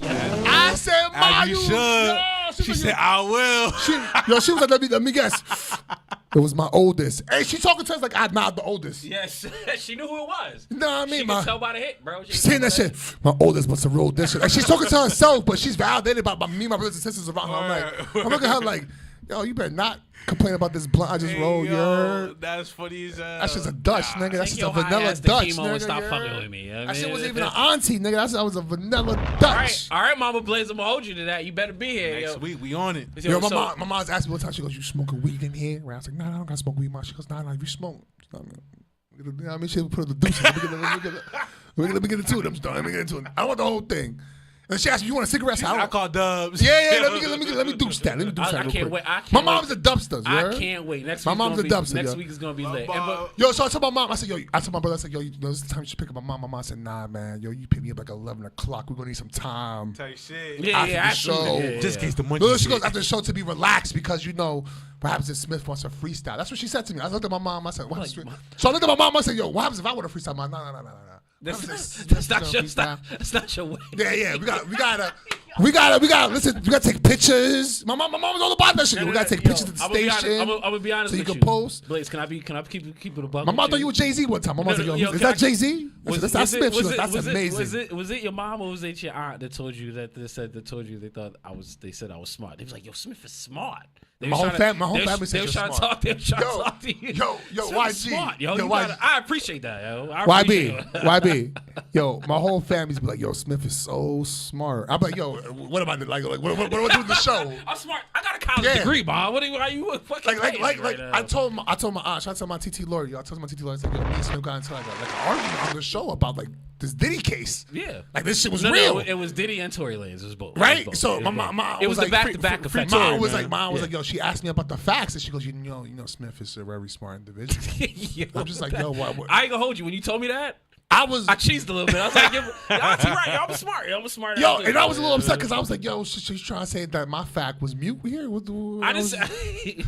I said, Ma, As you should. Yo, She was said, like, I will. she was like, let me guess. It was my oldest. Hey, she talking to us like I'm not the oldest. Yes, she knew who it was. You know what I mean? She can tell by the hit, bro. She's saying that shit. My oldest must have rolled this shit. Like, she's talking to herself, but she's validated by me, my brothers and sisters around her. I'm looking at her like, yo, you better not complain about this blunt I just rolled. Yo, that's funny as hell. that's just a Dutch, nigga. That's just a your high vanilla ass to Dutch, chemo and nigga. stop you fucking heard? with me. I That shit mean, wasn't even an auntie, nigga. That was a vanilla Dutch. All right, Mama Blaze, I'm gonna hold you to that. You better be here. Next week, we on it. Yo, my mom's asked me one time. She goes, "You smoking weed in here?" Right? I was like, "Nah, I don't got to smoke weed, ma." She goes, "Nah, you smoke." You know what I mean? She put the deuces. Let me get into it. Let me get into it. I want the whole thing. And she asked me, "You want a cigarette?" I call dubs. Yeah. Let me deuce that. Let me deuce that. I can't wait. My mom's a dubster. I can't wait. Next my mom's a dubster. Next week is gonna be lit. Yo, so I told my mom. I said, "Yo," I told my brother. I said, "Yo, this is the time you should pick up my mom." My mom said, "Nah, man. Yo, you pick me up like 11 o'clock. We're gonna need some time." Type shit. After the show. Just in case the money. No, she goes after the show to be relaxed because perhaps if Smiff wants a freestyle. That's what she said to me. I looked at my mom. I said, "What?" So I looked at my mom. I said, "Yo, what happens if I want to freestyle?" No. That's not your way. Yeah. We gotta listen. We gotta take pictures. My mom was all about that shit. We gotta take pictures at the station. I'm gonna be honest so with you can post. Blaze, can I keep it above? My mom thought you were Jay-Z one time. My mom said, "Yo, is that Jay-Z?" That's Smiff. She goes, "That's amazing." Was it your mom or was it your aunt that told you that they said they said I was smart? They was like, "Yo, Smiff is smart." My whole family said they were trying to talk. They were trying to talk to you. Yo, YG. Smart, yo, YG. I appreciate that, yo. YB. Yo, my whole family's be like, "Yo, Smiff is so smart." I'm like, "Yo, what am I like? What do I do with the show?" I'm smart. I got a college degree, Mom. Why you fucking I told my aunt. Shout out to my TT lawyer. Yo, I told my TT lawyer, I said, "Yo, me and Smiff got into like an argument on the show about like this Diddy case." Yeah, like this shit was real. No, it was Diddy and Tory Lanez. It was both. Right. So my mom was like, the back-to-back effect. Mom was like, "Yo," she asked me about the facts, and she goes, "You know, Smiff is a very smart individual." I'm just like, "Yo, what?" I ain't gonna hold you when you told me that. I cheesed a little bit. I was like, "You're right. Yo, I'm smart. I'm a smart." Yo, and I was a little upset because I was like, "Yo, she's trying to say that my fact was mute here." I just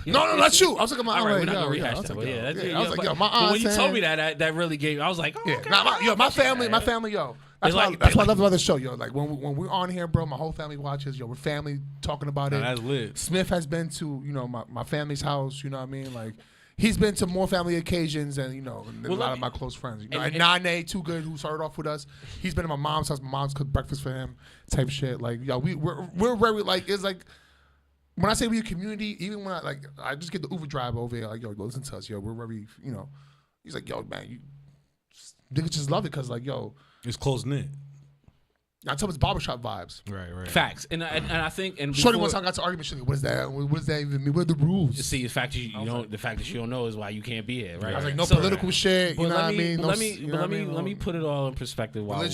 no, that's you. I was like, "My aunt." We're not gonna rehash that. I was like, "Yo, my aunt." When you told me that really gave. I was like, "Oh, okay." My family, yo. That's why I love the other show, yo. Like when we're on here, bro, my whole family watches. Yo, we're family talking about it. That's lit. Smiff has been to my family's house. You know what I mean? Like he's been to more family occasions than a lot of my close friends. You know, and Nane, Too Good, who started off with us. He's been to my mom's house. My mom's cooked breakfast for him. Type shit. Like yo, we're very like it's like. When I say we're a community, even when I just get the Uber driver over here, like, yo, listen to us, yo, we're very, He's like, yo, man, niggas just love it because like, yo, it's close knit. I tell him it's barbershop vibes. Right. Facts. And I think Shorty one time got to argument. What is that? What does that even mean? What are the rules? See, the fact you don't, the fact that you don't know is why you can't be here, right? I was like, no political shit. You know what I mean? Let me put it all in perspective. Let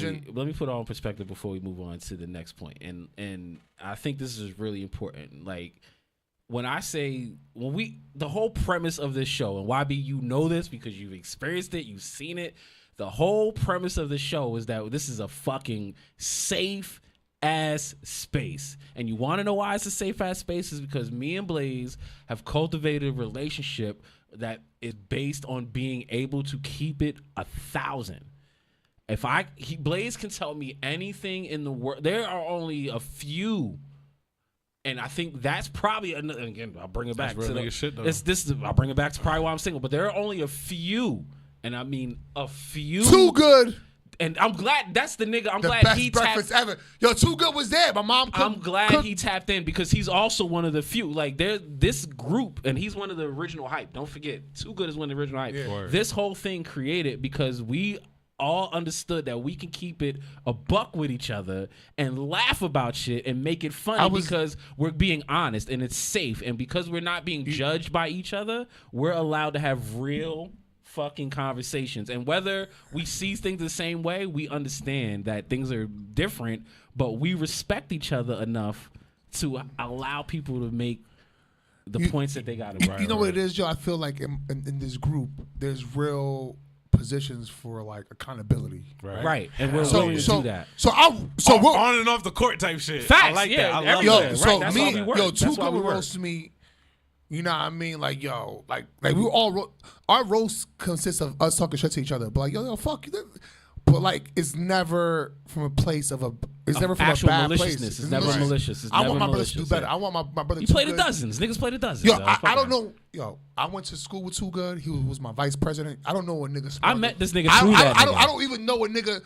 me put it all in perspective before we move on to the next point. And I think this is really important. Like when I say the whole premise of this show, and YB, you know this because you've experienced it, you've seen it. The whole premise of the show is that this is a fucking safe ass space. And you want to know why it's a safe ass space is because me and Blaze have cultivated a relationship that is based on being able to keep it 1,000. Blaze can tell me anything in the world. There are only a few. And I think that's probably another, again, I'll bring it back to the shit, though. I'll bring it back to probably why I'm single, but there are only a few. And I mean a few. Too Good. And I'm glad that's the nigga. I'm the glad best he breakfast ever. Yo, Too Good was there. My mom cooked. I'm glad he tapped in because he's also one of the few. Like this group, and he's one of the original hype. Don't forget, Too Good is one of the original hype. Yeah. This whole thing created because we all understood that we can keep it a buck with each other and laugh about shit and make it funny because we're being honest and it's safe. And because we're not being judged by each other, we're allowed to have real fucking conversations. And whether we see things the same way, we understand that things are different, but we respect each other enough to allow people to make the points that they got to. You know what it is, Joe? I feel like in this group, there's real positions for like accountability, right? And we're willing to do that. So we're on and off the court type shit. Facts, I like that. I love that. that. So that's me, why we work. Too Good would roast me. You know what I mean? Like, yo, like we all our roast consists of us talking shit to each other. But like, yo, fuck you. But like, it's never from a place of it's never from a bad place. It's never malicious. I want my brothers to do better. I want my brother. You played a dozens. Niggas played a dozens. Yo, I don't know. Yo, I went to school with Too Good. He was my vice president. I don't know a nigga. I met this nigga through that. I don't even know a nigga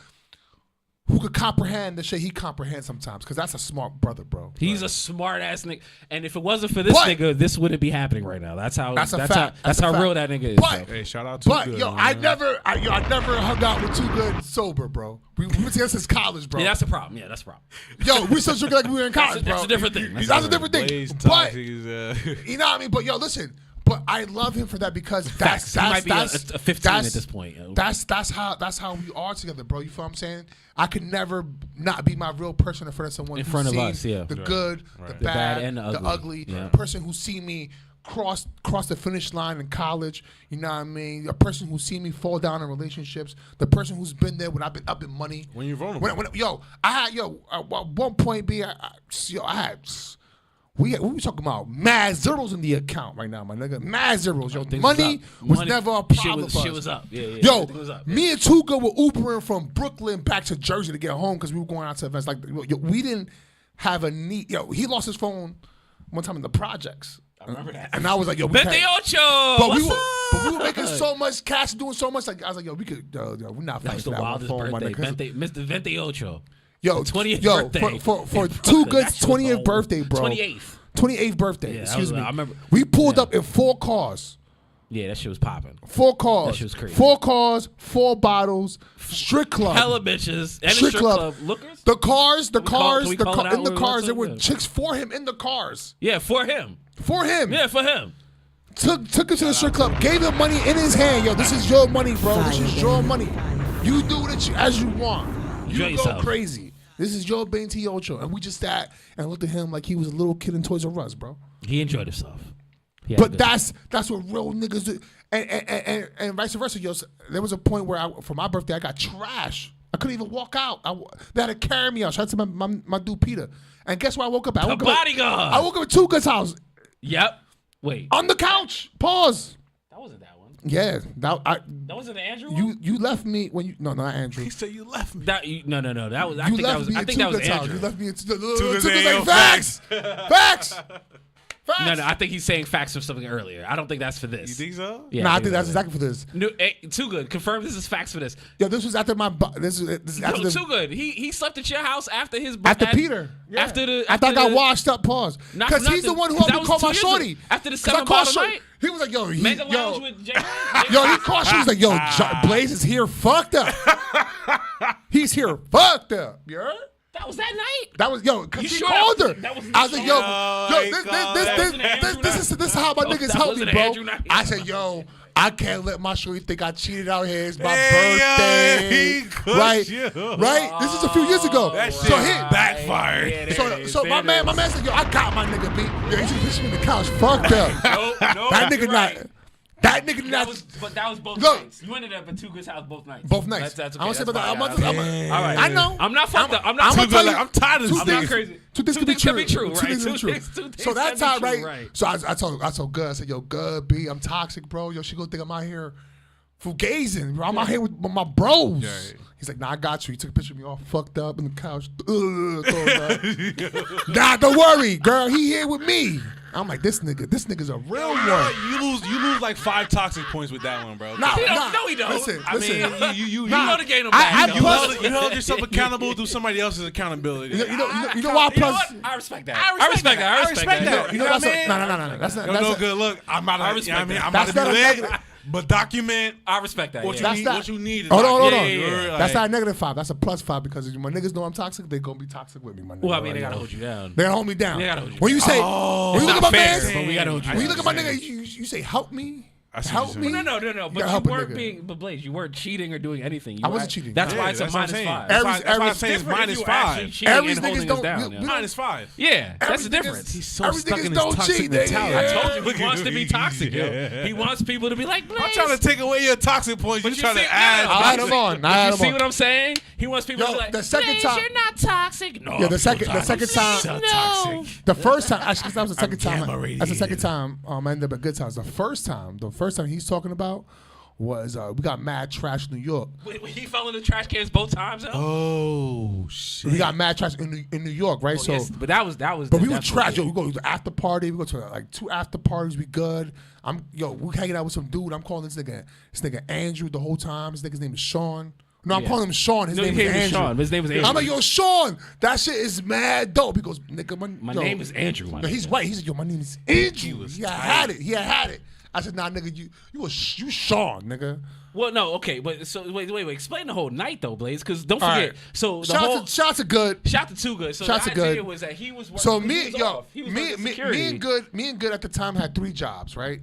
who could comprehend the shit he comprehends sometimes, because that's a smart brother, bro. He's a smart ass nigga, and if it wasn't for this nigga, this wouldn't be happening right now. That's how real that nigga is. But, hey, shout out to Too Good. Yo, I never hung out with Too Good sober, bro. We went together since college, bro. Yeah, that's a problem. Yeah, that's a problem. Yo, we still drinking like we were in college, bro. That's a different thing. That's a different thing. But you know what I mean. But yo, listen. But I love him for that because that's might be a 15 at this point. That's how we are together, bro. You feel what I'm saying? I could never not be my real person in front of someone. In front of us, yeah. The good, the bad, and the ugly. Yeah. A person who see me cross the finish line in college. You know what I mean? A person who see me fall down in relationships. The person who's been there when I've been up in money. When you're vulnerable. At one point, we talking about mad zeros in the account right now, my nigga. Mad zeros, yo. Money was never a problem for us. Shit was up. Yeah, yo, was up, me and Too Good were Ubering from Brooklyn back to Jersey to get home because we were going out to events. Like, yo, we didn't have a need. Yo, he lost his phone one time in the projects. I remember that. And I was like, yo, Vente Ocho. But we were making so much cash, doing so much. Like, I was like, yo, we could. We're not fighting for that wildest phone, birthday. Mr. Vente Ocho. Yo, 20th birthday. For Too Good's 20th birthday, bro. 28th birthday. Excuse me. I remember. We pulled up in 4 cars. Yeah, that shit was popping. 4 cars. That shit was crazy. 4 cars, 4 bottles, strip club. Hella bitches. And strip club. Lookers? The cars, in the we cars, there were chicks for him in the cars. Yeah, for him. Yeah, for him. Took him to the strip club, gave him money in his hand. Yo, this is your money, bro. This is your money. You do it as you want. You go crazy. This is your Vente Ocho. And we just sat and looked at him like he was a little kid in Toys R Us, bro. He enjoyed himself. But that's what real niggas do. And vice versa. Yo, there was a point where for my birthday, I got trash. I couldn't even walk out. They had to carry me out. Shout out to my dude, Peter. And guess where I woke up at? The bodyguard. I woke up at Too Good's house. Yep. Wait. On the couch. Pause. That wasn't that one. Yeah. That wasn't the Andrew one? You left me when you... No, not Andrew. He said you left me. No. That was... I think that was Andrew. You left me at Too Good's house. Like, facts! No, I think he's saying facts for something earlier. I don't think that's for this. You think so? Yeah, Nah, I think that's exactly for this. No, Too Good. Confirm this is facts for this. Yo, this was after my. This is after No, Too Good. He slept at your house after his. After Peter. Yeah. After I thought I got washed up. Pause. Because he's the one who helped me call my shorty. After the 7 bottle night. He was like, yo, Mega Lounge with Jay. yo, he called. She was like, yo, Blaze is here, fucked up. He's here, fucked up. You heard? That was that night. That was because You he sure called her. that was I was like, yo, Oh, this is how my niggas help me, wasn't bro. Andrew night. I said, yo, I can't let my shorty think I cheated out here. It's my Hey, birthday, yo, he cooked right? you. Right. This is a few years ago. That shit so he backfired. So my man said, yo, I got my nigga beat. Yo, he just pushed me on the couch, fucked up. That nigga not. That nigga not. But that was both nights. You ended up at Too Good's house both nights. Both nights. That's okay. I want to say about That's that. fine. All right. I know. I'm not fucked up. I'm not I'm too good. I'm tired of this. I'm not crazy. Two things can be true. Two Two things can be true. So that time, right? So I told Good, I said, yo, Good, B, I'm toxic, bro. Yo, she gonna think I'm out here fugazing, bro. I'm out here with my bros. Right. He's like, nah, I got you. He took a picture of me all fucked up in the couch. Nah, don't worry, girl. He here with me. I'm like, this nigga's a real one. You lose like 5 toxic points with that one, bro. No, he don't. Listen, I mean, you know the game. You held yourself accountable through somebody else's accountability. You know why? Plus, I respect that. I respect that. You know that's no. That's not. No good. Look, I'm out of. I'm out of not a be negative. lit, but document. I respect that. What you need. Hold on. Yeah. That's not a -5. That's a +5 because my niggas know I'm toxic. They gonna be toxic with me, my nigga. Well, I mean, they gotta hold you down. They gotta hold me down. They gotta hold you when you say, when you look at my man, but we gotta hold you when you down. look at my nigga, you say help me. Help me. No. But gotta you help a weren't nigga. being, but Blaze, you weren't cheating or doing anything. I wasn't cheating. That's Yeah, why it's a that's what I'm -5. saying. That's why I'm saying it's -5. Every niggas don't. -5. Yeah, that's the difference. He's so stuck in his toxic mentality. I told you he wants to be toxic, yo. He wants people to be like, Blaze. I'm trying to take away your toxic points. But You trying see- to add. I had him on. You see what I'm saying? He wants people to be like, the second Blaze, time- you're not toxic. No, Yeah, the second time. no. The first time, actually, that was the second time. gamma That's the second time. I ended up at Good Times. The first time he's talking about was we got mad trash in New York. Wait, he fell in the trash cans both times, though? Oh shit! We got mad trash in New York, right? Oh, yes, but that was. But we were trash. Yo, we go to the after party. We go to like 2 after parties. We good. We hanging out with some dude. I'm calling this nigga Andrew the whole time. This nigga's name is Sean. No, I'm calling him Sean. His name is Andrew. Sean. His name is Andrew. I'm like, yo, Sean, that shit is mad dope. He goes, nigga, my name is Andrew. He's white. He said, yo, my name is Andrew. He had it. I said, nah, nigga, you Sean, nigga. Well, no, okay, but so wait. Explain the whole night though, Blaze, because don't forget. Right. So the shots are good. Shout to Too Good. So shots the are idea good. was that he was working. So me and Good at the time had 3 jobs, right?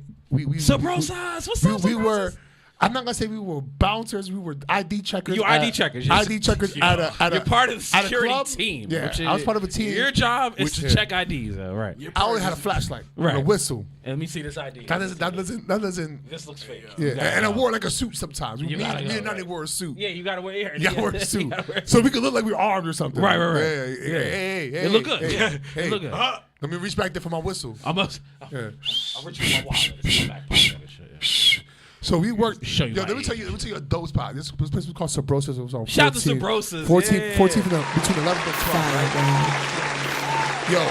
Sabrosas, what's up? We were. I'm not gonna say we were bouncers. We were ID checkers. You ID checkers. ID checkers at a. You're part of the security club. team. Yeah, which is, I was part of a team. Your job is to check IDs, though, right? I only had a flashlight, right? And a whistle. And let me see this ID. That doesn't. This looks fake. Yeah, and I wore like a suit sometimes. Me and Nani wore a suit. Yeah, you gotta wear. You gotta wear a suit, so we could look like we were armed or something. Right. Hey, it look good. Hey, it look good. Let me reach back there for my whistle. I'll reach for my wallet. It's in my back pocket. So we worked. Show you. Let me tell you a dope spot. This place was called Sabrosas. It was on 14th. Shout to Sabrosas. 14th between 11th and 12th. Right? Yo,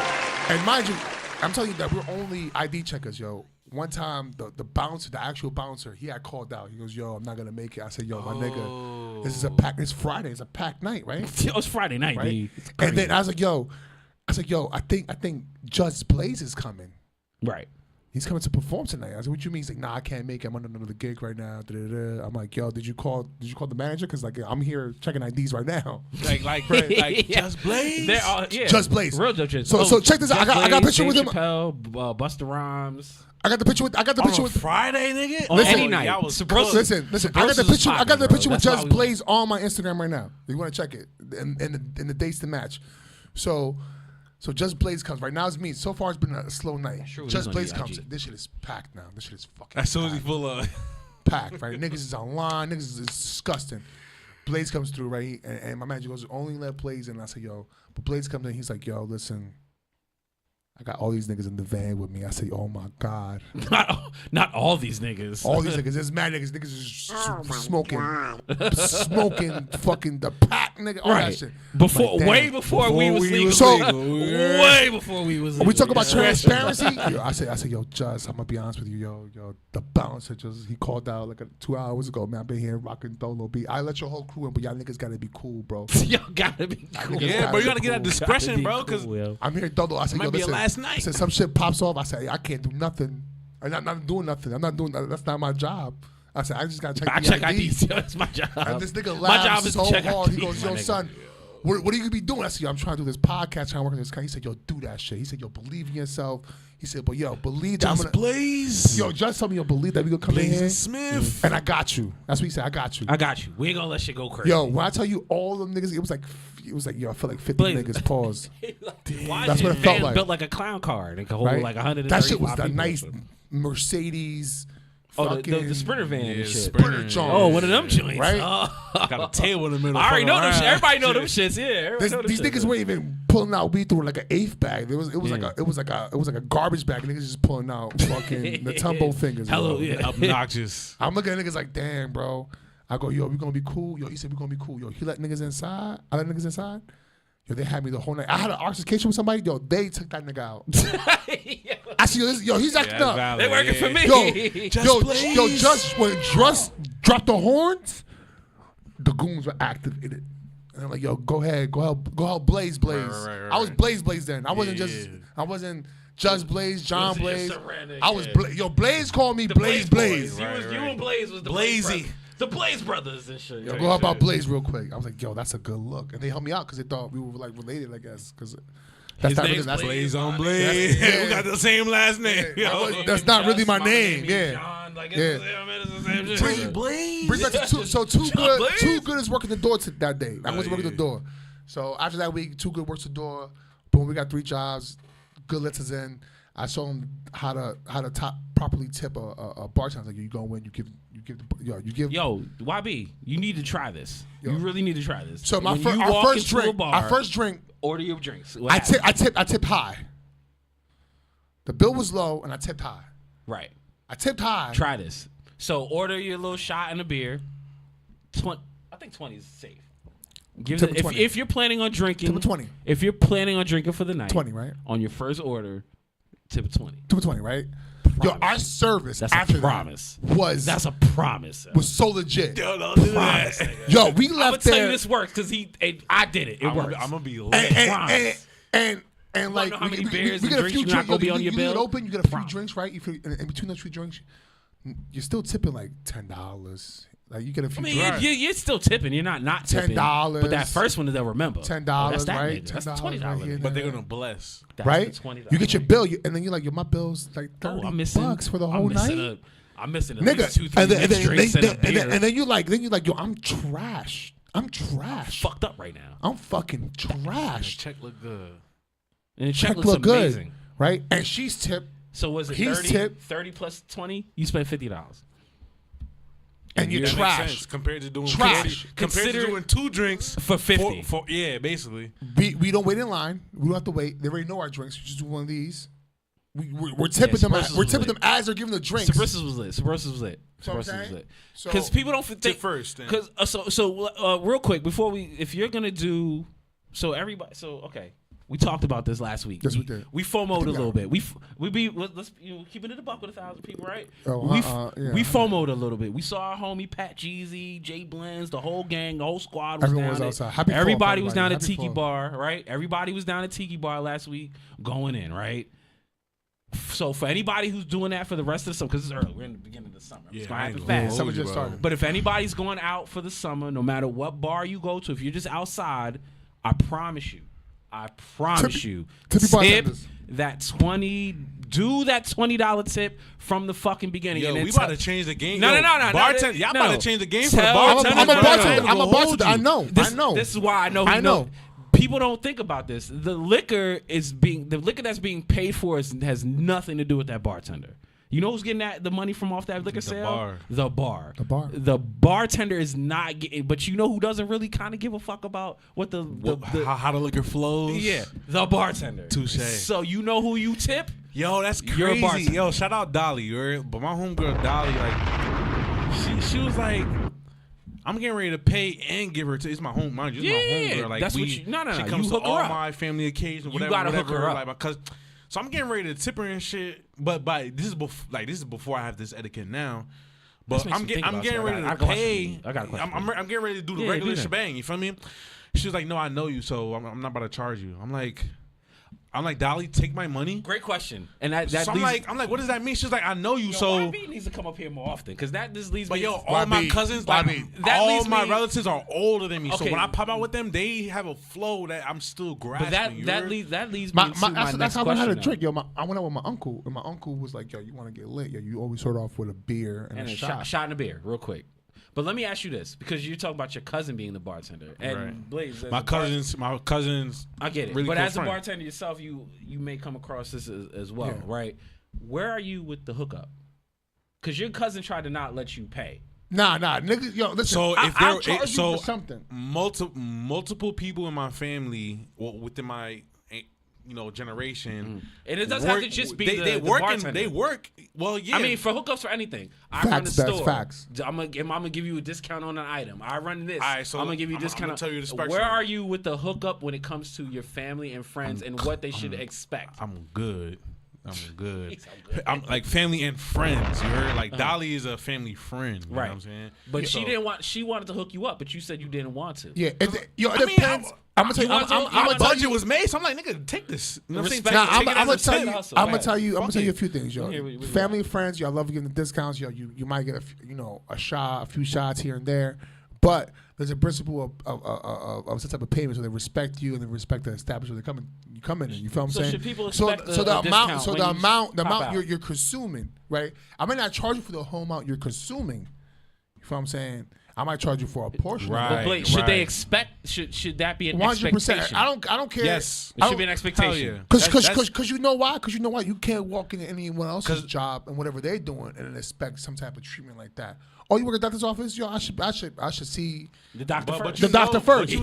and mind you, I'm telling you that we're only ID checkers, yo. One time, the bouncer, the actual bouncer, he had called out. He goes, yo, I'm not going to make it. I said, yo, my nigga, this is a pack. It's Friday. It's a packed night, right? It's Friday night, right? And then I was like, yo, I think Judge Blaze is coming. Right. He's coming to perform tonight. I said, what you mean? He's like, nah, I can't make it. I'm on another gig right now. Da-da-da. I'm like, yo, did you call the manager? Because like I'm here checking IDs right now. Like Just Blaze? Just Blaze. Real judges. So check this out. I got a picture with him. Chappelle, Busta Rhymes. I got the picture with Friday, nigga. On any night. Listen. I got the picture with Just Blaze on my Instagram right now. You want to check it and the dates to match. So Just Blaze comes. Right now it's me. So far it's been a slow night. Just Blaze comes. This shit is packed now. This shit is fucking as soon as he full of packed, right? Niggas is online. Niggas is disgusting. Blaze comes through, right? And my manager goes, only let Blaze in. And I say, yo. But Blaze comes in. He's like, yo, listen. I got all these niggas in the van with me. I say, oh my God. Not all these niggas. All these niggas. There's mad niggas. Niggas is smoking fucking the pack, nigga. All that shit. Way before we was legal. Way before we was legal. We talk about transparency. I said, yo, Just, I'm gonna be honest with you, yo, the bouncer he called out like 2 hours ago. Man, I've been here rocking Dolo beat. I let your whole crew in, but y'all niggas gotta be cool, bro. Y'all gotta be cool. Yeah, bro, you gotta get that discretion, bro. Because I'm here, Dolo. I said, yo, listen. Last night. I said, some shit pops off. I said, I can't do nothing. I'm not doing nothing. I'm not doing that. That's not my job. I said, I just gotta check IDs. That's my job. And this nigga my job laughed is so to check hard. IDs, He goes, yo, son. What are you gonna be doing? I said, yo, I'm trying to do this podcast, trying to work on this guy. He said, yo, do that shit. He said, yo, believe in yourself. He said, but yo, believe that. Just Blaze. Yo, just tell me, yo, believe that we gonna come in here. Smiff. And I got you. That's what he said. I got you. I got you. We ain't gonna let shit go crazy. Yo, when I tell you all them niggas, it was like, yo, I feel like 50 niggas. Pause. That's what it felt like. Built like a clown car. It could hold like 135 That shit was the people. nice Mercedes. Oh, the Sprinter van and shit. Sprinter joint. Oh, one of them joints. Right? Got a table in the middle. I already know them shit. Everybody know them shits. Yeah. These niggas weren't even pulling out weed through like an eighth bag. It was like a garbage bag. Niggas just pulling out fucking the Tumbo fingers. Hello, bro. yeah. Obnoxious. I'm looking at niggas like, damn, bro. I go, yo, we gonna be cool. Yo, he said we gonna be cool. Yo, he let niggas inside. I let niggas inside. Yo, they had me the whole night. I had an altercation with somebody. Yo, they took that nigga out. I see, yo, he's acting up. They working for me. Yo, just when Just dropped the horns, the goons were activated. And I'm like, yo, go ahead, go help Blaze. Right. I was Blaze then. I wasn't just Blaze, John Blaze. I was Blaze called me Blaze. You and Blaze was the Blazy. The Blaze brothers and shit. Yo, go help out Blaze real quick. I was like, yo, that's a good look. And they helped me out because they thought we were like related, I guess. Because that's not really Blaze on Blaze. We got the same last name. Yeah. That's not really my name. Yeah. John, like, Yeah. it's the same shit. Blaze. Bring back to Too Good is working the door that day. I was working the door. So after that week, Too Good works the door. Boom, we got 3 jobs. Good lets us in. I show him how to properly tip a bartender. Like, you go in, you give. Yo, YB, you need to try this. You really need to try this. So our first drink. Order your drinks. I tipped high. The bill was low, and I tipped high. Right. I tipped high. Try this. So order your little shot and a beer. I think 20 is safe. If you're planning on drinking, tip 20. If you're planning on drinking for the night, 20, right? On your first order, tip 20. Tip 20, right? Yo, our service that's after a promise. That's a promise. Was so legit. Yo, don't do that. Yo, we left there. I'm gonna tell you this works because I did it. It works. I'm gonna be lit. And like, how many beers we and get a few drinks not gonna be on your bill. Open, you get a few drinks, right? In between those few drinks, you're still tipping like $10. Like, you get a few. I mean, you're still tipping. You're not tipping. $10. But that first one they'll remember. $10, that's right? That's $10 $20. right, but they're gonna bless. That's right? $20. You get your bill, and then you're like, yo, my bill's like $30 for the whole night. I'm missing at Nigga, least 2-3 drinks and a beer. And then you like, yo, I'm trash. I'm fucked up right now. I'm fucking trash. The check look good. And the check looks amazing. Good, right? And she's tipped. So was it He's 30? tipped. 30 plus 20? You spent $50. And you're trash. Compared to doing trash. Compared to doing 2 drinks for 50. Yeah, basically. We don't wait in line. We don't have to wait. They already know our drinks. We just do one of these. We're tipping them. We're tipping them as they're giving the drinks. Sabrissa's was lit. Because people don't think first. Because so real quick before if you're gonna do everybody. Okay. We talked about this last week. Yes, we did. We FOMO'd a little bit. Let's keeping it a buck with 1,000 people, right? We FOMO'd a little bit. We saw our homie Pat Jeezy, Jay Blends, the whole gang, the whole squad was Everyone down. was outside. Everybody was down at Tiki Bar, right? Everybody was down at Tiki Bar last week, going in, right? So for anybody who's doing that for the rest of the summer, because it's early, we're in the beginning of the summer. It's gonna happen fast. Summer just started. But if anybody's going out for the summer, no matter what bar you go to, if you're just outside, I promise you, tip that 20. Do that $20 tip from the fucking beginning. Yo, and we about to change the game. No. Bartender, y'all about to change the game for the bartender. I'm a bartender. I know. This is why I know. People don't think about this. The liquor that's being paid for has nothing to do with that bartender. You know who's getting the money from off that liquor sale? The bar. The bar. The bartender is not getting. But you know who doesn't really kind of give a fuck about what the how the liquor flows? Yeah, the bartender. Touche. So you know who you tip? Yo, that's You're a crazy. bartender. Yo, shout out Dolly. But my homegirl Dolly, like, she was like, I'm getting ready to pay and give her to. It's my home, mind you. It's my homegirl. Like, that's what you. No. She You comes to hook her all up. my family occasions. Whatever, You gotta hook whatever. her up. Like, because, so I'm getting ready to tip her and shit. But this is before I have this etiquette now. But I'm getting ready to pay. I got a question. I'm getting ready to do the regular shebang. You feel me? She was like, no, I know you, so I'm not about to charge you. I'm like, Dolly, take my money. Great question. And that so leads, I'm like, what does that mean? She's like, I know you, so. YB needs to come up here more often because that just leads But me. yo, all my cousins, like, all my relatives are older than me. So when I pop out with them, they have a flow that I'm still grasping. But that leads me to my next That's how I had a question, drink. Yo, I went out with my uncle, and my uncle was like, yo, you want to get lit? Yo, you always start off with a beer and a shot. Shot and a beer, real quick. But let me ask you this, because you're talking about your cousin being the bartender, and Right. Blaze, my cousins. I get it. Really but close as a friend. bartender yourself, you may come across this as well, Yeah. right? Where are you with the hookup? Because your cousin tried to not let you pay. Nah, nigga. Yo, listen. So if I'll there, charge you for something. multiple people in my family, within my generation, And it doesn't have to just be the bartender. They work. Well, yeah. I mean, for hookups for anything. I Facts, run the that's store. facts. I'm gonna give you a discount on an item. I run this. All right, so I'm gonna give you a I'm discount. gonna tell you the spectrum. Where are you with the hookup when it comes to your family and friends and what they should expect? I'm good. I'm like family and friends. You heard? Like Dolly is a family friend. You know what I'm saying? But she didn't want. She wanted to hook you up, but you said you didn't want to. Yeah, it depends. I'm gonna tell you. I'm My budget was made, so I'm like, nigga, take this. You know what I'm saying? Respect. I'm gonna tell you. hustle. I'm gonna tell you. I'm gonna tell you a few things, yo. Here we Family and friends, y'all love giving the discounts. Yo, you might get a shot, a few shots here and there, but there's a principle of some type of payment, so they respect you and they respect the establishment you come in. You feel what I'm So saying? should people So expect the a amount, discount so when the you amount pop out? you're consuming, right? I might not charge you for the whole amount you're consuming. You feel what I'm saying? I might charge you for a portion. Right. But Blake, should they expect? Should that be an 100%. expectation? I don't care. Yes. It should be an expectation. Because you know why? Because you know why? You can't walk into anyone else's job and whatever they're doing and then expect some type of treatment like that. Oh, you work at the doctor's office? Yo, I should see the doctor first. The doctor first. You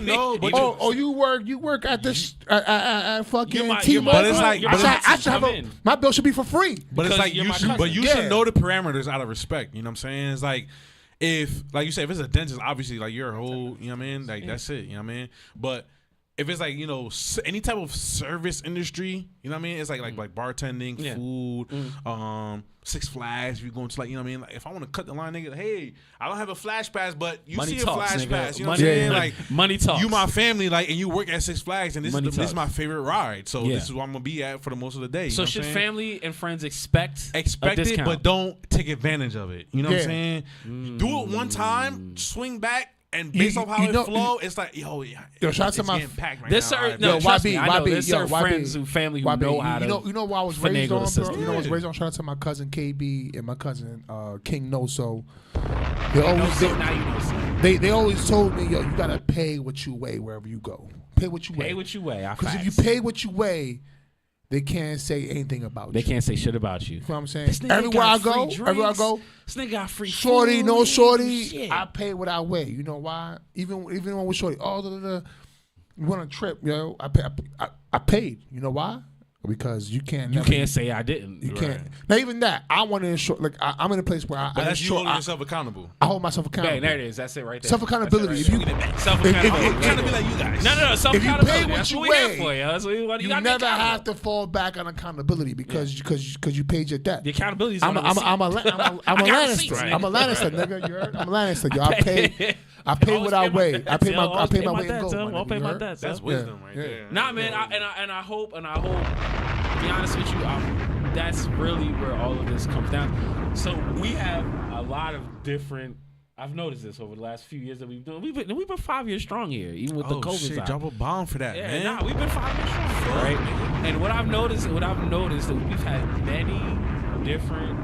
work at this at fucking my- T-Mobile. But it's like- I should have come in. my bill should be for free. But it's Because like you're you my should, cousin. but you Yeah. should know the parameters out of respect. You know what I'm saying? It's like if, like you said, if it's a dentist, obviously, like you're a whole, you know what I mean? Like that's it. You know what I mean? But if it's like any type of service industry, you know what I mean? It's like bartending, food, Six Flags. If you're going to you know what I mean? Like if I want to cut the line, nigga, hey, I don't have a flash pass, but you Money see talks, a flash nigga. pass. You know what Money- I'm saying? yeah. Like Money talks. You my family, like, and you work at Six Flags, and this Money is this is my talks. favorite ride. So Yeah. this is what I'm gonna be at for the most of the day. You So know what should I'm saying? family and friends expect a Expect it, discount? but don't take advantage of it. You know what I'm Yeah. saying? Do it one time, swing back, and based off how you know- it flow, it's like, yo, shout out to it's my getting packed right There's now. certain- All right, no, trust me, YB, I know there's yo, certain friends who family who YB, know how to you know why I was finagle raised the on, bro? system. You know I was raised on. Shout out to my cousin KB and my cousin King Noso. They always now you know. So. they always told me, yo, you gotta pay what you weigh wherever you go. Pay what you weigh. Pay what you weigh. Because if you pay what you weigh, they can't say anything about They you. can't say shit about you. You know what I'm saying? This nigga Everywhere got I go, free everywhere I drinks. go, This nigga got free shorty, food, no shorty, shit. I pay what I weigh. You know why? Even when with shorty, we went on a trip, yo. I paid. You know why? Because you can't. You can't say I didn't. You can't. Not even that. I want to ensure. Like I'm in a place where But that's you ensure. holding yourself accountable. I hold myself accountable. Bang, there it is. That's it right there. Self accountability. If you Self accountability. I'm trying to be like you guys. No. Self if you accountability. pay what That's you what we here weigh, for, yo. That's what you you gotta be never have accountable. to fall back on accountability because you paid your debt. The accountability is I'm a on the receipt. Lannister. got receipts, I'm a Lannister, nigga. You heard? I'm a Lannister. Yo, I pay what I weigh. I pay my weight in gold. I'll pay my debts. That's wisdom right there. Nah, man. I hope. To be honest with you, that's really where all of this comes down. So we have a lot of different. I've noticed this over the last few years that we've done. We've been 5 years strong here, even with the COVID shit, side. drop a bomb for that, man. Nah, we've been 5 years strong, right? And what I've noticed that we've had many different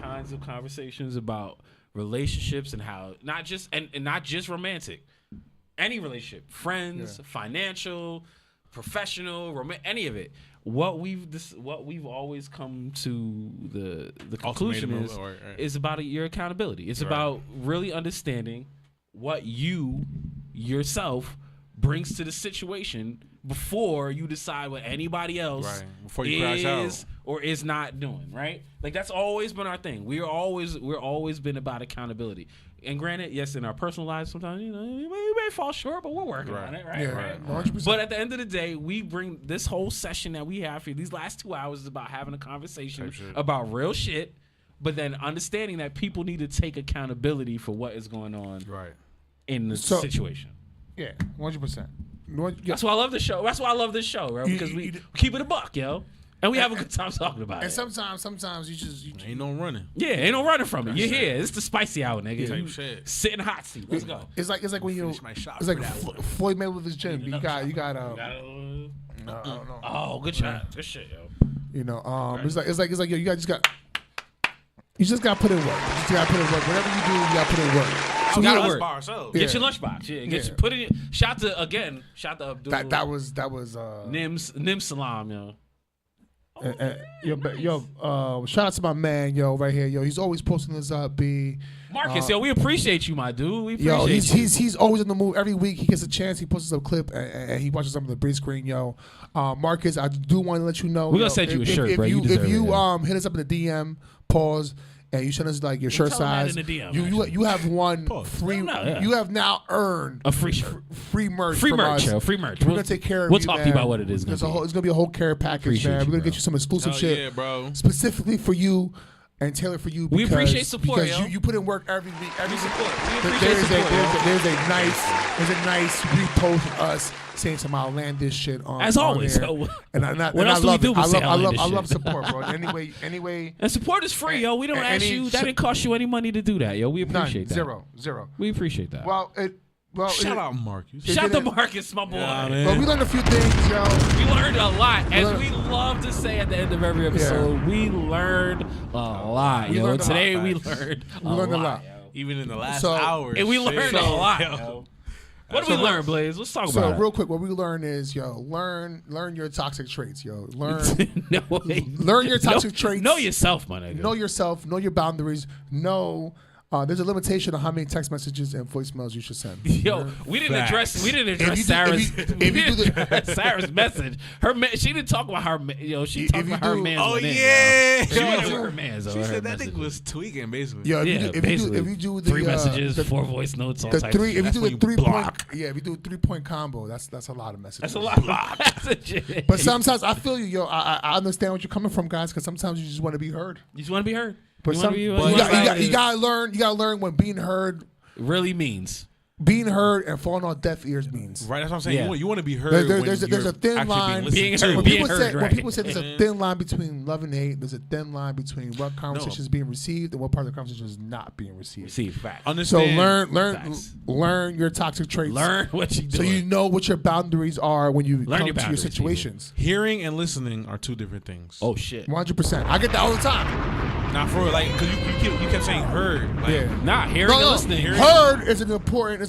kinds of conversations about relationships and how not just romantic, any relationship, friends, financial, professional, any of it. What we've always come to the conclusion is about your accountability. It's about really understanding what you yourself brings to the situation before you decide what anybody else before you crash out or is not doing, right? Like that's always been our thing. We're always been about accountability. And granted, yes, in our personal lives, sometimes we may fall short, but we're working on it, right? Yeah, right. 100%. But at the end of the day, we bring this whole session that we have here. These last 2 hours is about having a conversation about real shit, but then understanding that people need to take accountability for what is going on, in the situation. Yeah, 100%. That's why I love this show. That's why I love this show, bro. Because we keep it a buck, yo. And we have a good time talking about and it. Sometimes you just ain't no running. Yeah, ain't no running from it. You're here. It's the spicy hour, nigga. Type You shit. sit in the hot seat. Let's go. It's like when you. It's like Floyd Mayweather's gym. You got. No, Oh, good shot. Good shit, yo. You know, it's like yo, you just got to put in work. You just got to put in work. Whatever you do, you got to put in work. So you got to get your lunchbox. Yeah, put it in. Shout to Abdul. That was Nim Salam, yo. Shout out to my man, yo, right here, yo. He's always posting this up, B. Marcus, yo, we appreciate you, my dude. We appreciate you. He's always in the move. Every week he gets a chance, he posts a clip and he watches some of the green screen, yo. Marcus, I do want to let you know. We're gonna send you a shirt, bro. If you hit us up in the DM, pause. And you send us like your shirt size. You have won free. You have now earned a free shirt, free merch, free from merch, us. yo, free merch. We're gonna take care of We'll you. Talk man. to you about what it is. It's gonna be a whole care package, man. We're gonna get you some exclusive shit, yeah, bro. specifically for you and tailored for you. We appreciate support, because yo. you put in work every week. Every support. We there's appreciate support. There's a nice repost of us saying some outlandish shit on. As always, on and I love support, bro. Anyway. And support is free, yo. We don't ask you. That didn't cost you any money to do that, yo. We appreciate that. Zero. We appreciate that. Shout out Marcus. Shout out to Marcus, my boy. Well, we learned a few things, yo. We learned a lot. As we love to say at the end of every episode, we learned a lot, yo. Today we learned a lot. Even in the last hour. And we learned a lot, yo. What did we learn, Blaze? Let's talk about it. So real quick, what we learn is, yo, learn your toxic traits, yo. Learn your toxic traits. Know yourself, my nigga. Know yourself. Know your boundaries. Know there's a limitation on how many text messages and voicemails you should send. Yo, we didn't address Sarah's message. She didn't talk about her. Yo, she talked about her man. Oh yeah, she went to her man's. She said that thing was tweaking basically. Yo, if you do the 3 messages, 4 voice notes, all the types. If you do the 3-point, if you do a 3-point combo, that's a lot of messages. That's a lot of messages. But sometimes I feel you, yo. I understand what you're coming from, guys, because sometimes you just want to be heard. You just want to be heard. But you gotta learn what being heard really means. Being heard and falling on deaf ears means. Right, that's what I'm saying. Yeah. You want to be heard. There's a thin line. When people say there's a thin line between love and hate, there's a thin line between what conversation is being received and what part of the conversation is not being received. Fact. Understand. So learn your toxic traits. Learn what you do. So you know what your boundaries are when you come to your situations. Hearing and listening are two different things. Oh shit. 100%. I get that all the time. Not for like, because you kept saying heard. Like, yeah. Nah, hearing and listening. Heard is an important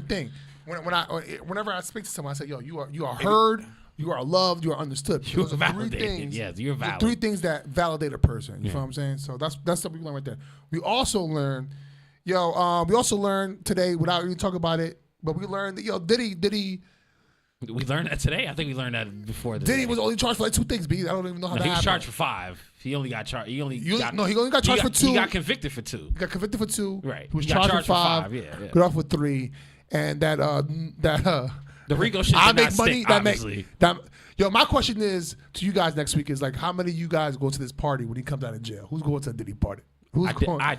thing. Whenever I speak to someone, I say, yo, you are heard, you are loved, you are understood. You're validated. Yes, you're valid. 3 things that validate a person. You know what I'm saying? So that's what we learned right there. We also learned, today, without even talking about it, but we learned that, Diddy. We learned that today. I think we learned that before. Diddy was only charged for like 2 things, B. I don't even know how that happened. He was charged for 5. He only got charged. He only got charged for 2. He got convicted for 2. He got convicted for 2. Right. He was charged for 5. Yeah. Got off with 3. And the Rico shit I did make not money. stick, obviously. Yo, my question is to you guys next week is like, how many of you guys go to this party when he comes out of jail? Who's going to a Diddy party? I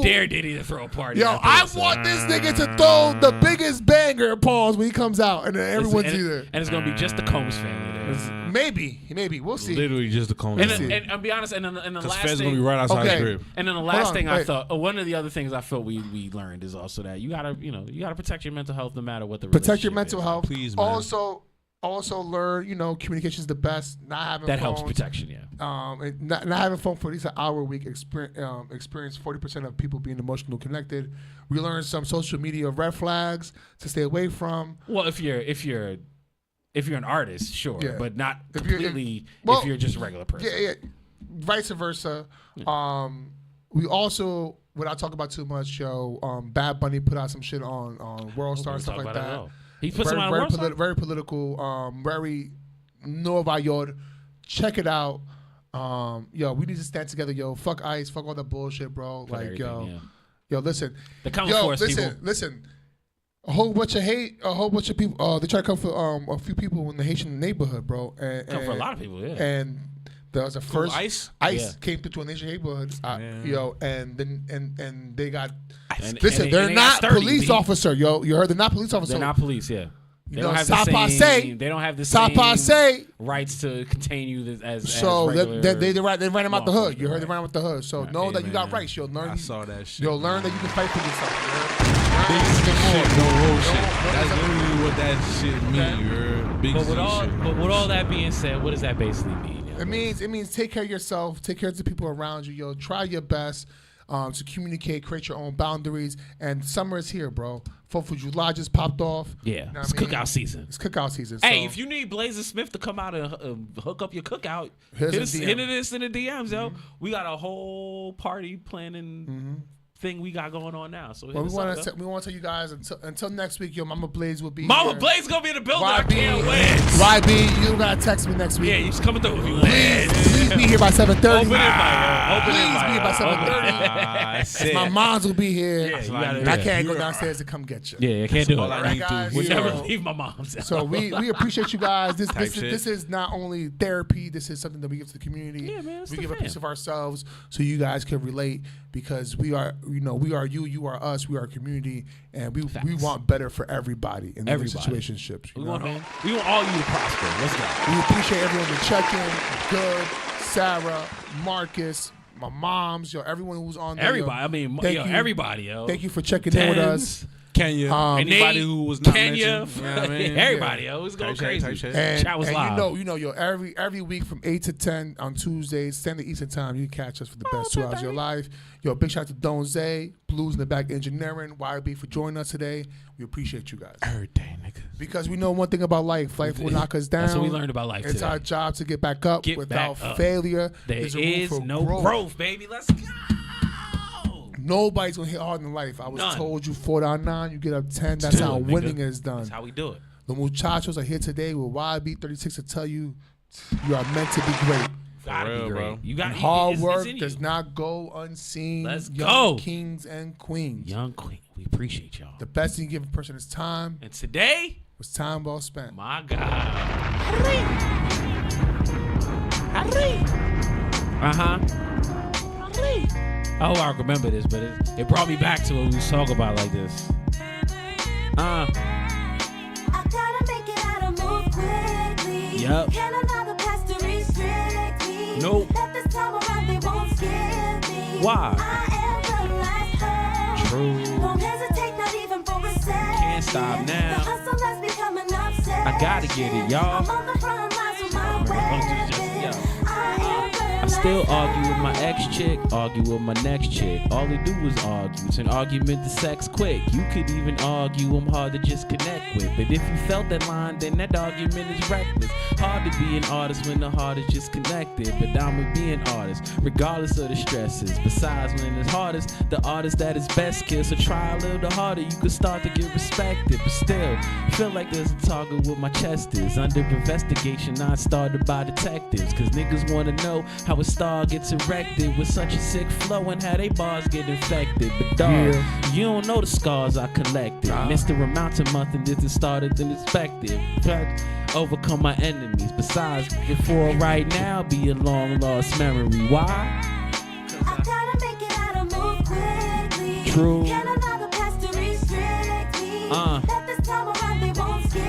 dare Diddy to throw a party. Yo, I want this nigga to throw the biggest banger pause when he comes out, and then everyone's either. And it's gonna be just the Combs family there. Maybe we'll see. Literally just the Combs. And I'll be honest. And the last Fed's thing, gonna be right outside his crib. And then the last thing I thought, one of the other things I felt we learned is also that you gotta protect your mental health no matter what the protect your relationship mental is. health. Please, man. Also, Also learn, communication is the best. Not having That phones, helps protection, yeah. And not having phone for at least an hour a week. Experience 40% of people being emotional connected. We learned some social media red flags to stay away from. Well, if you're an artist, sure, Yeah. but not If you're- completely. well, if you're just a regular person, Yeah. Vice versa. We also, without talking about too much, Bad Bunny put out some shit on World Star and stuff like that. He put some on World Star? Very political, very Nueva York. Check it out. We need to stand together, Fuck ICE, fuck all that bullshit, bro. Fuck everything, Listen. The common force people. Listen. A whole bunch of hate, a whole bunch of people. They try to come for a few people in the Haitian neighborhood, bro. Come for a lot of people, yeah. And there was a first ICE came through to an Asian neighborhood, and then they got. And They're they not got 30, police officer, yo. You heard they're not police officer. They're not police, yeah. They don't have They don't have the same rights to contain you as so regular they ran him out the law hood. You heard they enforcement, ran him out the hood. So know that you got rights. You'll learn. I saw that shit. You'll learn that you can fight for yourself. That's literally what that shit mean. Big But with all that being said, what does that basically mean? It means take care of yourself, take care of the people around you. Try your best to communicate, create your own boundaries. And summer is here, bro. 4th of July just popped off. Yeah, it's cookout season. It's cookout season. Hey, so. if you need Blaze and Smith to come out and hook up your cookout, hit us in the DMs, yo. We got a whole party planning thing we got going on now. So we want to tell you guys until next week, Mama Blaze will be Mama here. Blaze gonna be in the building. I can't wait. YB, you gotta text me next week. Yeah, you just coming through if you Please be here by 7:30. Open invite. Please be here by 7:30. My moms will be here. Yeah, I can't go downstairs to come get you. Yeah, I can't do it. All right, guys. We'll never leave my mom's house. So we appreciate you guys. This is not only therapy. This is something that we give to the community. Yeah, man, we give a piece of ourselves so you guys can relate because we are you are us, we are a community, and we want better for everybody in these situationships. We want all you to prosper. Let's go. We appreciate everyone to check in. Good, Sarah, Marcus, my moms, everyone who's on there. Everybody, everybody, Thank you for checking in with us. Kenya, anybody who was not mentioned, everybody, yo, it was going crazy. And Chat was live. Every week from 8 to 10 on Tuesdays, Standard Eastern Time, you can catch us for the best 2 hours of your life. Big shout out to Don Zay, Blues in the Back Engineering, YB for joining us today. We appreciate you guys. Every day, niggas. Because we know one thing about life. Life will knock us down. That's what we learned about life It's today. our job to get back up without failure. There There's is room for no growth, baby. Let's go. Nobody's gonna hit hard in life. I was told you 4 down 9, you get up 10. That's Do how it, winning nigga. is done. That's how we do it. The muchachos are here today with YB36 to tell you you are meant to be great. Gotta be great. Bro. You got hard work in you. does not go unseen. Let's Young go. Kings and queens. Young queen. We appreciate y'all. The best thing you give a person is time. And today was time well spent. My God. Oh, I remember this, but it brought me back to what we was talking about like this. I gotta make it out and move quickly. Yep. Can another pass to restrict me? Nope. Let this time around, they won't skip me. Why? I am the last hope. True. Won't hesitate, not even for a second. Can't stop now. The hustle has become an obsession. I gotta get it, y'all. I'm on the front lines with my I still argue with my ex-chick, argue with my next chick. All they do is argue. It's an argument to sex quick. You could even argue I'm hard to just connect with. But if you felt that line, then that argument is reckless. Hard to be an artist when the heart is just connected. But I'ma be an artist, regardless of the stresses. Besides, when it's hardest, the artist that is best kills. So try a little harder, you could start to get respected. But still, feel like there's a target where my chest is. Under investigation, I started by detectives. Cause niggas wanna know how a star gets erected with such a sick flow and how they bars get infected. But dog, you don't know the scars I collected. Missed the amount of month and this is started than expected. Overcome my enemies. Besides, before right now be a long lost memory. Why? I gotta make it out and move quickly. True. Can another pass to restrict me? Let this time around, they won't skip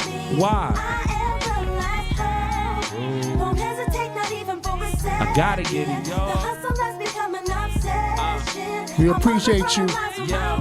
me. Why? I am the last hope. Won't hesitate, not even for a second. I gotta get it, y'all. The hustle has become an obsession. We appreciate you. Yeah.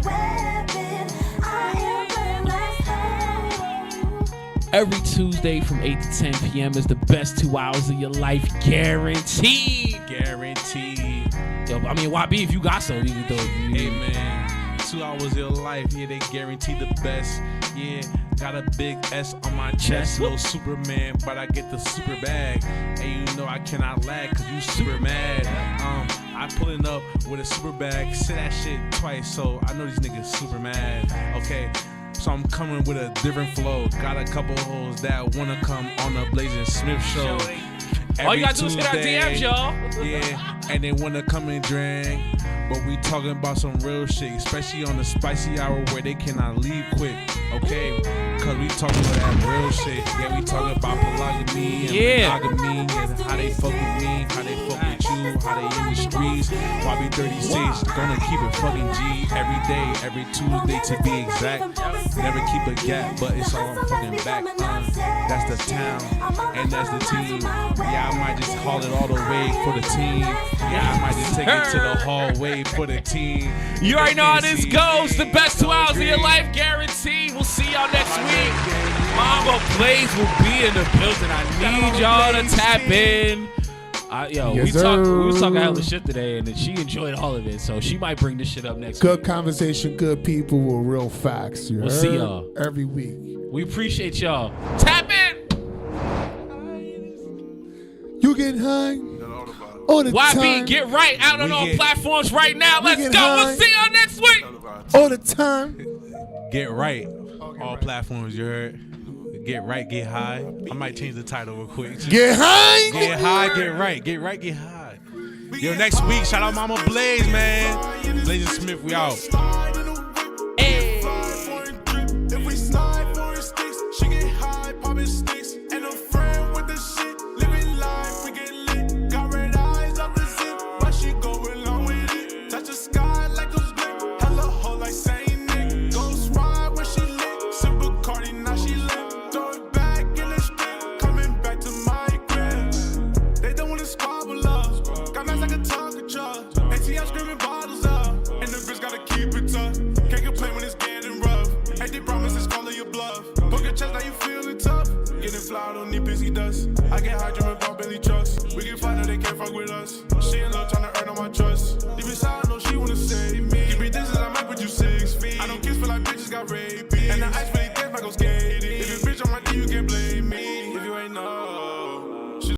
Every Tuesday from 8 to 10 p.m. is the best 2 hours of your life, guaranteed. Guaranteed. Yo, I mean, YB, if you got something, you can throw it. Hey, man. 2 hours of your life. Yeah, they guarantee the best. Yeah, got a big S on my chest. Little Superman, but I get the super bag. And you know I cannot lag because you super mad. I pulling up with a super bag. Say that shit twice, so I know these niggas super mad. Okay. So I'm coming with a different flow. Got a couple hoes that wanna come on the Blazing Smiff show. All you gotta do is hit our DMs, y'all. Yeah, and they wanna come and drink. But we talking about some real shit, especially on the spicy hour where they cannot leave quick. Okay, cause we talking about that real shit. Yeah, we talking about polygamy and monogamy and how they fuck with me, how they fuck with you, how they in the streets. YB36 gonna keep it fucking G every day, every Tuesday to be exact. Never keep a gap, but it's all fucking back. That's the town and that's the team. Yeah, I might just haul it all the way for the team. Yeah, I might just take it to the hallway for the team. You already know how this goes. The best 2 hours of your life, guaranteed. We'll see y'all next week. Mama Blaze will be in the building. I need y'all to tap in. We was talking hella shit today, and she enjoyed all of it, so she might bring this shit up next week. Good conversation, good people with real facts. We'll see y'all every week. We appreciate y'all. Tap in. You getting high? All the YB, time. get right out on all platforms right now. Let's go. high. We'll see y'all next week. All the time. Get right. All platforms, you heard. Get right, get high. I might change the title real quick. Get high. Get high, get right. Get right, get high. Yo, next week, shout out Mama Blaze, man. Blaze and Smiff, we out. Hey. If we slide for his sticks, she get high, popping sticks. And a friend with the shit, living life, we get lit. Got red eyes off the zip, but she go along with it. Touch the sky like a split, hella hoe like Saint Nick. Ghost ride when she lit, sip Bacardi, now she lit. Throw it back in the street, coming back to my crib. They don't wanna squabble up, got nice like a Tonka truck. ATM screaming bottles up, and the bitch gotta keep it tough. Can't complain when it's getting rough. Hey, they promise it's calling your bluff. Poke your chest, now you feeling tough. Getting fly, don't need busy dust. I get hydrogen, pop Billy trucks. We get fly, now they can't fuck with us. She in love, tryna earn on my trust.